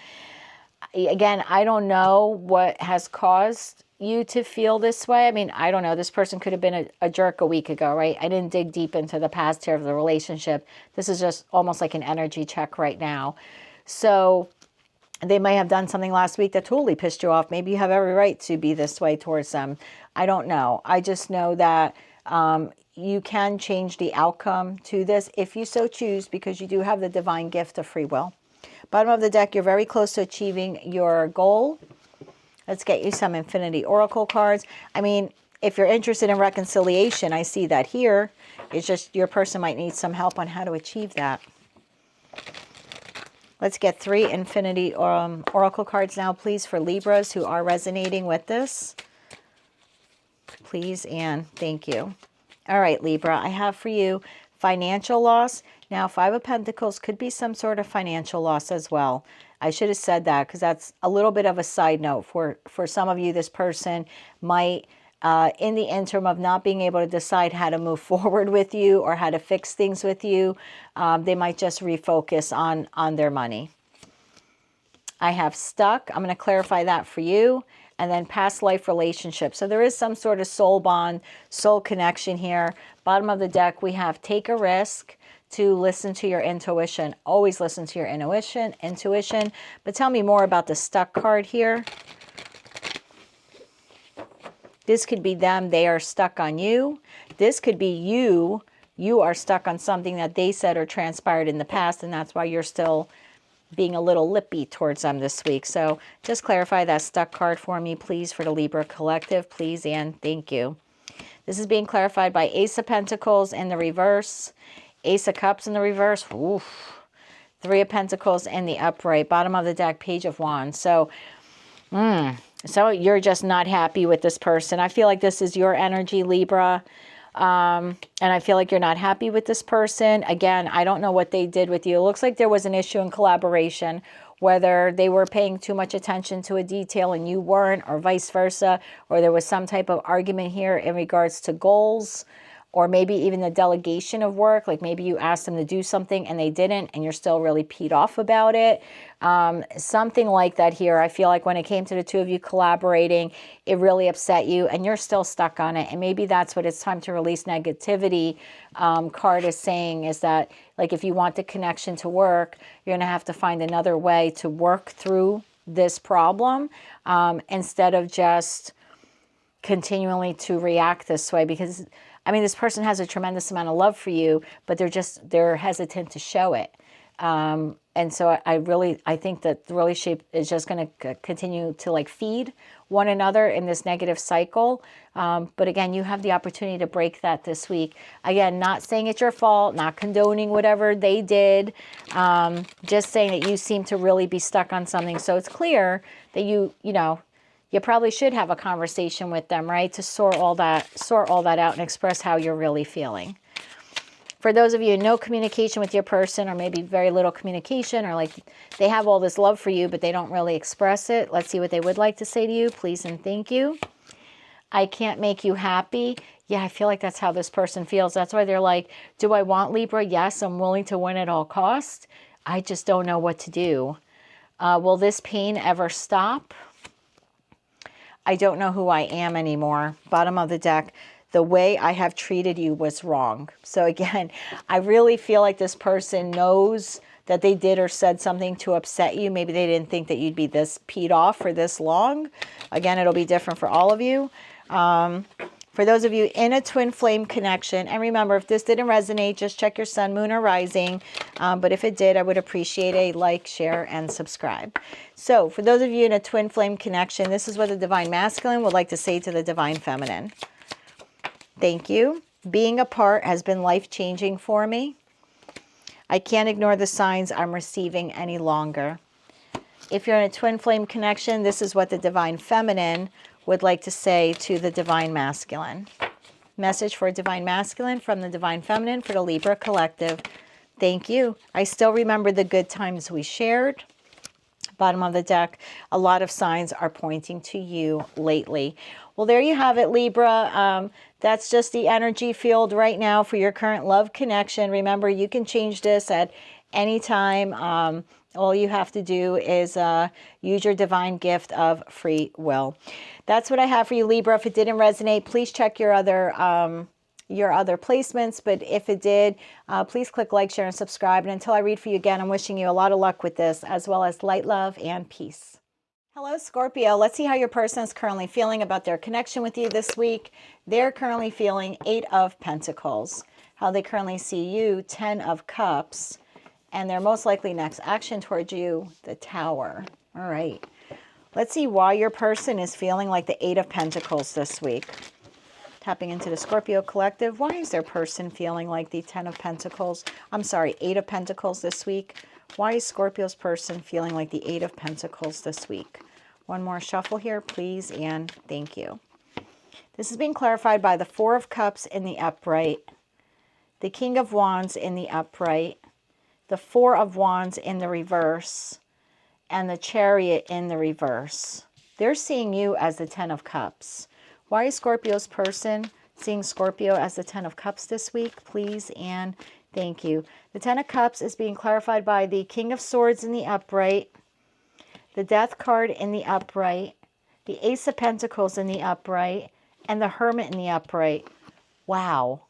again, I don't know what has caused you to feel this way. I mean, I don't know. This person could have been a jerk a week ago, right? I didn't dig deep into the past here of the relationship. This is just almost like an energy check right now. So they may have done something last week that totally pissed you off. Maybe you have every right to be this way towards them. I don't know. I just know that you can change the outcome to this if you so choose, because you do have the divine gift of free will. Bottom of the deck, you're very close to achieving your goal. Let's get you some Infinity Oracle cards. I mean, if you're interested in reconciliation, I see that here. It's just your person might need some help on how to achieve that. Let's get 3 Infinity Oracle cards now, please, for Libras who are resonating with this. Please and thank you. All right, Libra, I have for you financial loss. Now, 5 of Pentacles could be some sort of financial loss as well. I should have said that because that's a little bit of a side note. For some of you, this person might, in the interim of not being able to decide how to move forward with you or how to fix things with you, they might just refocus on their money. I have stuck. I'm going to clarify that for you. And then past life relationship. So there is some sort of soul bond, soul connection here. Bottom of the deck, we have take a risk to listen to your intuition. Always listen to your intuition. But tell me more about the stuck card here. This could be them. They are stuck on you. This could be you. You are stuck on something that they said or transpired in the past, and that's why you're still being a little lippy towards them this week. So just clarify that stuck card for me, please, for the Libra Collective, please, and thank you. This is being clarified by Ace of Pentacles in the reverse, Ace of Cups in the reverse, oof, 3 of Pentacles in the upright, bottom of the deck, Page of Wands. So, so you're just not happy with this person. I feel like this is your energy, Libra. And I feel like you're not happy with this person. Again, I don't know what they did with you. It looks like there was an issue in collaboration, whether they were paying too much attention to a detail and you weren't, or vice versa, or there was some type of argument here in regards to goals, or maybe even the delegation of work. Like maybe you asked them to do something and they didn't, and you're still really peed off about it. Something like that here. I feel like when it came to the 2 of you collaborating, it really upset you and you're still stuck on it. And maybe that's what it's time to release negativity card is saying, is that like if you want the connection to work, you're going to have to find another way to work through this problem instead of just continually to react this way. Because I mean, this person has a tremendous amount of love for you, but they're hesitant to show it. And so I think that the relationship is just going to continue to like feed one another in this negative cycle. But again, you have the opportunity to break that this week. Again, not saying it's your fault, not condoning whatever they did, just saying that you seem to really be stuck on something. So it's clear that you probably should have a conversation with them, right? To sort all that out and express how you're really feeling. For those of you, no communication with your person, or maybe very little communication, or like they have all this love for you, but they don't really express it. Let's see what they would like to say to you. Please and thank you. I can't make you happy. Yeah, I feel like that's how this person feels. That's why they're like, do I want Libra? Yes, I'm willing to win at all costs. I just don't know what to do. Will this pain ever stop? I don't know who I am anymore. Bottom of the deck, the way I have treated you was wrong. So again, I really feel like this person knows that they did or said something to upset you. Maybe they didn't think that you'd be this peed off for this long. Again, it'll be different for all of you. For those of you in a twin flame connection, and remember, if this didn't resonate, just check your sun, moon, or rising. But if it did, I would appreciate a like, share, and subscribe. So for those of you in a twin flame connection, this is what the Divine Masculine would like to say to the Divine Feminine. Thank you. Being apart has been life-changing for me. I can't ignore the signs I'm receiving any longer. If you're in a twin flame connection, this is what the Divine Feminine would like to say to the Divine Masculine. Message for Divine Masculine from the Divine Feminine for the Libra Collective. Thank you. I still remember the good times we shared. Bottom of the deck, a lot of signs are pointing to you lately. Well, there you have it, Libra. That's just the energy field right now for your current love connection. Remember, you can change this at any time. All you have to do is use your divine gift of free will. That's what I have for you, Libra. If it didn't resonate, please check your other placements. But if it did, please click like, share, and subscribe. And until I read for you again, I'm wishing you a lot of luck with this, as well as light, love, and peace. Hello, Scorpio. Let's see how your person is currently feeling about their connection with you this week. They're currently feeling 8 of Pentacles. How they currently see you, 10 of Cups. And their most likely next action towards you, the Tower. All right. Let's see why your person is feeling like the 8 of Pentacles this week. Tapping into the Scorpio Collective. Why is their person feeling like the 10 of Pentacles? I'm sorry, 8 of Pentacles this week. Why is Scorpio's person feeling like the 8 of Pentacles this week? One more shuffle here, please, and thank you. This is being clarified by the 4 of Cups in the upright, the King of Wands in the upright, the 4 of Wands in the reverse, and the Chariot in the reverse. They're seeing you as the 10 of Cups. Why is Scorpio's person seeing Scorpio as the 10 of Cups this week? Please and thank you. The 10 of Cups is being clarified by the King of Swords in the upright, the Death card in the upright, the Ace of Pentacles in the upright, and the Hermit in the upright. Wow.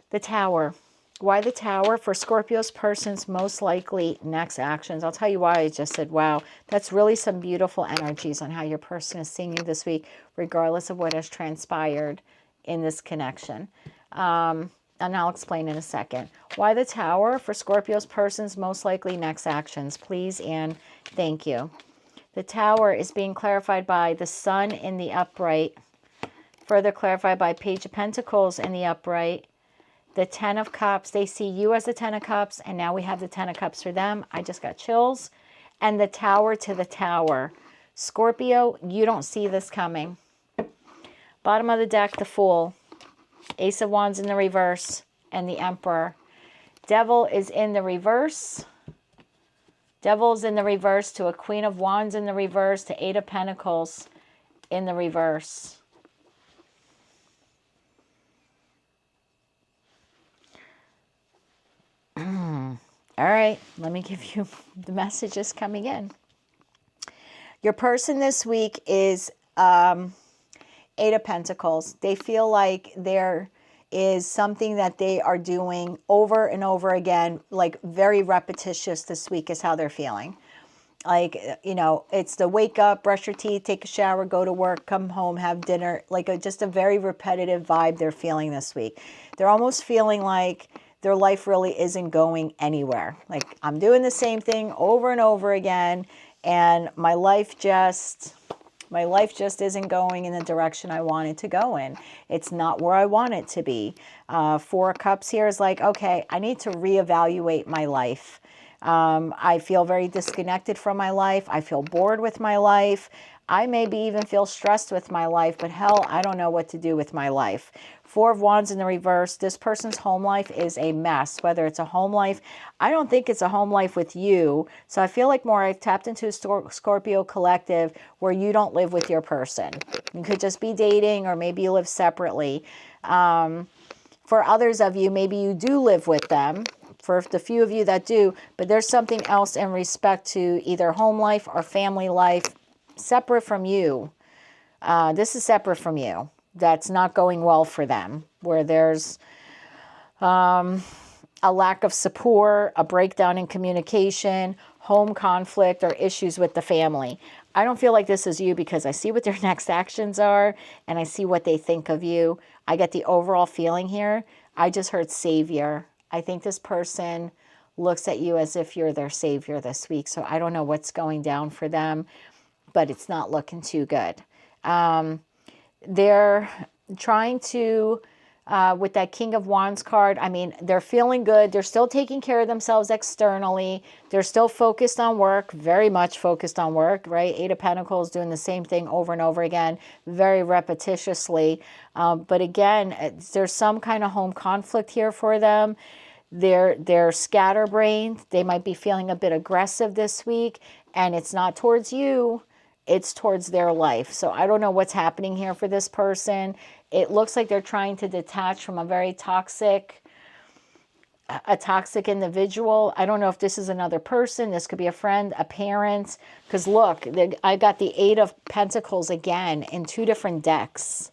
The Tower. Why the Tower? For Scorpio's person's most likely next actions. I'll tell you why I just said wow. That's really some beautiful energies on how your person is seeing you this week, regardless of what has transpired in this connection. And I'll explain in a second. Why the Tower? For Scorpio's person's most likely next actions. Please and thank you. The Tower is being clarified by the Sun in the upright. Further clarified by Page of Pentacles in the upright. The 10 of Cups, they see you as the 10 of Cups, and now we have the 10 of Cups for them. I just got chills. And the Tower to the Tower. Scorpio, you don't see this coming. Bottom of the deck, the Fool. Ace of Wands in the reverse, and the Emperor. Devil is in the reverse. Devil's in the reverse to a Queen of Wands in the reverse to 8 of Pentacles in the reverse. All right, let me give you the messages coming in. Your person this week is 8 of Pentacles. They feel like there is something that they are doing over and over again, like very repetitious this week is how they're feeling. Like, you know, it's the wake up, brush your teeth, take a shower, go to work, come home, have dinner, like just a very repetitive vibe they're feeling this week. They're almost feeling like their life really isn't going anywhere. Like, I'm doing the same thing over and over again, and my life just isn't going in the direction I want it to go in. It's not where I want it to be. 4 of Cups here is like, okay, I need to reevaluate my life. I feel very disconnected from my life. I feel bored with my life. I maybe even feel stressed with my life, but hell, I don't know what to do with my life. 4 of Wands in the reverse. This person's home life is a mess, whether it's a home life. I don't think it's a home life with you. So I feel like more I've tapped into a Scorpio collective where you don't live with your person. You could just be dating, or maybe you live separately. For others of you, maybe you do live with them. For the few of you that do, but there's something else in respect to either home life or family life separate from you. This is separate from you. That's not going well for them, where there's a lack of support, a breakdown in communication, home conflict, or issues with the family. I don't feel like this is you because I see what their next actions are and I see what they think of you. I get the overall feeling here. I just heard savior. I think this person looks at you as if you're their savior this week. So I don't know what's going down for them, but it's not looking too good. They're trying to, with that King of Wands card, I mean, they're feeling good. They're still taking care of themselves externally. They're still focused on work, very much focused on work, right? Eight of Pentacles doing the same thing over and over again, very repetitiously. But again, there's some kind of home conflict here for them. They're scatterbrained. They might be feeling a bit aggressive this week, and it's not towards you. It's towards their life. So I don't know what's happening here for this person. It looks like they're trying to detach from a very toxic individual. I don't know if this is another person. This could be a friend, a parent. Because look, I got the Eight of Pentacles again in two different decks.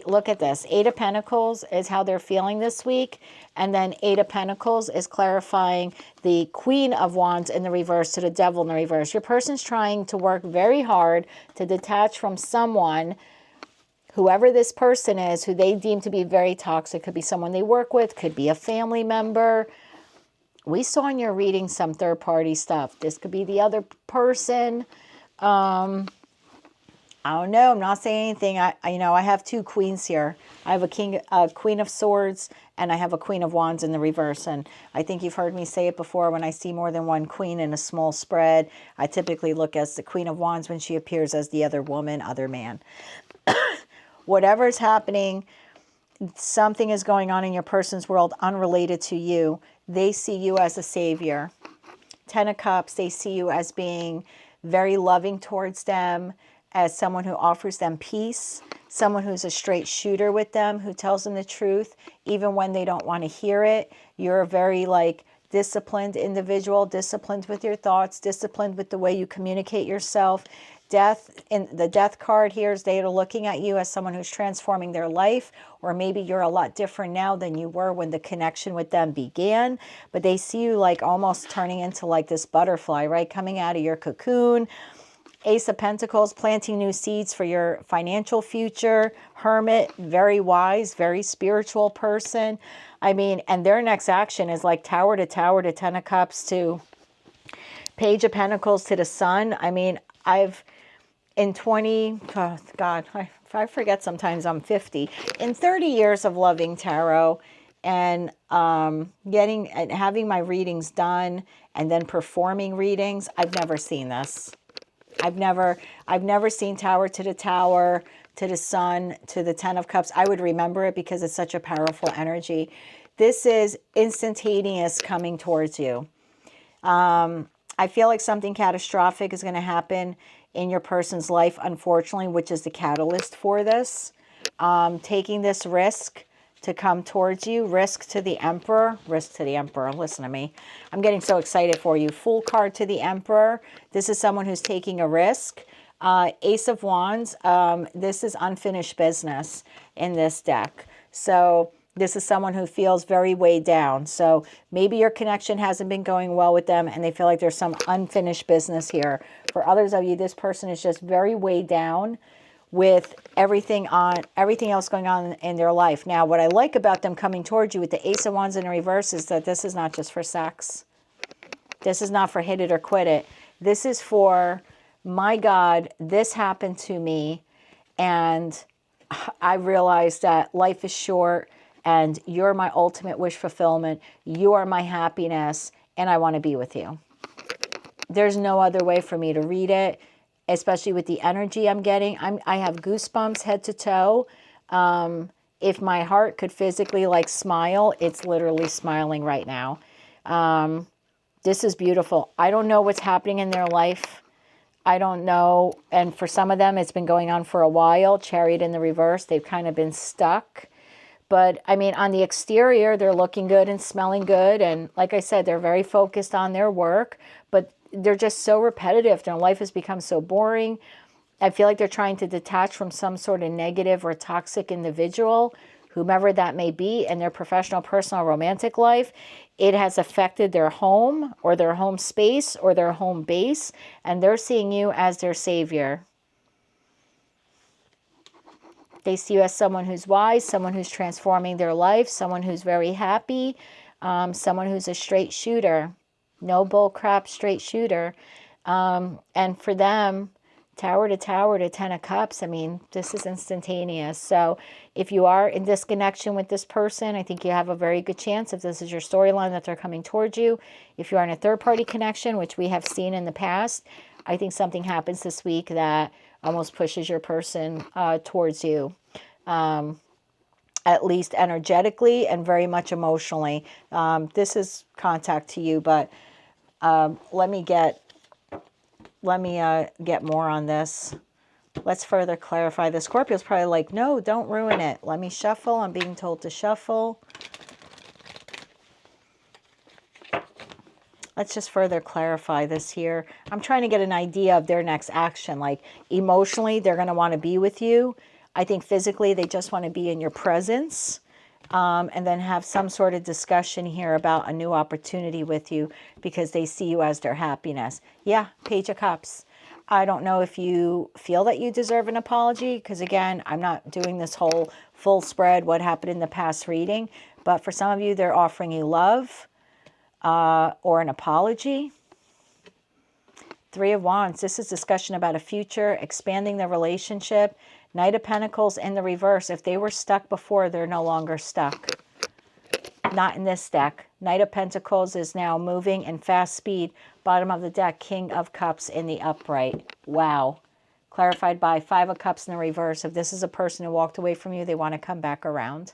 Look at this. Eight of Pentacles is how they're feeling this week. And then Eight of Pentacles is clarifying the Queen of Wands in the reverse to the Devil in the reverse. Your person's trying to work very hard to detach from someone, whoever this person is, who they deem to be very toxic. Could be someone they work with, could be a family member. We saw in your reading some third-party stuff. This could be the other person. I don't know. I'm not saying anything. I have two queens here. I have a Queen of Swords, and I have a Queen of Wands in the reverse. And I think you've heard me say it before. When I see more than one queen in a small spread, I typically look as the Queen of Wands when she appears as the other woman, other man. Whatever's happening, something is going on in your person's world unrelated to you. They see you as a savior. Ten of Cups, they see you as being very loving towards them, as someone who offers them peace, someone who's a straight shooter with them, who tells them the truth, even when they don't want to hear it. You're a very disciplined individual, disciplined with your thoughts, disciplined with the way you communicate yourself. Death, in the Death card here, is they're looking at you as someone who's transforming their life, or maybe you're a lot different now than you were when the connection with them began, but they see you almost turning into this butterfly, right? Coming out of your cocoon. Ace of Pentacles, planting new seeds for your financial future. Hermit, very wise, very spiritual person. I mean, and their next action is Tower to Tower to Ten of Cups to Page of Pentacles to the Sun. I mean, I forget sometimes I'm 50. In 30 years of loving tarot and having my readings done and then performing readings, I've never seen this. I've never seen Tower to the Tower, to the Sun, to the Ten of Cups. I would remember it because it's such a powerful energy. This is instantaneous coming towards you. I feel like something catastrophic is going to happen in your person's life, unfortunately, which is the catalyst for this. Taking this risk to come towards you. Risk to the Emperor. Risk to the Emperor. Listen to me. I'm getting so excited for you. Fool card to the Emperor. This is someone who's taking a risk. Ace of Wands. This is unfinished business in this deck. So this is someone who feels very weighed down. So maybe your connection hasn't been going well with them and they feel like there's some unfinished business here. For others of you, this person is just very weighed down with everything else going on in their life. Now, what I like about them coming towards you with the Ace of Wands in the reverse is that this is not just for sex. This is not for hit it or quit it. This is for, my God, this happened to me, and I realized that life is short, and you're my ultimate wish fulfillment. You are my happiness, and I want to be with you. There's no other way for me to read it, especially with the energy I'm getting. I have goosebumps head to toe. If my heart could physically smile, it's literally smiling right now. This is beautiful. I don't know what's happening in their life. I don't know. And for some of them, it's been going on for a while. Chariot in the reverse. They've kind of been stuck. But I mean, on the exterior, they're looking good and smelling good. And like I said, they're very focused on their work, but they're just so repetitive. Their life has become so boring. I feel like they're trying to detach from some sort of negative or toxic individual, whomever that may be, in their professional, personal, romantic life. It has affected their home or their home space or their home base, and they're seeing you as their savior. They see you as someone who's wise, someone who's transforming their life, someone who's very happy, someone who's a straight shooter. No bull crap, straight shooter. And for them, Tower to Tower to Ten of Cups, I mean, this is instantaneous. So if you are in disconnection with this person, I think you have a very good chance, if this is your storyline, that they're coming towards you. If you are in a third-party connection, which we have seen in the past, I think something happens this week that almost pushes your person towards you, at least energetically and very much emotionally. This is contact to you, but let me get more on this. Let's further clarify. The Scorpio's probably like, no, don't ruin it. Let me shuffle. I'm being told to shuffle. Let's just further clarify this here. I'm trying to get an idea of their next action. Like, emotionally, they're going to want to be with you. I think physically, they just want to be in your presence. And then have some sort of discussion here about a new opportunity with you, because they see you as their happiness. Yeah, Page of Cups. I don't know if you feel that you deserve an apology, because again, I'm not doing this whole full spread, what happened in the past reading. But for some of you, they're offering you love or an apology. Three of Wands. This is discussion about a future, expanding the relationship. Knight of Pentacles in the reverse. If they were stuck before, they're no longer stuck. Not in this deck. Knight of Pentacles is now moving in fast speed. Bottom of the deck, King of Cups in the upright. Wow. Clarified by Five of Cups in the reverse. If this is a person who walked away from you, they want to come back around.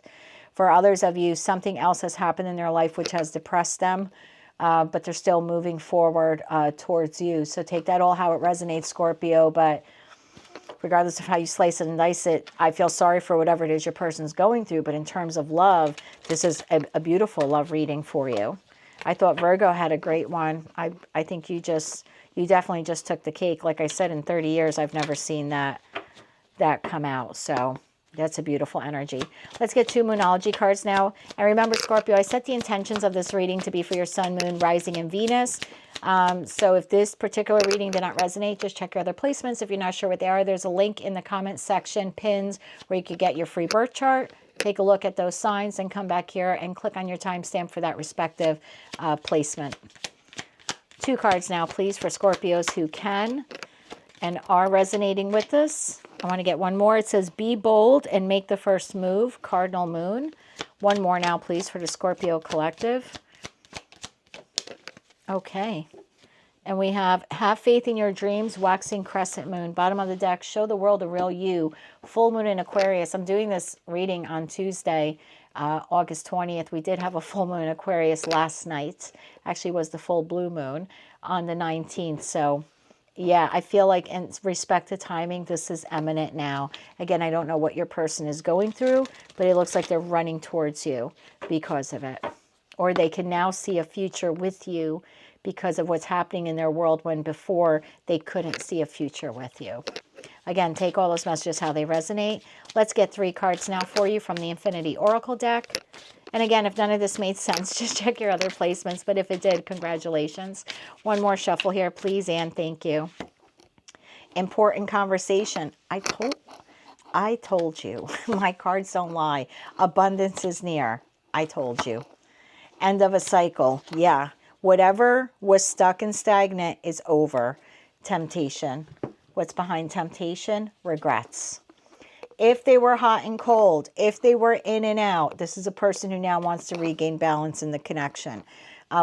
For others of you, something else has happened in their life which has depressed them, but they're still moving forward towards you. So take that all how it resonates, Scorpio, but regardless of how you slice it and dice it, I feel sorry for whatever it is your person's going through. But in terms of love, this is a beautiful love reading for you. I thought Virgo had a great one. I think you definitely just took the cake. Like I said, in 30 years, I've never seen that come out. So that's a beautiful energy. Let's get two Moonology cards now. And remember, Scorpio, I set the intentions of this reading to be for your Sun, Moon, Rising, and Venus. So if this particular reading did not resonate, just check your other placements. If you're not sure what they are, there's a link in the comment section, pins, where you could get your free birth chart. Take a look at those signs and come back here and click on your timestamp for that respective placement. Two cards now, please, for Scorpios who can and are resonating with this. I want to get one more. It says, be bold and make the first move, Cardinal Moon. One more now, please, for the Scorpio collective. Okay. And we have faith in your dreams, waxing crescent moon. Bottom of the deck, show the world the real you. Full moon in Aquarius. I'm doing this reading on Tuesday, August 20th. We did have a full moon in Aquarius last night. Actually, was the full blue moon on the 19th. So yeah, I feel like in respect to timing, this is imminent now. Again, I don't know what your person is going through, but it looks like they're running towards you because of it. Or they can now see a future with you because of what's happening in their world, when before they couldn't see a future with you. Again, take all those messages how they resonate. Let's get three cards now for you from the Infinity Oracle deck. And again, if none of this made sense, just check your other placements. But if it did, congratulations. One more shuffle here, please, and thank you. Important conversation. I told you. My cards don't lie. Abundance is near. I told you. End of a cycle. Yeah. Whatever was stuck and stagnant is over. Temptation. What's behind temptation? Regrets. If they were hot and cold, if they were in and out, this is a person who now wants to regain balance in the connection.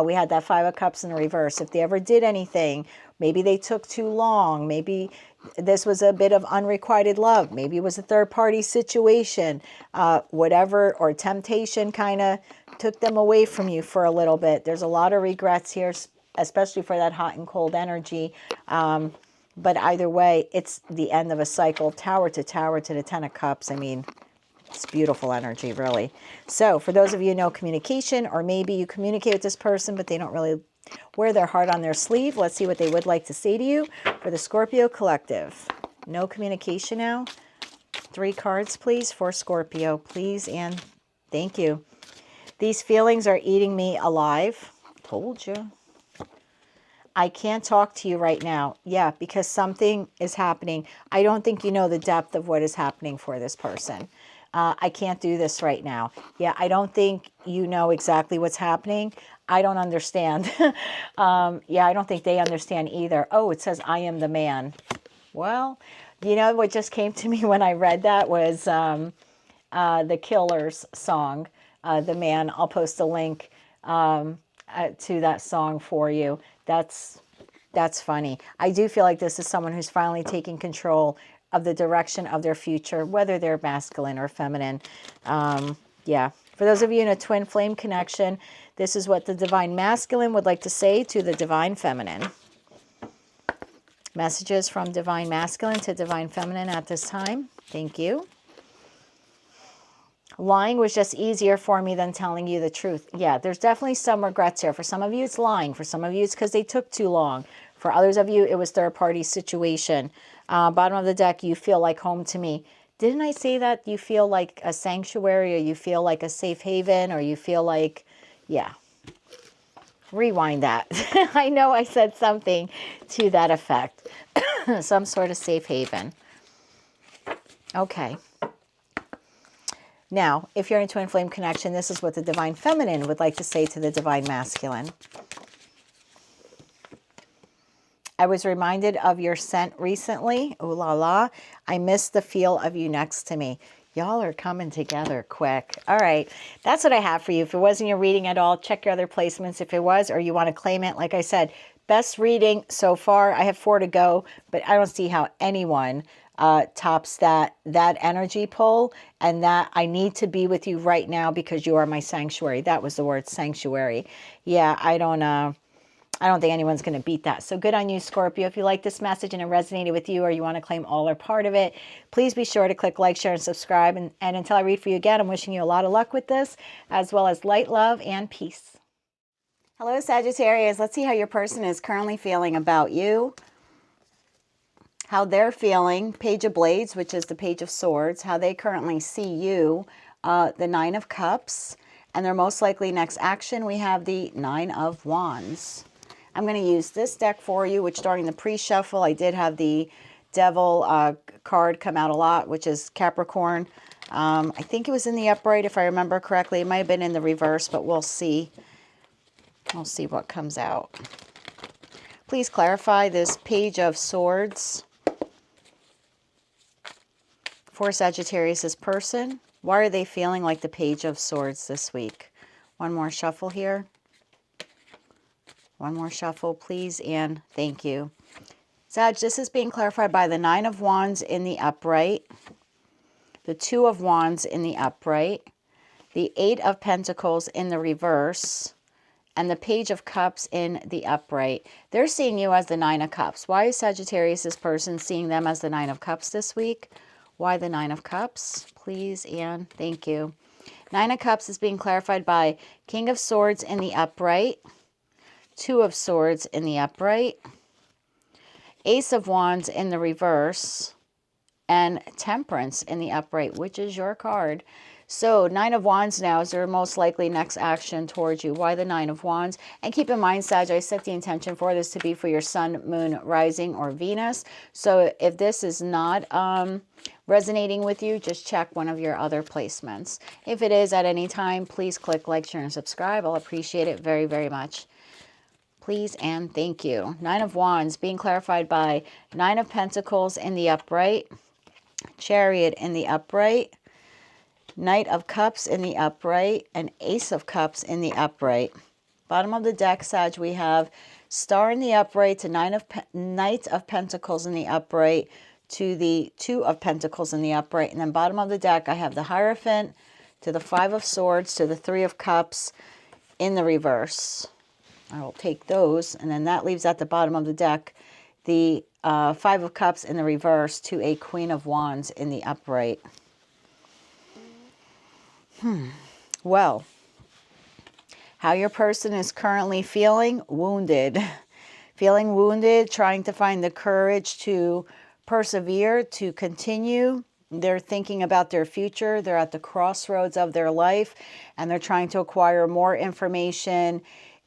We had that Five of Cups in the reverse. If they ever did anything, maybe they took too long. Maybe this was a bit of unrequited love. Maybe it was a third-party situation. Whatever, or temptation kind of took them away from you for a little bit. There's a lot of regrets here, especially for that hot and cold energy. But either way, it's the end of a cycle. Tower to the Ten of Cups. I mean, it's beautiful energy, really. So for those of you who know communication, or maybe you communicate with this person, but they don't really wear their heart on their sleeve, let's see what they would like to say to you for the Scorpio collective. No communication now. 3 cards, please, for Scorpio, please, and thank you. These feelings are eating me alive. Told you. I can't talk to you right now. Yeah, because something is happening. I don't think you know the depth of what is happening for this person. I can't do this right now. Yeah, I don't think you know exactly what's happening. I don't understand. Yeah, I don't think they understand either. Oh, it says, I am the man. Well, you know what just came to me when I read that was the Killers song, The Man. I'll post a link to that song for you. That's funny. I do feel like this is someone who's finally taking control of the direction of their future, whether they're masculine or feminine. Yeah. For those of you in a twin flame connection, this is what the divine masculine would like to say to the divine feminine. Messages from divine masculine to divine feminine at this time. Thank you. Lying was just easier for me than telling you the truth. Yeah, there's definitely some regrets here. For some of you, it's lying. For some of you, it's because they took too long. For others of you, it was third-party situation. Bottom of the deck, you feel like home to me. Didn't I say that you feel like a sanctuary, or you feel like a safe haven, or you feel like, yeah. Rewind that. I know I said something to that effect. Some sort of safe haven. Okay. Now, if you're in a twin flame connection, this is what the divine feminine would like to say to the divine masculine. I was reminded of your scent recently. Ooh la la. I miss the feel of you next to me. Y'all are coming together quick. All right. That's what I have for you. If it wasn't your reading at all, check your other placements. If it was, or you want to claim it, like I said, best reading so far. I have 4 to go, but I don't see how anyone tops that energy pull, and that I need to be with you right now because you are my sanctuary. That was the word, sanctuary. Yeah, I don't think anyone's going to beat that. So good on you, Scorpio. If you like this message and it resonated with you, or you want to claim all or part of it, please be sure to click like, share, and subscribe. And until I read for you again, I'm wishing you a lot of luck with this, as well as light, love, and peace. Hello, Sagittarius. Let's see how your person is currently feeling about you. How they're feeling. Page of Blades, which is the Page of Swords. How they currently see you. The 9 of Cups. And their most likely next action, we have the 9 of Wands. I'm going to use this deck for you, which during the pre-shuffle, I did have the Devil card come out a lot, which is Capricorn. I think it was in the upright, if I remember correctly. It might have been in the reverse, but we'll see. We'll see what comes out. Please clarify this Page of Swords for Sagittarius' person. Why are they feeling like the Page of Swords this week? One more shuffle here. One more shuffle, please, and thank you. Sag, this is being clarified by the 9 of Wands in the upright, the 2 of Wands in the upright, the 8 of Pentacles in the reverse, and the Page of Cups in the upright. They're seeing you as the 9 of Cups. Why is Sagittarius' person seeing them as the 9 of Cups this week? Why the 9 of Cups? Please and thank you. 9 of Cups is being clarified by King of Swords in the upright, 2 of Swords in the upright, Ace of Wands in the reverse, and Temperance in the upright, which is your card. So 9 of Wands now is their most likely next action towards you. Why the 9 of Wands? And keep in mind, Sag, I set the intention for this to be for your Sun, Moon, Rising, or Venus. So if this is not resonating with you, just check one of your other placements. If it is at any time, please click like, share, and subscribe. I'll appreciate it very, very much. Please and thank you. 9 of Wands being clarified by 9 of Pentacles in the upright, Chariot in the upright, Knight of Cups in the upright, and Ace of Cups in the upright. Bottom of the deck, Sag, we have Star in the upright to Knight of Pentacles in the upright to the 2 of Pentacles in the upright. And then bottom of the deck, I have the Hierophant to the 5 of Swords to the 3 of Cups in the reverse. I will take those, and then that leaves at the bottom of the deck the 5 of Cups in the reverse to a Queen of Wands in the upright. Well, how your person is currently feeling? Wounded. Feeling wounded, trying to find the courage to persevere, to continue. They're thinking about their future. They're at the crossroads of their life, and they're trying to acquire more information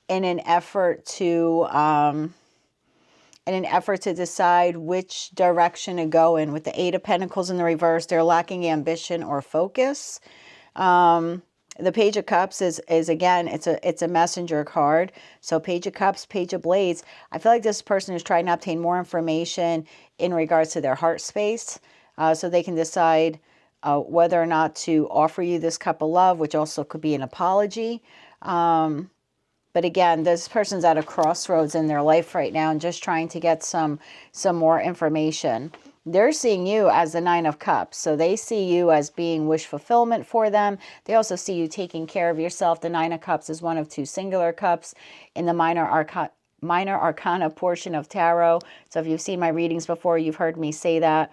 in an effort to decide which direction to go in. With the Eight of Pentacles in the reverse, they're lacking ambition or focus. The Page of Cups is again, it's a messenger card. So Page of Cups, Page of Blades. I feel like this person is trying to obtain more information in regards to their heart space, so they can decide whether or not to offer you this cup of love, which also could be an apology. But again, this person's at a crossroads in their life right now and just trying to get some more information. They're seeing you as the Nine of Cups. So they see you as being wish fulfillment for them. They also see you taking care of yourself. The Nine of Cups is one of two singular cups in the minor arcana portion of tarot. So if you've seen my readings before, you've heard me say that.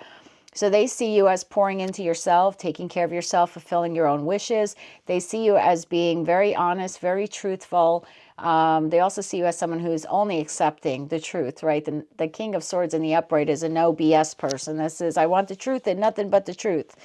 So they see you as pouring into yourself, taking care of yourself, fulfilling your own wishes. They see you as being very honest, very truthful. They also see you as someone who's only accepting the truth, right? The King of Swords in the upright is a no BS person. This is, I want the truth and nothing but the truth.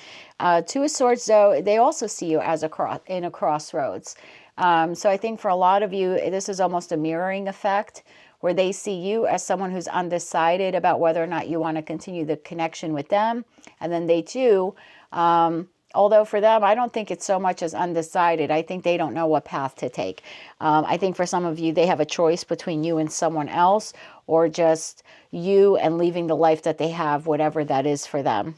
Two of Swords, though, they also see you as in a crossroads. So I think for a lot of you, this is almost a mirroring effect, where they see you as someone who's undecided about whether or not you want to continue the connection with them. And then they too, although for them, I don't think it's so much as undecided. I think they don't know what path to take. I think for some of you, they have a choice between you and someone else, or just you and leaving the life that they have, whatever that is for them.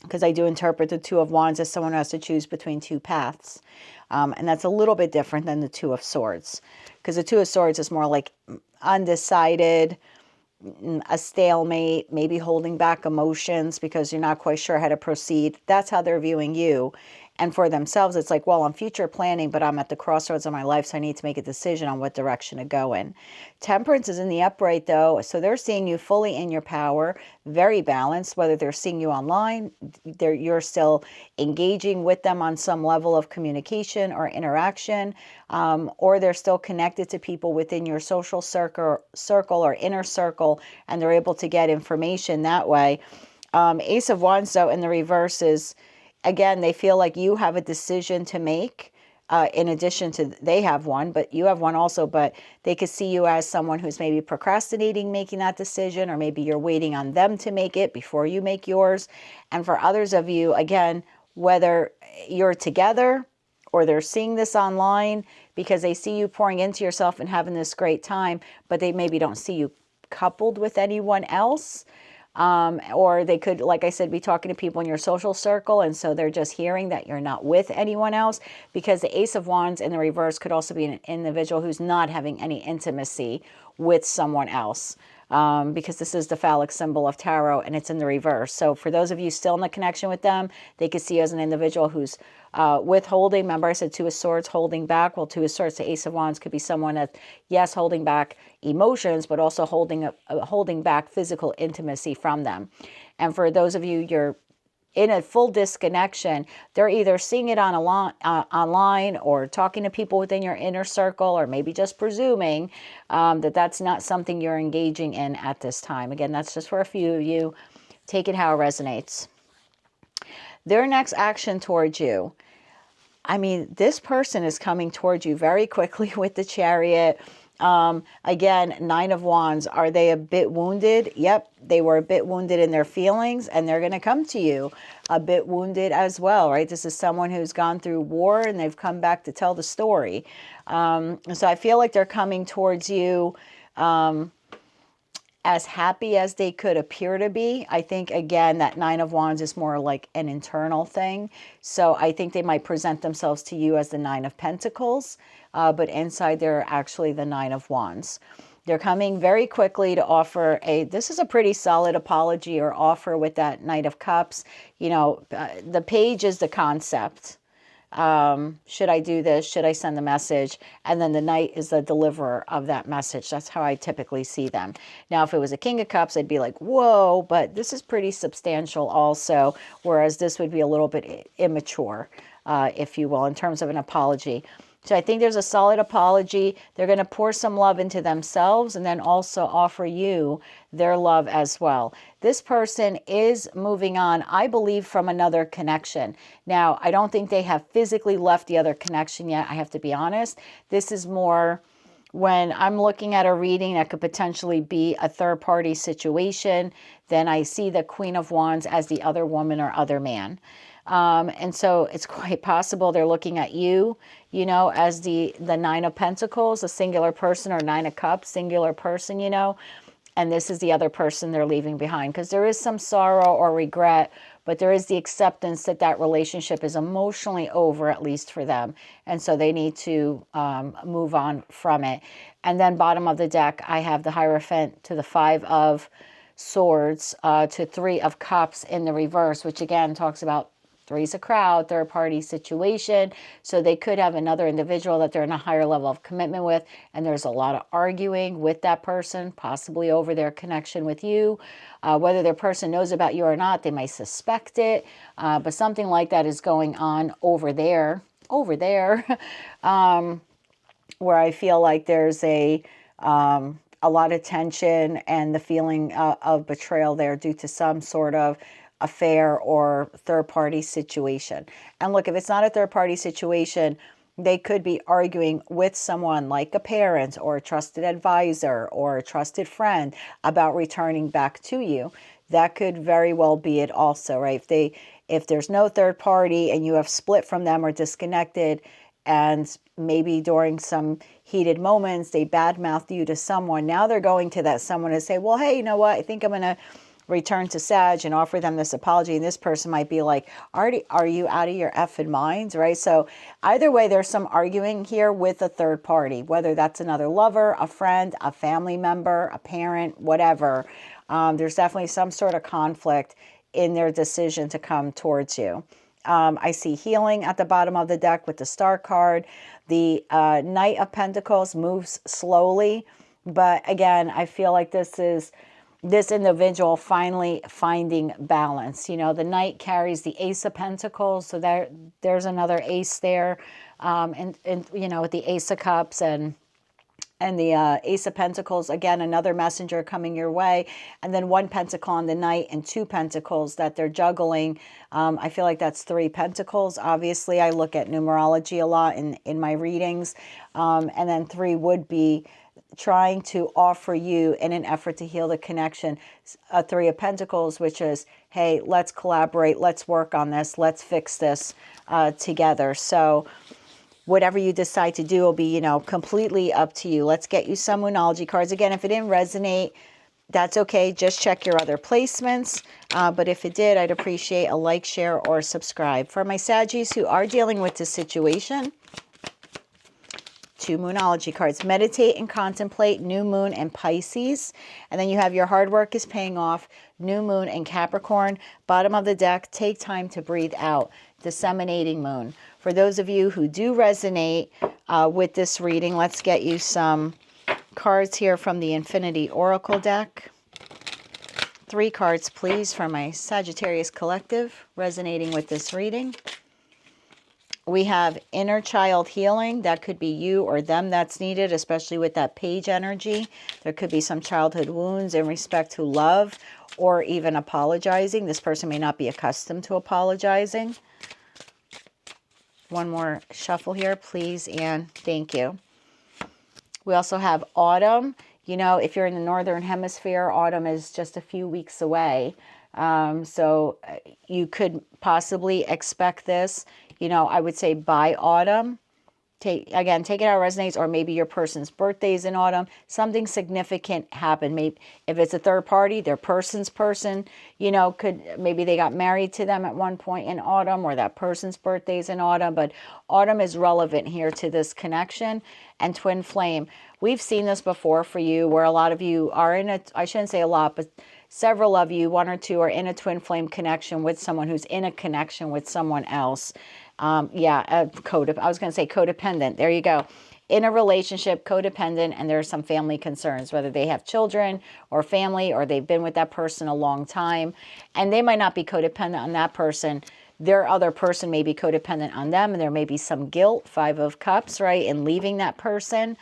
Because I do interpret the Two of Wands as someone who has to choose between two paths. And that's a little bit different than the Two of Swords. Because the Two of Swords is more like undecided, a stalemate, maybe holding back emotions because you're not quite sure how to proceed. That's how they're viewing you. And for themselves, it's like, well, I'm future planning, but I'm at the crossroads of my life, so I need to make a decision on what direction to go in. Temperance is in the upright, though, so they're seeing you fully in your power, very balanced. Whether they're seeing you online, you're still engaging with them on some level of communication or interaction, or they're still connected to people within your social circle or inner circle, and they're able to get information that way. Ace of Wands, though, in the reverse is, again, they feel like you have a decision to make, in addition to they have one, but you have one also. But they could see you as someone who's maybe procrastinating making that decision, or maybe you're waiting on them to make it before you make yours. And for others of you, again, whether you're together or they're seeing this online because they see you pouring into yourself and having this great time, but they maybe don't see you coupled with anyone else. Or they could, like I said, be talking to people in your social circle, and so they're just hearing that you're not with anyone else, because the Ace of Wands in the reverse could also be an individual who's not having any intimacy with someone else, because this is the phallic symbol of tarot and it's in the reverse. So for those of you still in the connection with them, they could see you as an individual who's withholding. Remember, I said Two of Swords, holding back. Well, Two of Swords to Ace of Wands could be someone that, yes, holding back emotions, but also holding back physical intimacy from them. And for those of you, you're in a full disconnection. They're either seeing it online or talking to people within your inner circle, or maybe just presuming that that's not something you're engaging in at this time. Again, that's just for a few of you. Take it how it resonates. Their next action towards you. I mean, this person is coming towards you very quickly with the Chariot. Again, Nine of Wands. Are they a bit wounded? Yep, they were a bit wounded in their feelings, and they're going to come to you a bit wounded as well, right? This is someone who's gone through war and they've come back to tell the story. So I feel like they're coming towards you as happy as they could appear to be. I think, again, that Nine of Wands is more like an internal thing. So I think they might present themselves to you as the Nine of Pentacles, but inside they're actually the Nine of Wands. They're coming very quickly to offer this is a pretty solid apology or offer with that Knight of Cups. You know, the page is the concept. Should I do this? Should I send the message? And then the Knight is the deliverer of that message. That's how I typically see them. Now, if it was a King of Cups, I'd be like, whoa, but this is pretty substantial also, whereas this would be a little bit immature, if you will, in terms of an apology. So I think there's a solid apology. They're going to pour some love into themselves and then also offer you their love as well. This person is moving on, I believe, from another connection. Now, I don't think they have physically left the other connection yet. I have to be honest. This is more when I'm looking at a reading that could potentially be a third-party situation, then I see the Queen of Wands as the other woman or other man. And so it's quite possible they're looking at you, you know, as the Nine of Pentacles, a singular person, or Nine of Cups, singular person, you know, and this is the other person they're leaving behind, because there is some sorrow or regret, but there is the acceptance that that relationship is emotionally over, at least for them. And so they need to move on from it. And then bottom of the deck, I have the Hierophant to the Five of Swords to Three of Cups in the reverse, which again talks about three's a crowd, third party situation. So they could have another individual that they're in a higher level of commitment with, and there's a lot of arguing with that person, possibly over their connection with you. Whether their person knows about you or not, they might suspect it, but something like that is going on over there, where I feel like there's a lot of tension and the feeling of betrayal there due to some sort of affair or third-party situation. And look, if it's not a third-party situation, they could be arguing with someone like a parent or a trusted advisor or a trusted friend about returning back to you. That could very well be it also, right? If there's no third party and you have split from them or disconnected, and maybe during some heated moments they badmouthed you to someone, now they're going to that someone to say, well, hey, you know what, I think I'm going to return to Sag and offer them this apology. And this person might be like, are you out of your effing minds, right? So either way, there's some arguing here with a third party, whether that's another lover, a friend, a family member, a parent, whatever. There's definitely some sort of conflict in their decision to come towards you. I see healing at the bottom of the deck with the Star card. The Knight of Pentacles moves slowly, but again, I feel like this is this individual finally finding balance. You know, the Knight carries the Ace of Pentacles, so there's another ace there, and you know, with the Ace of Cups and the Ace of Pentacles, again, another messenger coming your way. And then one pentacle on the Knight and two pentacles that they're juggling. I feel like that's three pentacles. Obviously, I look at numerology a lot in my readings. And then three would be trying to offer you, in an effort to heal the connection, a Three of Pentacles, which is, hey, let's collaborate, let's work on this, let's fix this together. So whatever you decide to do will be, you know, completely up to you. Let's get you some Moonology cards. Again, if it didn't resonate, that's okay. Just check your other placements. But if it did, I'd appreciate a like, share, or subscribe. For my Saggies who are dealing with this situation, two Moonology cards. Meditate and contemplate, New Moon and Pisces. And then you have your hard work is paying off, New Moon and Capricorn. Bottom of the deck, take time to breathe out, Disseminating Moon. For those of you who do resonate with this reading, let's get you some cards here from the Infinity Oracle deck. 3 cards, please, for my Sagittarius collective resonating with this reading. We have inner child healing. That could be you or them that's needed, especially with that page energy. There could be some childhood wounds in respect to love or even apologizing. This person may not be accustomed to apologizing. One more shuffle here, please, and thank you. We also have autumn. You know, if you're in the Northern Hemisphere, autumn is just a few weeks away. So you could possibly expect this. You know, I would say by autumn. Take it out resonates, or maybe your person's birthday is in autumn. Something significant happened. Maybe if it's a third party, their person's person, you know, maybe they got married to them at one point in autumn, or that person's birthday is in autumn. But autumn is relevant here to this connection. And twin flame, we've seen this before for you, where a lot of you are in I shouldn't say a lot, but several of you, 1 or 2, are in a twin flame connection with someone who's in a connection with someone else. I was going to say codependent. There you go. In a relationship, codependent, and there are some family concerns, whether they have children or family, or they've been with that person a long time. And they might not be codependent on that person. their other person may be codependent on them, and there may be some guilt, 5 of Cups, right, in leaving that person.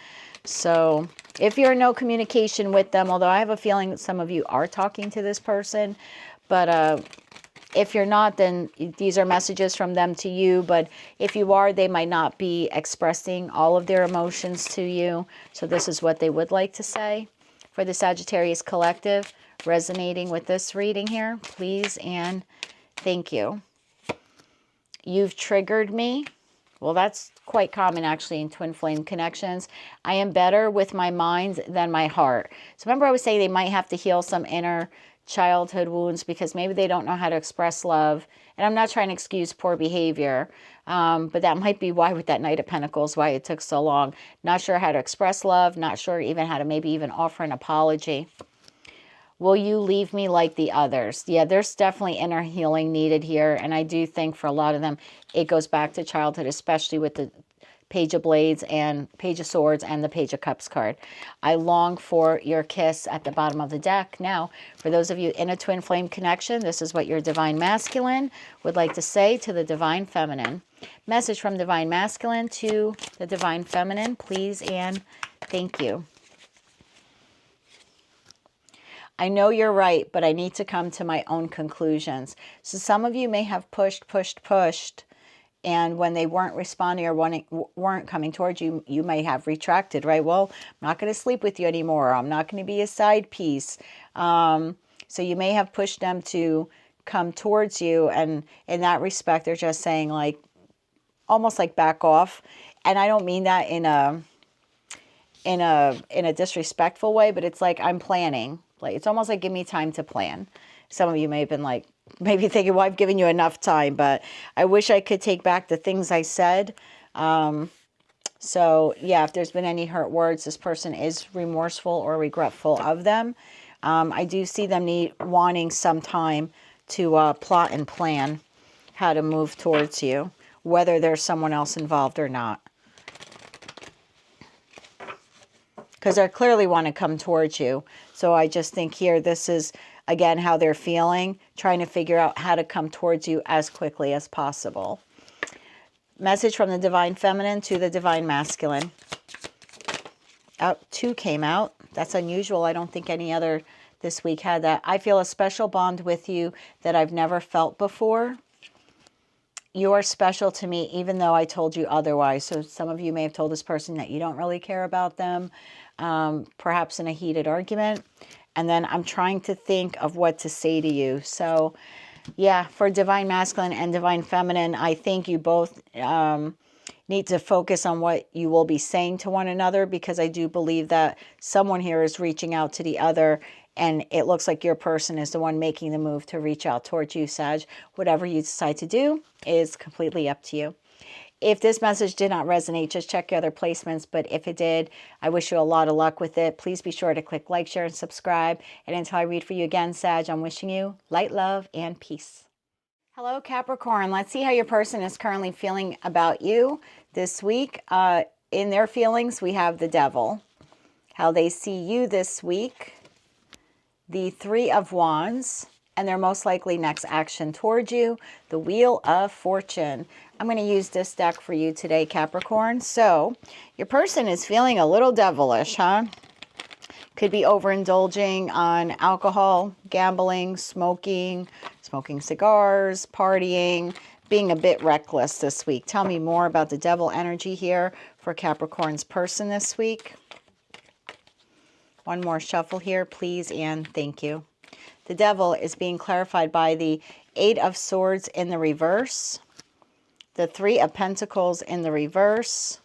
So if you're in no communication with them, although I have a feeling that some of you are talking to this person, but if you're not, then these are messages from them to you. But if you are, they might not be expressing all of their emotions to you. So this is what they would like to say. For the Sagittarius collective, resonating with this reading here, please and thank you. You've triggered me. Well, that's quite common actually in twin flame connections. I am better with my mind than my heart. So remember I was saying they might have to heal some inner childhood wounds because maybe they don't know how to express love. And I'm not trying to excuse poor behavior, but that might be why with that Knight of Pentacles, why it took so long. Not sure how to express love, not sure even how to maybe even offer an apology. Will you leave me like the others? Yeah, there's definitely inner healing needed here. And I do think for a lot of them, it goes back to childhood, especially with the Page of Blades and Page of Swords and the Page of Cups card. I long for your kiss at the bottom of the deck. Now, for those of you in a twin flame connection, this is what your Divine Masculine would like to say to the Divine Feminine. Message from Divine Masculine to the Divine Feminine, please and thank you. I know you're right, but I need to come to my own conclusions. So some of you may have pushed, and when they weren't responding or weren't coming towards you, you may have retracted, right? Well, I'm not going to sleep with you anymore. Or I'm not going to be a side piece. So you may have pushed them to come towards you. And in that respect, they're just saying like, almost like back off. And I don't mean that in a disrespectful way, but it's like, I'm planning. Like, it's almost like, give me time to plan. Some of you may have been like, maybe thinking, well, I've given you enough time, but I wish I could take back the things I said. So yeah, if there's been any hurt words, this person is remorseful or regretful of them. I do see them wanting some time to plot and plan how to move towards you, whether there's someone else involved or not. Because they clearly want to come towards you. So I just think here, this is, again, how they're feeling, trying to figure out how to come towards you as quickly as possible. Message from the Divine Feminine to the Divine Masculine. Oh, 2 came out. That's unusual. I don't think any other this week had that. I feel a special bond with you that I've never felt before. You are special to me, even though I told you otherwise. So some of you may have told this person that you don't really care about them, perhaps in a heated argument. And then I'm trying to think of what to say to you. So yeah, for Divine Masculine and Divine Feminine, I think you both need to focus on what you will be saying to one another, because I do believe that someone here is reaching out to the other, and it looks like your person is the one making the move to reach out towards you, Sag. Whatever you decide to do is completely up to you. If this message did not resonate, just check your other placements. But if it did, I wish you a lot of luck with it. Please be sure to click like, share, and subscribe. And until I read for you again, Sag, I'm wishing you light, love, and peace. Hello, Capricorn. Let's see how your person is currently feeling about you this week. In their feelings, we have the Devil. How they see you this week. The 3 of Wands. And their most likely next action towards you, the Wheel of Fortune. I'm going to use this deck for you today, Capricorn. So, your person is feeling a little devilish, huh? Could be overindulging on alcohol, gambling, smoking cigars, partying, being a bit reckless this week. Tell me more about the Devil energy here for Capricorn's person this week. One more shuffle here, please, and thank you. The Devil is being clarified by the 8 of Swords in the reverse, the 3 of Pentacles in the reverse,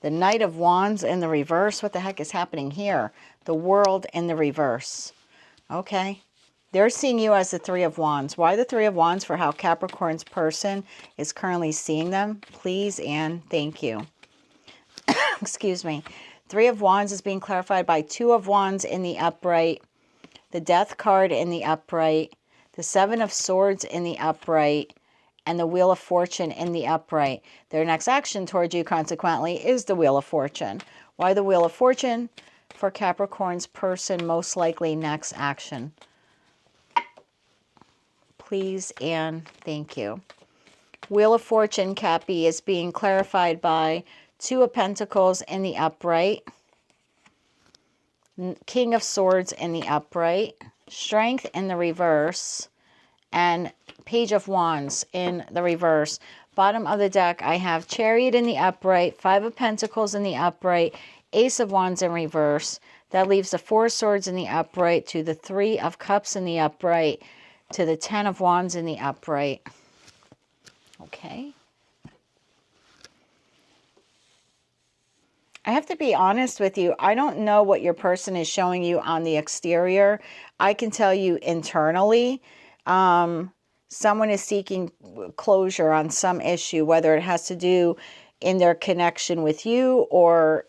the Knight of Wands in the reverse. What the heck is happening here? The World in the reverse. Okay. They're seeing you as the 3 of Wands. Why the 3 of Wands? For how Capricorn's person is currently seeing them. Please and thank you. Excuse me. 3 of Wands is being clarified by 2 of Wands in the upright, the Death card in the upright, the 7 of Swords in the upright, and the Wheel of Fortune in the upright. Their next action towards you, consequently, is the Wheel of Fortune. Why the Wheel of Fortune? For Capricorn's person, most likely next action. Please and thank you. Wheel of Fortune, Cappy, is being clarified by Two of Pentacles in the upright, King of Swords in the upright, Strength in the reverse, and Page of Wands in the reverse. Bottom of the deck, I have Chariot in the upright, Five of Pentacles in the upright, Ace of Wands in reverse. That leaves the Four of Swords in the upright, to the Three of Cups in the upright, to the Ten of Wands in the upright. Okay. I have to be honest with you. I don't know what your person is showing you on the exterior. I can tell you internally, someone is seeking closure on some issue, whether it has to do in their connection with you or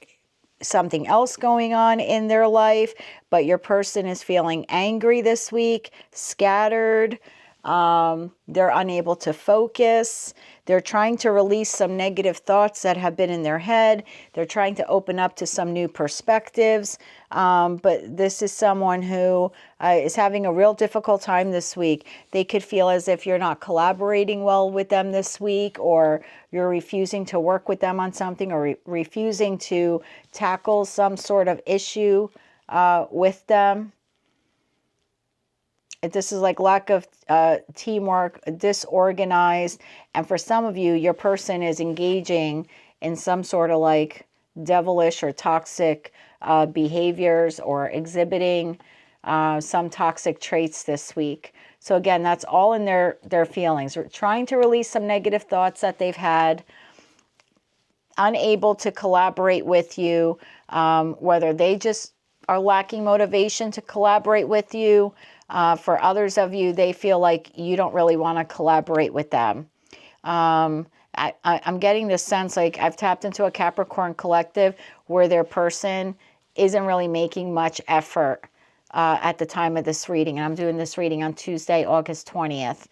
something else going on in their life, but your person is feeling angry this week, scattered. They're unable to focus. They're trying to release some negative thoughts that have been in their head. They're trying to open up to some new perspectives. But this is someone who is having a real difficult time this week. They could feel as if you're not collaborating well with them this week, or you're refusing to work with them on something, or refusing to tackle some sort of issue with them. This is like lack of teamwork, disorganized. And for some of you, your person is engaging in some sort of like devilish or toxic behaviors, or exhibiting some toxic traits this week. So again, that's all in their feelings. We're trying to release some negative thoughts that they've had, unable to collaborate with you, whether they just are lacking motivation to collaborate with you. For others of you, they feel like you don't really want to collaborate with them. I'm getting this sense like I've tapped into a Capricorn collective where their person isn't really making much effort at the time of this reading. And I'm doing this reading on Tuesday, August 20th.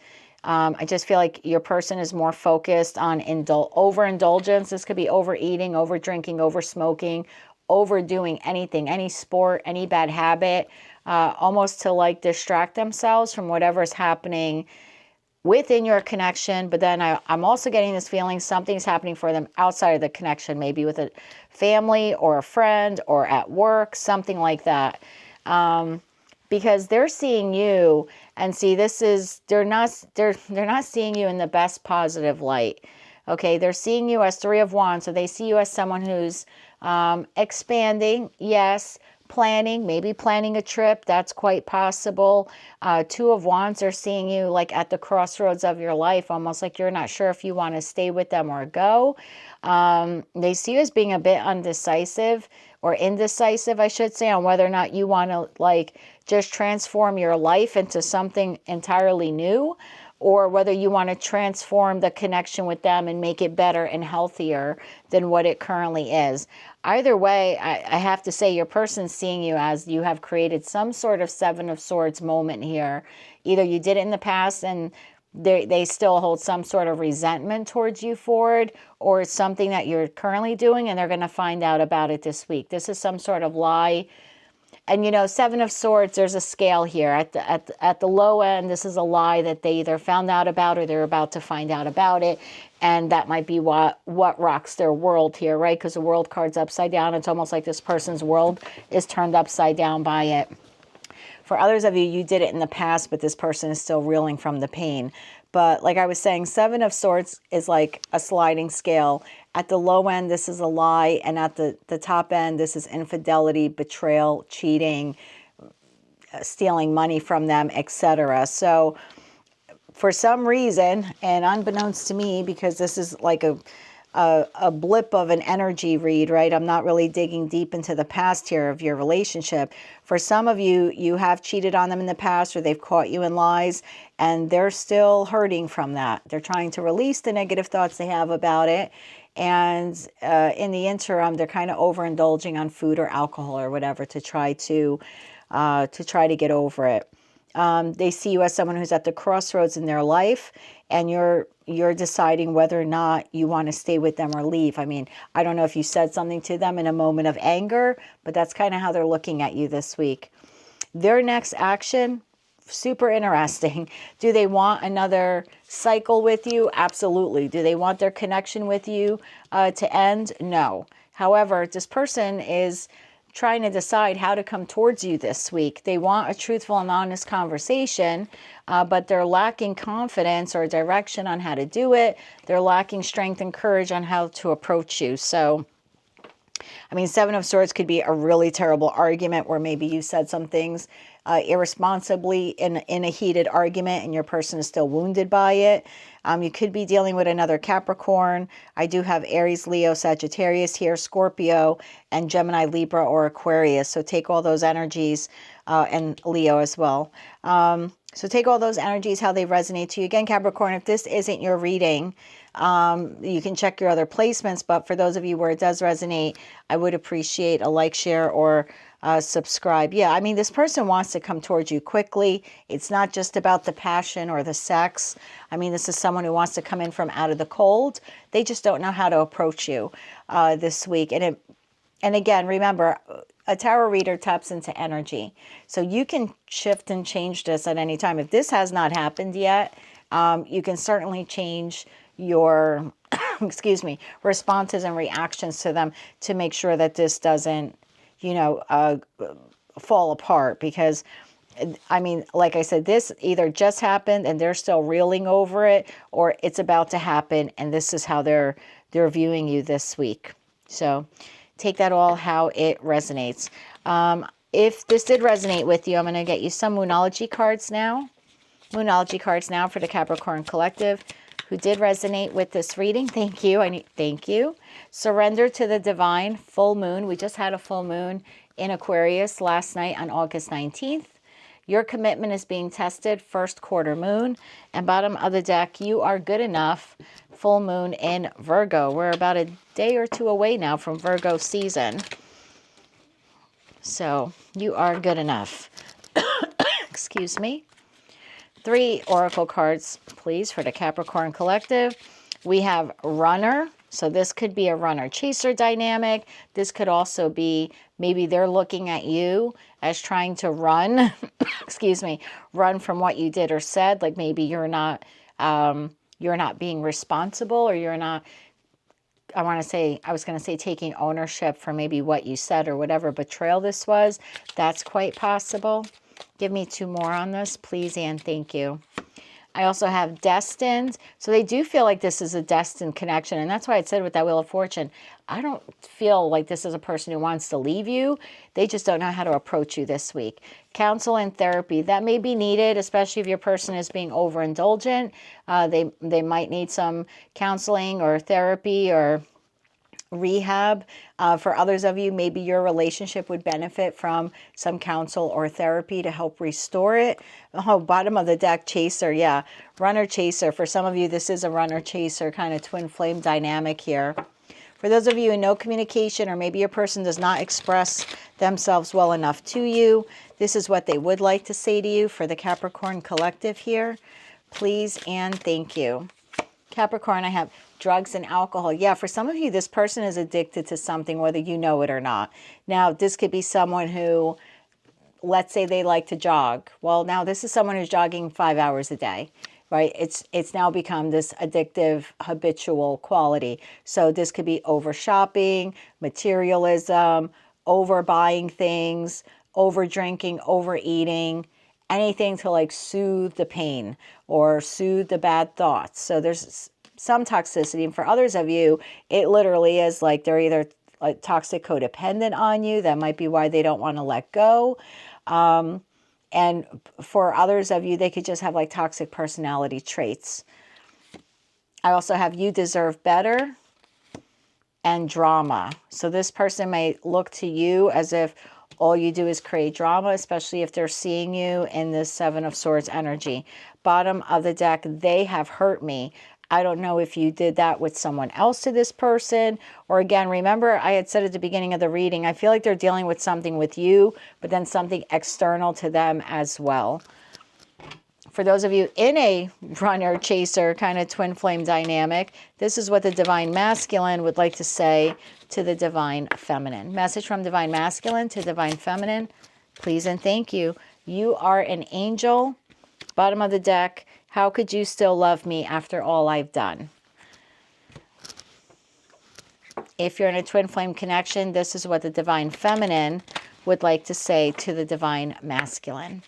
I just feel like your person is more focused on overindulgence. This could be overeating, over drinking, over smoking, overdoing anything, any sport, any bad habit, almost to like distract themselves from whatever's happening within your connection. But then I'm also getting this feeling something's happening for them outside of the connection, maybe with a family or a friend or at work, something like that. Because they're seeing you, and see, this is, they're not seeing you in the best positive light. Okay, they're seeing you as Three of Wands, so they see you as someone who's expanding, yes, planning, maybe planning a trip, that's quite possible. Two of Wands are seeing you like at the crossroads of your life, almost like you're not sure if you want to stay with them or go. They see you as being a bit undecisive, or indecisive, I should say, on whether or not you want to like just transform your life into something entirely new, or whether you want to transform the connection with them and make it better and healthier than what it currently is. Either way, I have to say your person's seeing you as you have created some sort of Seven of Swords moment here. Either you did it in the past and they still hold some sort of resentment towards you for it, or it's something that you're currently doing and they're going to find out about it this week. This is some sort of lie. And, you know, Seven of Swords, there's a scale here. At the low end, this is a lie that they either found out about or they're about to find out about it. And that might be what rocks their world here, right? Because the world card's upside down. It's almost like this person's world is turned upside down by it. For others of you, you did it in the past, but this person is still reeling from the pain. But like I was saying, Seven of Swords is like a sliding scale. At the low end, this is a lie. And at the top end, this is infidelity, betrayal, cheating, stealing money from them, etc. So for some reason, and unbeknownst to me, because this is like a blip of an energy read, right? I'm not really digging deep into the past here of your relationship. For some of you, you have cheated on them in the past, or they've caught you in lies, and they're still hurting from that. They're trying to release the negative thoughts they have about it. And in the interim, they're kind of overindulging on food or alcohol or whatever to try to get over it. They see you as someone who's at the crossroads in their life, and you're deciding whether or not you want to stay with them or leave. I mean, I don't know if you said something to them in a moment of anger, but that's kind of how they're looking at you this week. Their next action super interesting. Do they want another cycle with you? Absolutely. Do they want their connection with you to end? No. However, this person is trying to decide how to come towards you this week. They want a truthful and honest conversation, but they're lacking confidence or direction on how to do it. They're lacking strength and courage on how to approach you. So, I mean, Seven of Swords could be a really terrible argument where maybe you said some things irresponsibly in a heated argument and your person is still wounded by it. You could be dealing with another Capricorn. I do have Aries, Leo, Sagittarius here, Scorpio, and Gemini, Libra, or Aquarius. So take all those energies, and Leo as well. So take all those energies, how they resonate to you. Again, Capricorn, if this isn't your reading, you can check your other placements. But for those of you where it does resonate, I would appreciate a like, share, or subscribe. Yeah, I mean, this person wants to come towards you quickly. It's not just about the passion or the sex. I mean, this is someone who wants to come in from out of the cold. They just don't know how to approach you this week. And again, remember, a tarot reader taps into energy. So you can shift and change this at any time. If this has not happened yet, you can certainly change your, excuse me, responses and reactions to them to make sure that this doesn't, you know, fall apart. Because, I mean, like I said, this either just happened and they're still reeling over it, or it's about to happen and this is how they're viewing you this week. So take that all how it resonates. If this did resonate with you, I'm going to get you some Moonology cards now. Moonology cards now for the Capricorn Collective who did resonate with this reading. Thank you. Thank you. Surrender to the divine. Full moon. We just had a full moon in Aquarius last night on August 19th. Your commitment is being tested. First quarter moon. And bottom of the deck, you are good enough. Full moon in Virgo. We're about a day or two away now from Virgo season. So you are good enough. Excuse me. 3 oracle cards, please, for the Capricorn Collective. We have runner. So this could be a runner-chaser dynamic. This could also be maybe they're looking at you as trying to run, excuse me, run from what you did or said. Like maybe you're not being responsible, or you're not, I was going to say taking ownership for maybe what you said or whatever betrayal this was. That's quite possible. Give me 2 more on this, please, and thank you. I also have destined. So they do feel like this is a destined connection. And that's why I said with that Wheel of Fortune, I don't feel like this is a person who wants to leave you. They just don't know how to approach you this week. Counsel and therapy, that may be needed, especially if your person is being overindulgent. They might need some counseling or therapy or rehab. For others of you, maybe your relationship would benefit from some counsel or therapy to help restore it. Oh, bottom of the deck, chaser. Yeah, runner chaser. For some of you, this is a runner chaser kind of twin flame dynamic here. For those of you in no communication, or maybe your person does not express themselves well enough to you, this is what they would like to say to you for the Capricorn Collective here. Please and thank you. Capricorn, I have drugs and alcohol. Yeah, for some of you, this person is addicted to something, whether you know it or not. Now, this could be someone who, let's say they like to jog. Well, now this is someone who's jogging 5 hours a day, right? It's now become this addictive, habitual quality. So this could be over shopping, materialism, over buying things, over drinking, overeating, anything to like soothe the pain or soothe the bad thoughts. So there's some toxicity. And for others of you, it literally is like they're either like toxic codependent on you. That might be why they don't want to let go. And for others of you, they could just have like toxic personality traits. I also have you deserve better and drama. So this person may look to you as if all you do is create drama, especially if they're seeing you in this 7 of Swords energy. Bottom of the deck, they have hurt me. I don't know if you did that with someone else to this person. Or again, remember I had said at the beginning of the reading, I feel like they're dealing with something with you, but then something external to them as well. For those of you in a runner, chaser, kind of twin flame dynamic, this is what the Divine Masculine would like to say to the Divine Feminine. Message from Divine Masculine to Divine Feminine. Please and thank you. You are an angel. Bottom of the deck, how could you still love me after all I've done? If you're in a twin flame connection, this is what the divine feminine would like to say to the divine masculine.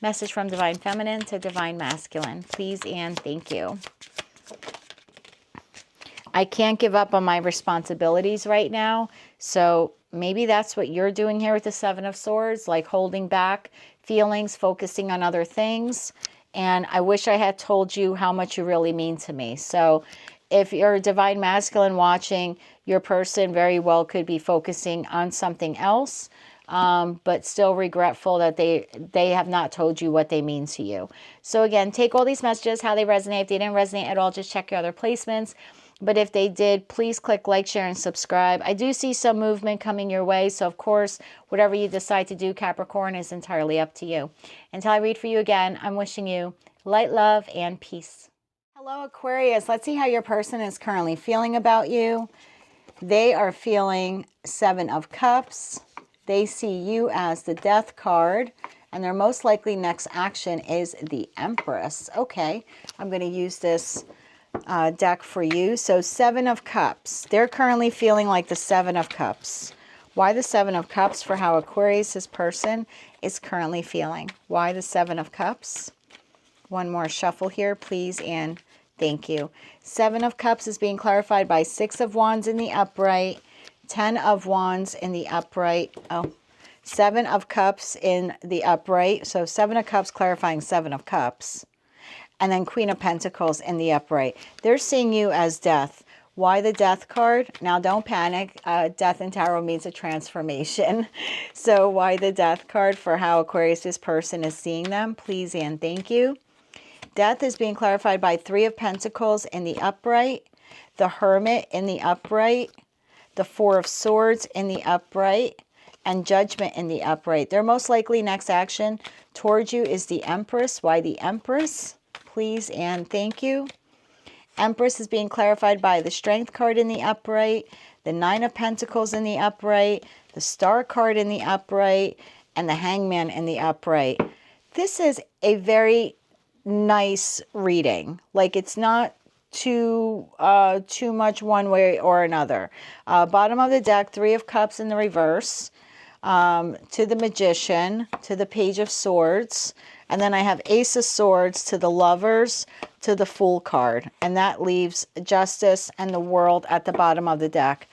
Message from divine feminine to divine masculine. Please and thank you. I can't give up on my responsibilities right now. So maybe that's what you're doing here with the Seven of Swords, like holding back feelings, focusing on other things. And I wish I had told you how much you really mean to me. So if you're a divine masculine watching, your person very well could be focusing on something else, but still regretful that they have not told you what they mean to you. So again, take all these messages, how they resonate. If they didn't resonate at all, just check your other placements. But if they did, please click like, share, and subscribe. I do see some movement coming your way. So, of course, whatever you decide to do, Capricorn, is entirely up to you. Until I read for you again, I'm wishing you light, love, and peace. Hello, Aquarius. Let's see how your person is currently feeling about you. They are feeling Seven of Cups. They see you as the Death card. And their most likely next action is the Empress. Okay, I'm going to use this deck for you. So Seven of Cups. They're currently feeling like the Seven of Cups. Why the Seven of Cups? For how Aquarius' person is currently feeling. Why the Seven of Cups? One more shuffle here, please, and thank you. Seven of Cups is being clarified by Six of Wands in the upright, 10 of Wands in the upright. Oh, Seven of Cups in the upright. So Seven of Cups clarifying Seven of Cups. And then Queen of Pentacles in the upright. They're seeing you as death. Why the Death card? Now, don't panic. Death in tarot means a transformation. So why the Death card? For how Aquarius' person is seeing them. Please and thank you. Death is being clarified by Three of Pentacles in the upright, the Hermit in the upright, the Four of Swords in the upright, and Judgment in the upright. Their most likely next action towards you is the Empress. Why the Empress? Please and thank you. Empress is being clarified by the Strength card in the upright, the Nine of Pentacles in the upright, the Star card in the upright, and the Hangman in the upright. This is a very nice reading. Like, it's not too much one way or another. Bottom of the deck, Three of Cups in the reverse, to the Magician, to the Page of Swords, and then I have Ace of Swords to the Lovers, to the Fool card. And that leaves Justice and the World at the bottom of the deck.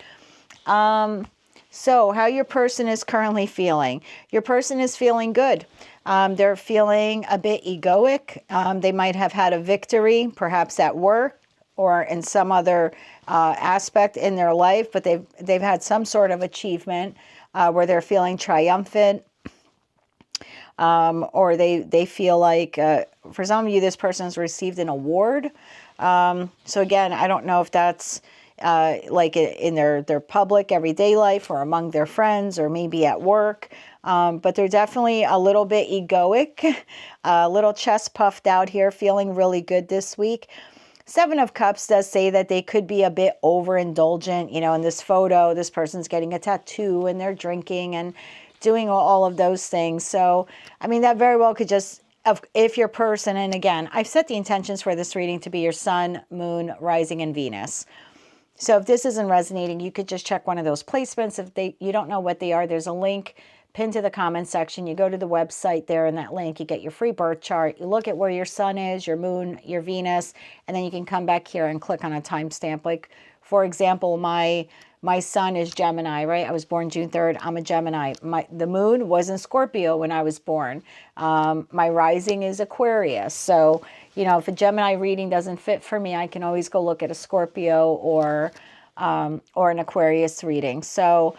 So how your person is currently feeling. Your person is feeling good. They're feeling a bit egoic. They might have had a victory, perhaps at work or in some other aspect in their life, but they've had some sort of achievement where they're feeling triumphant. Or they feel like, for some of you, this person has received an award. So again, I don't know if that's like in their public everyday life or among their friends or maybe at work. But they're definitely a little bit egoic, a little chest puffed out here, feeling really good this week. Seven of Cups does say that they could be a bit overindulgent. You know, in this photo, this person's getting a tattoo and they're drinking and doing all of those things. So, I mean, that very well could just, if your person, and again, I've set the intentions for this reading to be your Sun, Moon, Rising, and Venus. So if this isn't resonating, you could just check one of those placements. If you don't know what they are, there's a link pinned to the comment section. You go to the website there, in that link, you get your free birth chart. You look at where your Sun is, your Moon, your Venus, and then you can come back here and click on a timestamp. Like, for example, my Sun is Gemini, right? I was born June 3rd. I'm a Gemini. The Moon was in Scorpio when I was born. My Rising is Aquarius. So, you know, if a Gemini reading doesn't fit for me, I can always go look at a Scorpio or an Aquarius reading. So,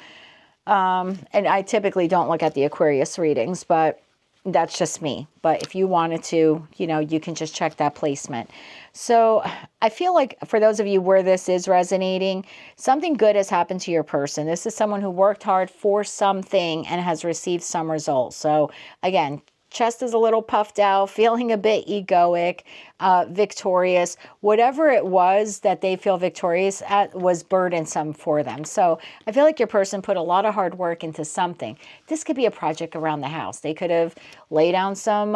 and I typically don't look at the Aquarius readings, but that's just me. But if you wanted to, you know, you can just check that placement. So I feel like for those of you where this is resonating, something good has happened to your person. This is someone who worked hard for something and has received some results. So again, chest is a little puffed out, feeling a bit egoic, victorious. Whatever it was that they feel victorious at was burdensome for them. So I feel like your person put a lot of hard work into something. This could be a project around the house. They could have laid down some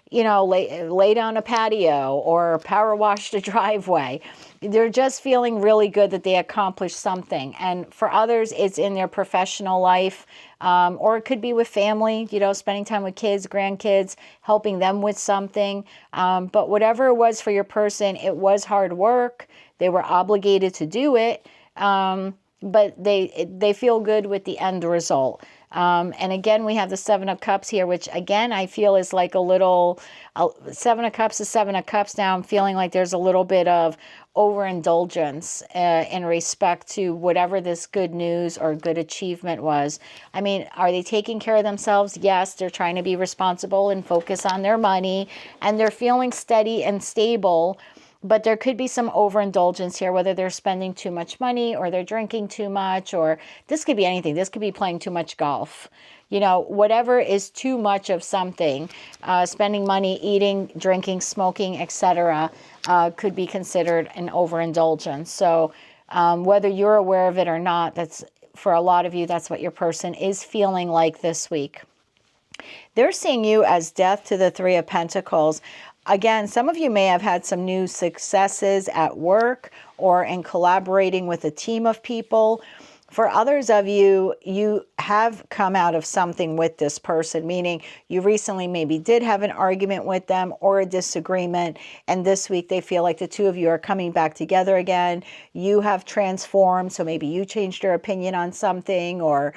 lay down a patio or power wash the driveway. They're just feeling really good that they accomplished something. And for others, it's in their professional life, or it could be with family, spending time with kids, grandkids, helping them with something. But whatever it was for your person, it was hard work. They were obligated to do it. But they feel good with the end result. And again, we have the Seven of Cups here, which again, I feel is like a little, Seven of Cups is Seven of Cups now. I'm feeling like there's a little bit of overindulgence in respect to whatever this good news or good achievement was. I mean, are they taking care of themselves? Yes, they're trying to be responsible and focus on their money, and they're feeling steady and stable. But there could be some overindulgence here, whether they're spending too much money or they're drinking too much, or this could be anything. This could be playing too much golf. Whatever is too much of something, spending money, eating, drinking, smoking, etc., could be considered an overindulgence. So whether you're aware of it or not, that's for a lot of you, that's what your person is feeling like this week. They're seeing you as death to the Three of Pentacles. Again, some of you may have had some new successes at work or in collaborating with a team of people. For others of you, you have come out of something with this person, meaning you recently maybe did have an argument with them or a disagreement, and this week they feel like the two of you are coming back together again. You have transformed, so maybe you changed your opinion on something, or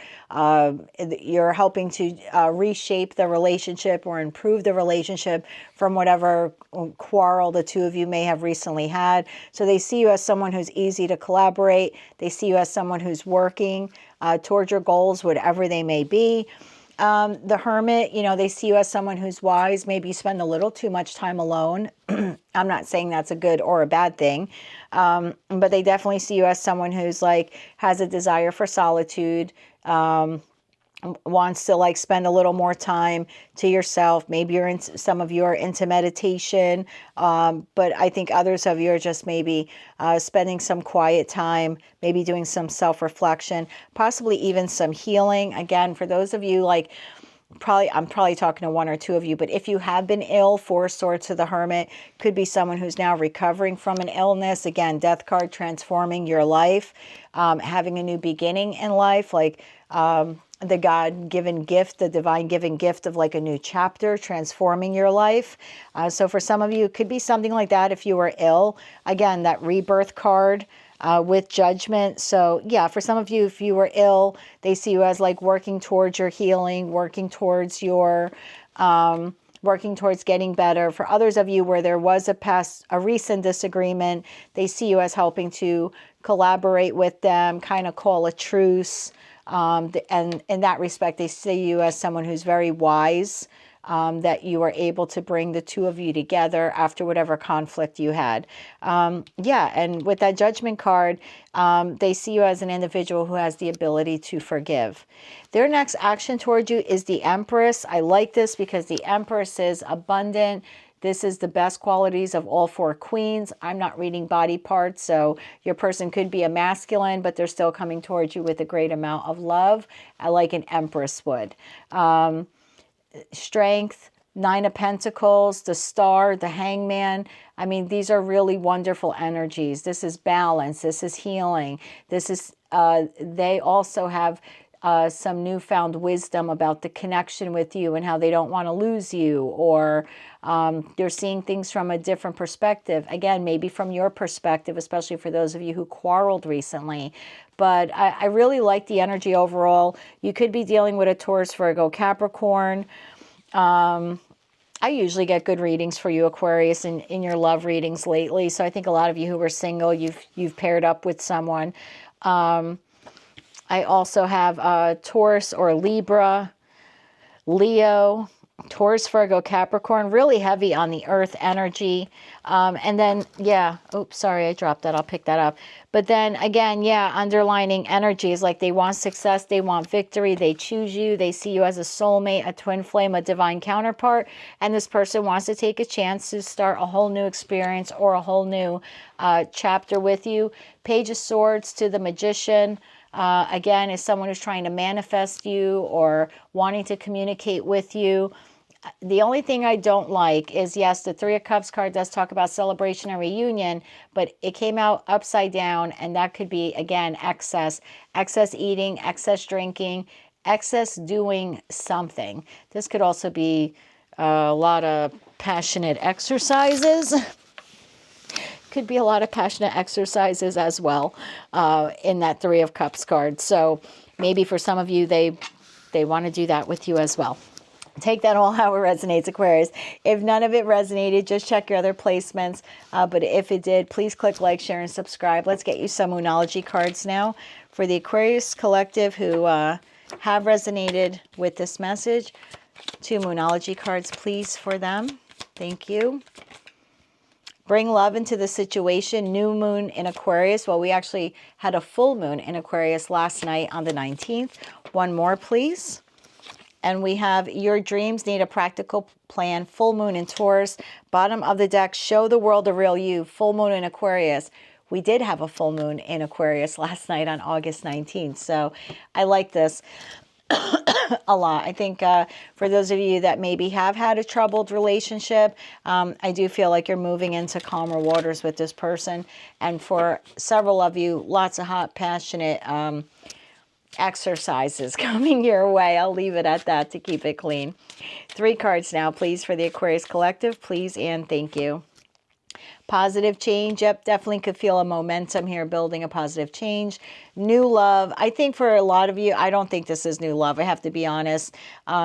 you're helping to reshape the relationship or improve the relationship from whatever quarrel the two of you may have recently had. So they see you as someone who's easy to collaborate. They see you as someone who's working towards your goals, whatever they may be. The Hermit, they see you as someone who's wise. Maybe you spend a little too much time alone. I'm not saying that's a good or a bad thing, but they definitely see you as someone who's has a desire for solitude, wants to spend a little more time to yourself. Maybe some of you are into meditation, but I think others of you are just maybe spending some quiet time, maybe doing some self-reflection, possibly even some healing. Again, for those of you I'm probably talking to one or two of you, but if you have been ill, Four of Swords to the Hermit, could be someone who's now recovering from an illness. Again, Death card, transforming your life, having a new beginning in life, the God-given gift, the divine-given gift of a new chapter, transforming your life. So for some of you, it could be something like that if you were ill. Again, that rebirth card with Judgment. So yeah, for some of you, if you were ill, they see you as working towards your healing, working towards your... working towards getting better. For others of you where there was a recent disagreement, they see you as helping to collaborate with them, kind of call a truce. And in that respect, they see you as someone who's very wise, that you are able to bring the two of you together after whatever conflict you had. And with that Judgment card, they see you as an individual who has the ability to forgive. Their next action toward you is the Empress. I like this because the Empress is abundant. This is the best qualities of all four queens. I'm not reading body parts, so your person could be a masculine, but they're still coming towards you with a great amount of love, like an Empress would. Strength, Nine of Pentacles, the Star, the Hangman. I mean, these are really wonderful energies. This is balance. This is healing. This is, they also have some newfound wisdom about the connection with you and how they don't want to lose you, or they're seeing things from a different perspective. Again, maybe from your perspective, especially for those of you who quarreled recently. But I really like the energy overall. You could be dealing with a Taurus, Virgo, Capricorn. I usually get good readings for you, Aquarius, in your love readings lately. So I think a lot of you who were single, you've paired up with someone. I also have Taurus or Libra, Leo, Taurus, Virgo, Capricorn, really heavy on the earth energy. And then, yeah, oops, sorry, I dropped that. I'll pick that up. But then again, yeah, underlining energy is like they want success, they want victory, they choose you, they see you as a soulmate, a twin flame, a divine counterpart. And this person wants to take a chance to start a whole new experience or a whole new chapter with you. Page of Swords to the Magician. Again, is someone who's trying to manifest you or wanting to communicate with you. The only thing I don't like is, yes, the Three of Cups card does talk about celebration and reunion, but it came out upside down, and that could be, again, excess eating, excess drinking, excess doing something. This could also be a lot of passionate exercises. Could be a lot of passionate exercises as well in that Three of Cups card. So maybe for some of you, they want to do that with you as well. Take that all how it resonates, Aquarius. If none of it resonated, just check your other placements. But if it did, please click like, share, and subscribe. Let's get you some Moonology cards now for the Aquarius collective who have resonated with this message. 2 Moonology cards, please, for them. Thank you. Bring love into the situation. New moon in Aquarius. Well, we actually had a full moon in Aquarius last night on the 19th. One more, please. And we have your dreams need a practical plan. Full moon in Taurus. Bottom of the deck, show the world the real you. Full moon in Aquarius. We did have a full moon in Aquarius last night on August 19th. So I like this a lot. I think for those of you that maybe have had a troubled relationship, I do feel like you're moving into calmer waters with this person. And for several of you, lots of hot, passionate exercises coming your way. I'll leave it at that to keep it clean. 3 cards now, please, for the Aquarius collective. Please and thank you. Positive change. Yep, definitely could feel a momentum here, building a positive change. New love. I think for a lot of you, I don't think this is new love. I have to be honest.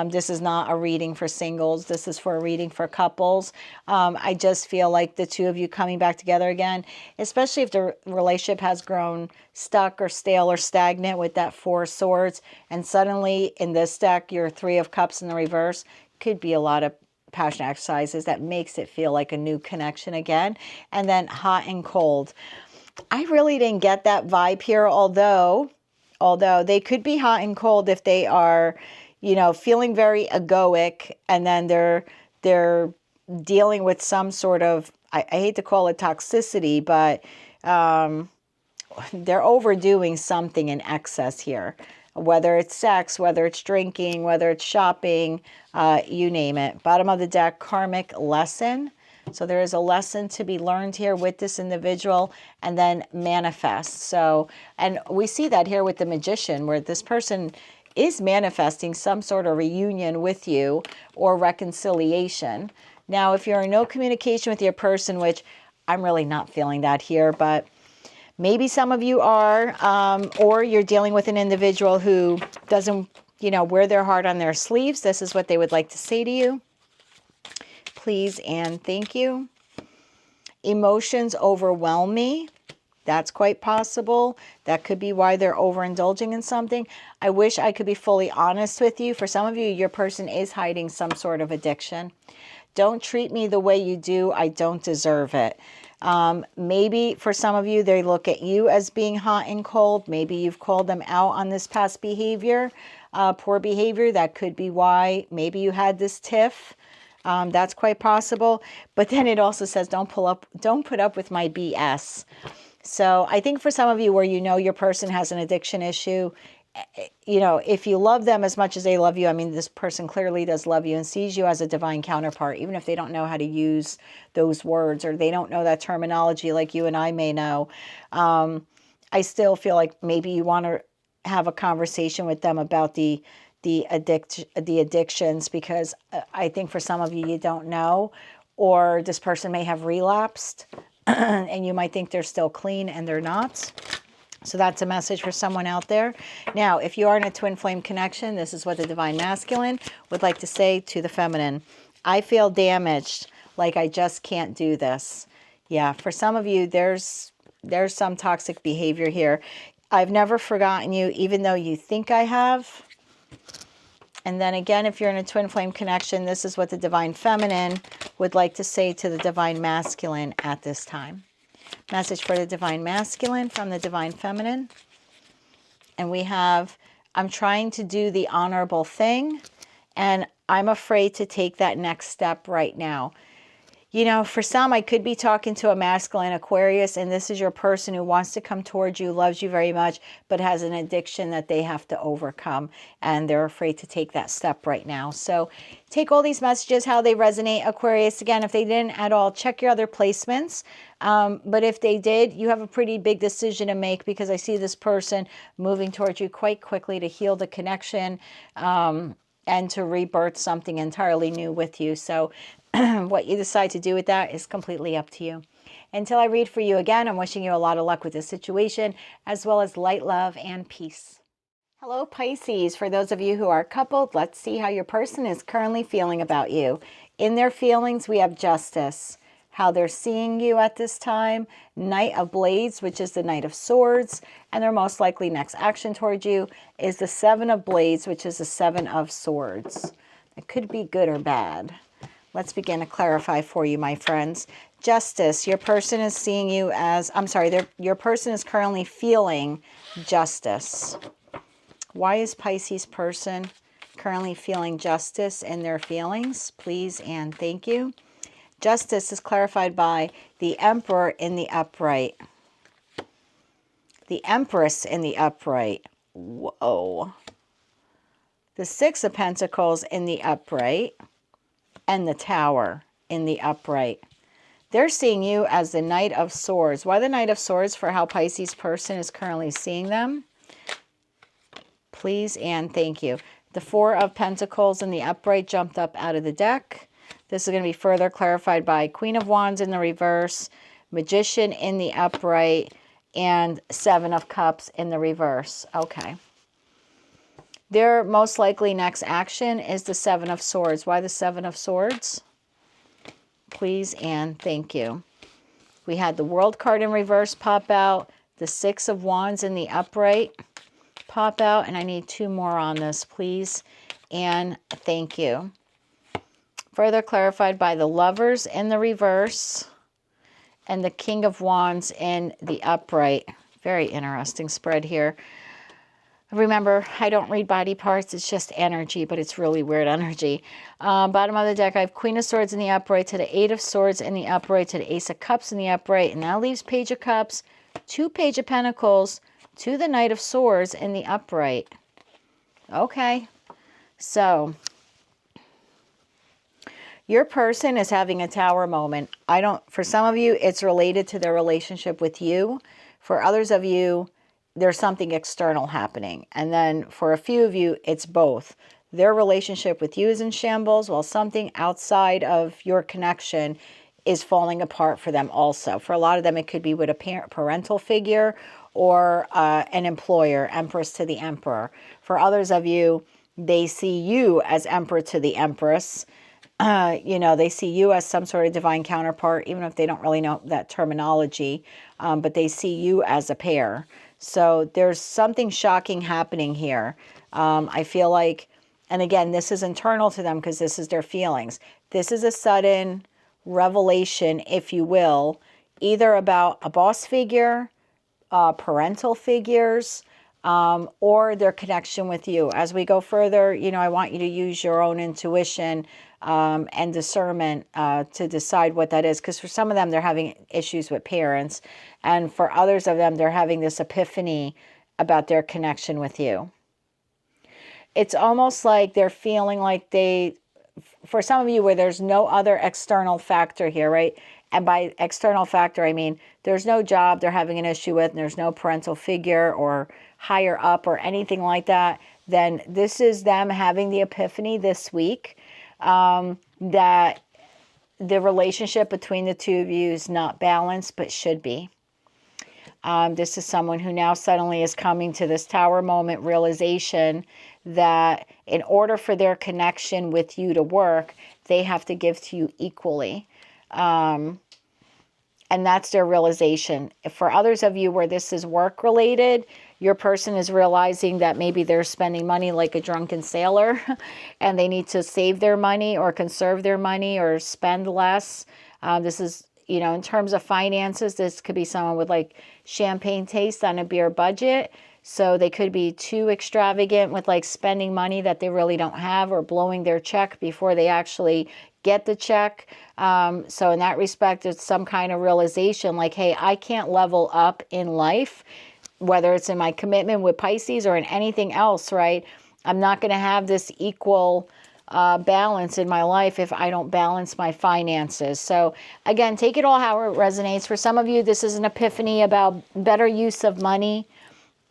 This is not a reading for singles. This is for a reading for couples. I just feel like the two of you coming back together again, especially if the relationship has grown stuck or stale or stagnant with that 4 of Swords. And suddenly in this deck, your 3 of Cups in the reverse, could be a lot of passion exercises that makes it feel like a new connection again. And then hot and cold. I really didn't get that vibe here, although they could be hot and cold if they are, you know, feeling very egoic, and then they're dealing with some sort of, I hate to call it toxicity, but they're overdoing something in excess here. Whether it's sex, whether it's drinking, whether it's shopping, you name it. Bottom of the deck, karmic lesson. So there is a lesson to be learned here with this individual, and then manifest. So, and we see that here with the Magician, where this person is manifesting some sort of reunion with you or reconciliation. Now, if you're in no communication with your person, which I'm really not feeling that here, but maybe some of you are, or you're dealing with an individual who doesn't, you know, wear their heart on their sleeves. This is what they would like to say to you. Please and thank you. Emotions overwhelm me. That's quite possible. That could be why they're overindulging in something. I wish I could be fully honest with you. For some of you, your person is hiding some sort of addiction. Don't treat me the way you do. I don't deserve it. Maybe for some of you, they look at you as being hot and cold. Maybe you've called them out on this past behavior, poor behavior. That could be why. Maybe you had this tiff. That's quite possible. But then it also says, don't put up with my BS. So I think for some of you where you know your person has an addiction issue, you know, if you love them as much as they love you, I mean, this person clearly does love you and sees you as a divine counterpart, even if they don't know how to use those words or they don't know that terminology like you and I may know. I still feel like maybe you want to have a conversation with them about the addictions, because I think for some of you, you don't know, or this person may have relapsed and you might think they're still clean and they're not. So that's a message for someone out there. Now, if you are in a twin flame connection, this is what the divine masculine would like to say to the feminine. I feel damaged, like I just can't do this. Yeah, for some of you, there's some toxic behavior here. I've never forgotten you, even though you think I have. And then again, if you're in a twin flame connection, this is what the divine feminine would like to say to the divine masculine at this time. Message for the divine masculine from the divine feminine. And we have, I'm trying to do the honorable thing, and I'm afraid to take that next step right now. You know, for some, I could be talking to a masculine Aquarius, and this is your person who wants to come towards you, loves you very much, but has an addiction that they have to overcome, and they're afraid to take that step right now. So take all these messages, how they resonate, Aquarius. Again, if they didn't at all, check your other placements. But if they did, you have a pretty big decision to make, because I see this person moving towards you quite quickly to heal the connection and to rebirth something entirely new with you. So what you decide to do with that is completely up to you. Until I read for you again, I'm wishing you a lot of luck with this situation, as well as light, love, and peace. Hello, Pisces. For those of you who are coupled, let's see how your person is currently feeling about you. In their feelings, we have Justice. How they're seeing you at this time, Knight of Blades, which is the Knight of Swords, and their most likely next action towards you is the Seven of Blades, which is the Seven of Swords. It could be good or bad. Let's begin to clarify for you, my friends. Justice, your person is seeing you as, your person is currently feeling justice. Why is Pisces person currently feeling justice in their feelings? Please and thank you. Justice is clarified by the Emperor in the upright. The Empress in the upright. Whoa. The Six of Pentacles in the upright. And the Tower in the upright. They're seeing you as the Knight of Swords. Why the Knight of Swords? For how Pisces person is currently seeing them. Please and thank you. The Four of Pentacles in the upright jumped up out of the deck. This is going to be further clarified by Queen of Wands in the reverse, Magician in the upright, and Seven of Cups in the reverse. Okay. Their most likely next action is the Seven of Swords. Why the Seven of Swords? Please and thank you. We had the World card in reverse pop out, the Six of Wands in the upright pop out, and I need two more on this, please and thank you. Further clarified by the Lovers in the reverse and the King of Wands in the upright. Very interesting spread here. Remember, I don't read body parts. It's just energy, but it's really weird energy. Bottom of the deck, I have Queen of Swords in the upright to the Eight of Swords in the upright to the Ace of Cups in the upright. And that leaves Page of Cups, two Page of Pentacles to the Knight of Swords in the upright. Okay, so your person is having a Tower moment. For some of you, it's related to their relationship with you. For others of you, there's something external happening. And then for a few of you, it's both. Their relationship with you is in shambles, while something outside of your connection is falling apart for them also. For a lot of them, it could be with a parental figure or an employer, Empress to the Emperor. For others of you, they see you as Emperor to the Empress. You know, they see you as some sort of divine counterpart, even if they don't really know that terminology, but they see you as a pair. So there's something shocking happening here. I feel like, and again, this is internal to them because this is their feelings. This is a sudden revelation, if you will, either about a boss figure, parental figures, or their connection with you. As we go further, you know, I want you to use your own intuition and discernment to decide what that is. Because for some of them, they're having issues with parents. And for others of them, they're having this epiphany about their connection with you. It's almost like they're feeling like for some of you where there's no other external factor here, right? And by external factor, I mean, there's no job they're having an issue with, and there's no parental figure or higher up or anything like that. Then this is them having the epiphany this week that the relationship between the two of you is not balanced, but should be. This is someone who now suddenly is coming to this Tower moment realization that in order for their connection with you to work, they have to give to you equally. And that's their realization. For others of you where this is work related, your person is realizing that maybe they're spending money like a drunken sailor and they need to save their money or conserve their money or spend less. This is, you know, in terms of finances, this could be someone with like champagne taste on a beer budget. So they could be too extravagant with like spending money that they really don't have, or blowing their check before they actually get the check. So in that respect, it's some kind of realization like, hey, I can't level up in life, whether it's in my commitment with Pisces or in anything else, right? I'm not going to have this equal balance in my life if I don't balance my finances. So again, take it all how it resonates. For some of you, this is an epiphany about better use of money,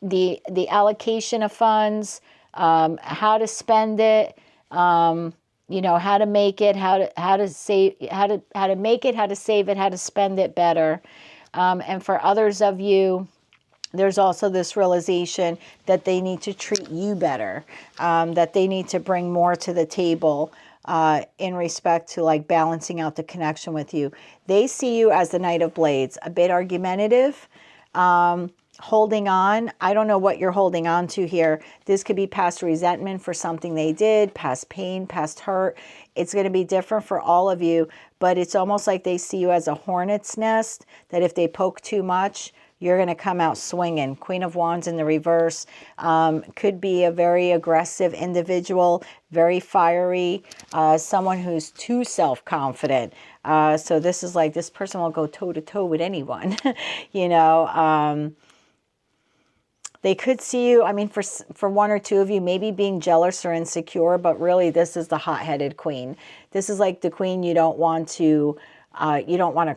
the allocation of funds, how to spend it, you know, how to make it, how to save, how to make it, how to save it, how to spend it better. And for others of you, there's also this realization that they need to treat you better, that they need to bring more to the table in respect to like balancing out the connection with you. They see you as the Knight of Blades, a bit argumentative, holding on. I don't know what you're holding on to here. This could be past resentment for something they did, past pain, past hurt. It's going to be different for all of you, but it's almost like they see you as a hornet's nest, that if they poke too much, you're going to come out swinging. Queen of Wands in the reverse. Could be a very aggressive individual, very fiery, someone who's too self-confident. So this is like, this person will go toe-to-toe with anyone, you know. They could see you, I mean, for one or two of you, maybe being jealous or insecure, but really this is the hot-headed queen. This is like the queen you don't want to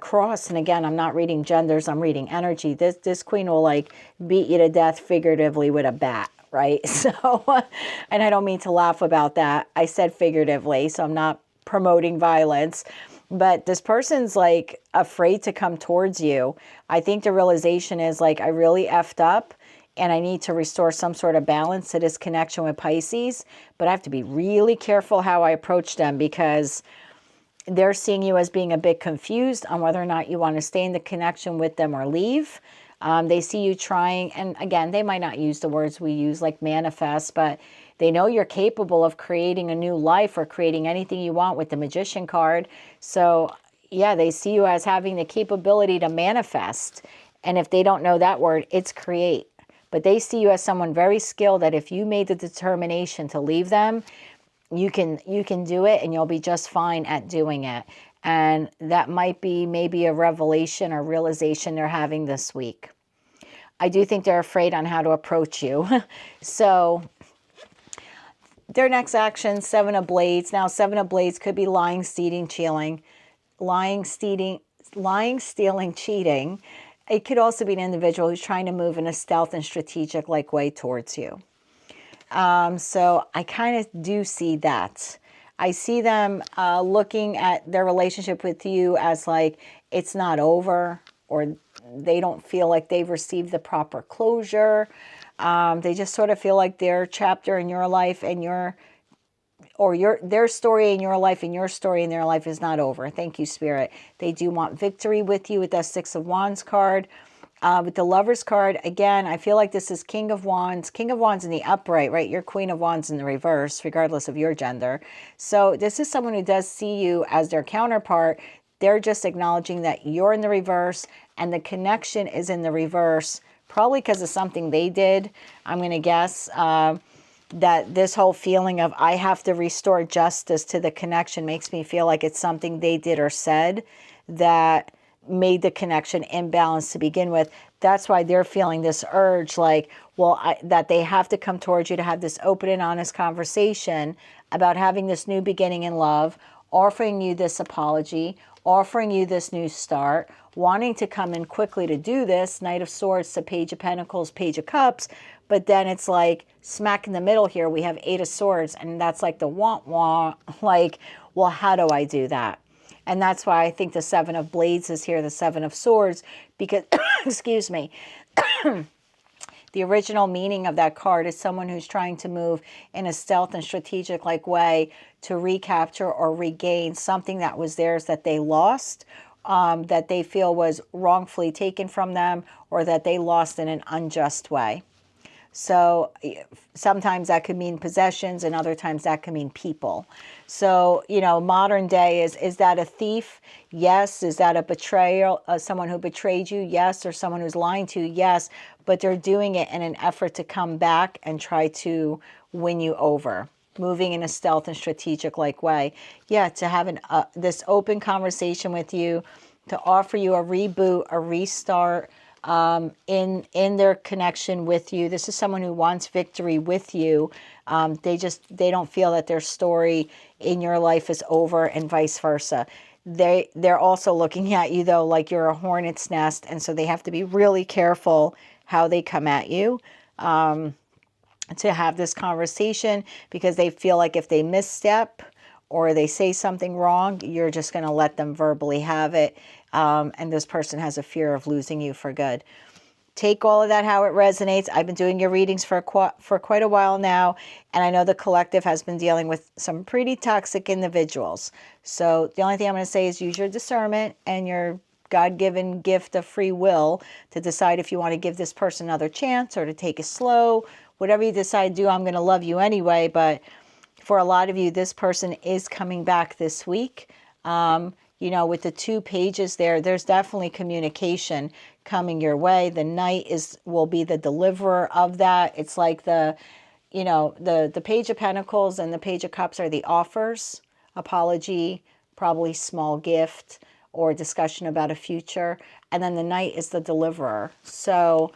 cross. And again, I'm not reading genders, I'm reading energy. This queen will like beat you to death figuratively with a bat, right? So, and I don't mean to laugh about that. I said figuratively, so I'm not promoting violence. But this person's like afraid to come towards you. I think the realization is like, I really effed up and I need to restore some sort of balance to this connection with Pisces. But I have to be really careful how I approach them, because they're seeing you as being a bit confused on whether or not you want to stay in the connection with them or leave. They see you trying, and again, they might not use the words we use like manifest, but they know you're capable of creating a new life or creating anything you want with the Magician card. So yeah, they see you as having the capability to manifest. And if they don't know that word, it's create. But they see you as someone very skilled, that if you made the determination to leave them, you can do it, and you'll be just fine at doing it. And that might be maybe a revelation or realization they're having this week. I do think they're afraid on how to approach you. So their next action, Seven of Blades. Now, Seven of Blades could be lying, stealing, cheating. It could also be an individual who's trying to move in a stealth and strategic like way towards you. So I kind of do see that. I see them looking at their relationship with you as like it's not over, or they don't feel like they've received the proper closure. They just sort of feel like their chapter in your life and their story in your life and your story in their life is not over. Thank you, Spirit. They do want victory with you with that Six of Wands card. With the Lovers card, again, I feel like this is King of Wands in the upright, right? You're Queen of Wands in the reverse, regardless of your gender. So this is someone who does see you as their counterpart. They're just acknowledging that you're in the reverse and the connection is in the reverse, probably because of something they did. I'm going to guess that this whole feeling of I have to restore justice to the connection makes me feel like it's something they did or said that made the connection imbalanced to begin with. That's why they're feeling this urge, like, well, that they have to come towards you to have this open and honest conversation about having this new beginning in love, offering you this apology, offering you this new start, wanting to come in quickly to do this. Knight of Swords to Page of Pentacles, Page of Cups. But then it's like smack in the middle here, we have Eight of Swords, and that's like the wah-wah, like, well, how do I do that? And that's why I think the Seven of Blades is here, the Seven of Swords, because, excuse me, the original meaning of that card is someone who's trying to move in a stealth and strategic like way to recapture or regain something that was theirs that they lost, that they feel was wrongfully taken from them, or that they lost in an unjust way. So sometimes that could mean possessions and other times that could mean people. So, you know, modern day is that a thief? Yes. Is that a betrayal? Someone who betrayed you? Yes. Or someone who's lying to you? Yes. But they're doing it in an effort to come back and try to win you over, moving in a stealth and strategic like way. Yeah, to have this open conversation with you, to offer you a reboot, a restart, in their connection with you. This is someone who wants victory with you. They don't feel that their story in your life is over, and vice versa. They're also looking at you though like you're a hornet's nest, and so they have to be really careful how they come at you to have this conversation, because they feel like if they misstep or they say something wrong, you're just going to let them verbally have it. And this person has a fear of losing you for good. Take all of that how it resonates. I've been doing your readings for quite a while now, and I know the collective has been dealing with some pretty toxic individuals. So the only thing I'm going to say is use your discernment and your God-given gift of free will to decide if you want to give this person another chance or to take it slow. Whatever you decide to do, I'm going to love you anyway. But for a lot of you, this person is coming back this week. You know, with the 2 pages there, there's definitely communication coming your way. The Knight will be the deliverer of that. It's like the Page of Pentacles and the Page of Cups are the offers, apology, probably small gift or discussion about a future. And then the Knight is the deliverer. So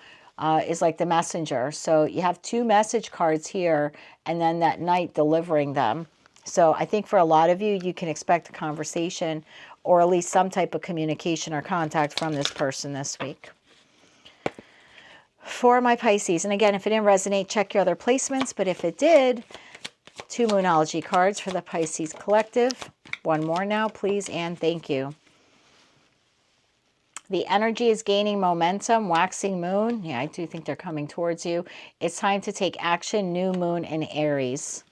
is like the messenger. So you have 2 message cards here and then that Knight delivering them. So I think for a lot of you, you can expect a conversation or at least some type of communication or contact from this person this week. For my Pisces, and again, if it didn't resonate, check your other placements. But if it did, 2 Moonology cards for the Pisces collective. One more now, please, and thank you. The energy is gaining momentum, waxing moon. Yeah, I do think they're coming towards you. It's time to take action, new moon in Aries.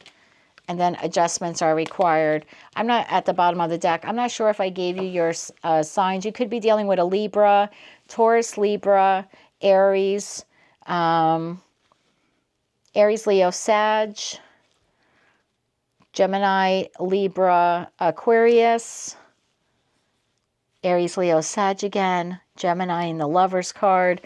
And then adjustments are required. I'm not at the bottom of the deck. I'm not sure if I gave you your signs. You could be dealing with a Libra, Taurus, Libra, Aries, Aries, Leo, Sag, Gemini, Libra, Aquarius, Aries, Leo, Sag again, Gemini in the Lovers card,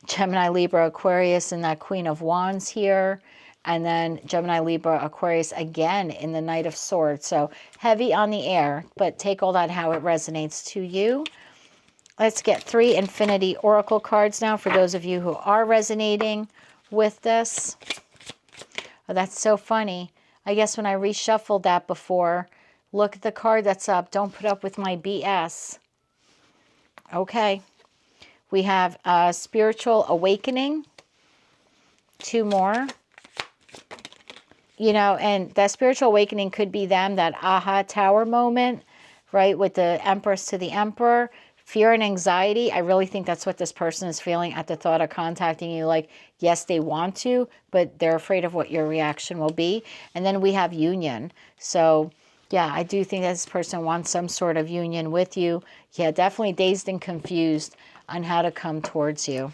Gemini, Libra, Aquarius, and that Queen of Wands here. And then Gemini, Libra, Aquarius again in the Knight of Swords. So heavy on the air, but take all that how it resonates to you. Let's get 3 Infinity Oracle cards now for those of you who are resonating with this. Oh, that's so funny. I guess when I reshuffled that before, look at the card that's up. Don't put up with my BS. Okay. We have Spiritual Awakening. 2 more. You know, and that spiritual awakening could be them, that aha tower moment, right? With the Empress to the Emperor. Fear and anxiety. I really think that's what this person is feeling at the thought of contacting you. Like, yes, they want to, but they're afraid of what your reaction will be. And then we have union. So, yeah, I do think this person wants some sort of union with you. Yeah, definitely dazed and confused on how to come towards you.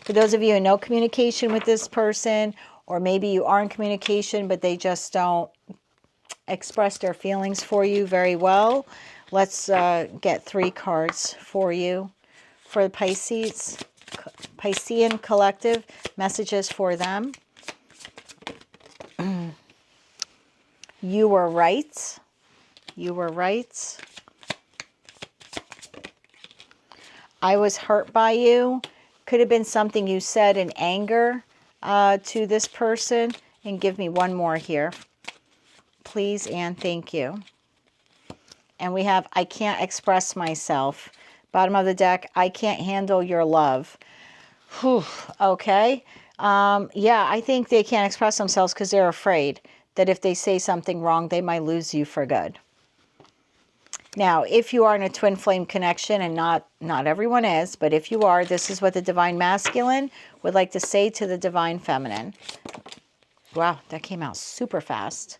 For those of you in no communication with this person, or maybe you are in communication, but they just don't express their feelings for you very well. Let's get 3 cards for you. For the Pisces, Piscean collective, messages for them. You were right. You were right. I was hurt by you. Could have been something you said in anger to this person. And give me one more here, please, and thank you. And we have, I can't express myself. Bottom of the deck, I can't handle your love. Whew, okay. Yeah, I think they can't express themselves because they're afraid that if they say something wrong, they might lose you for good. Now, if you are in a twin flame connection, and not everyone is, but if you are, this is what the Divine Masculine would like to say to the Divine Feminine. Wow, that came out super fast.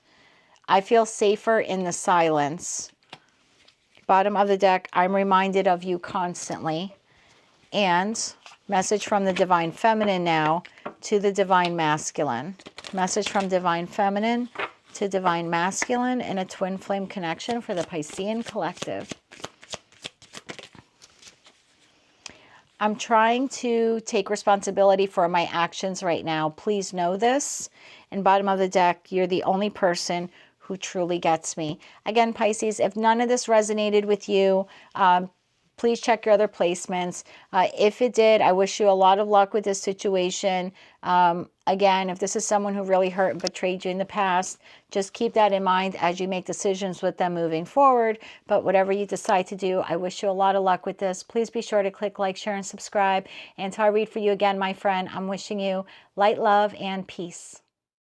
I feel safer in the silence. Bottom of the deck, I'm reminded of you constantly. And message from the Divine Feminine now to the Divine Masculine. Message from Divine Feminine to Divine Masculine in a twin flame connection for the Piscean collective. I'm trying to take responsibility for my actions right now. Please know this. And bottom of the deck, you're the only person who truly gets me. Again, Pisces, if none of this resonated with you, please check your other placements. If it did, I wish you a lot of luck with this situation. Again, if this is someone who really hurt and betrayed you in the past, just keep that in mind as you make decisions with them moving forward. But whatever you decide to do, I wish you a lot of luck with this. Please be sure to click like, share, and subscribe. And until I read for you again, my friend, I'm wishing you light, love, and peace.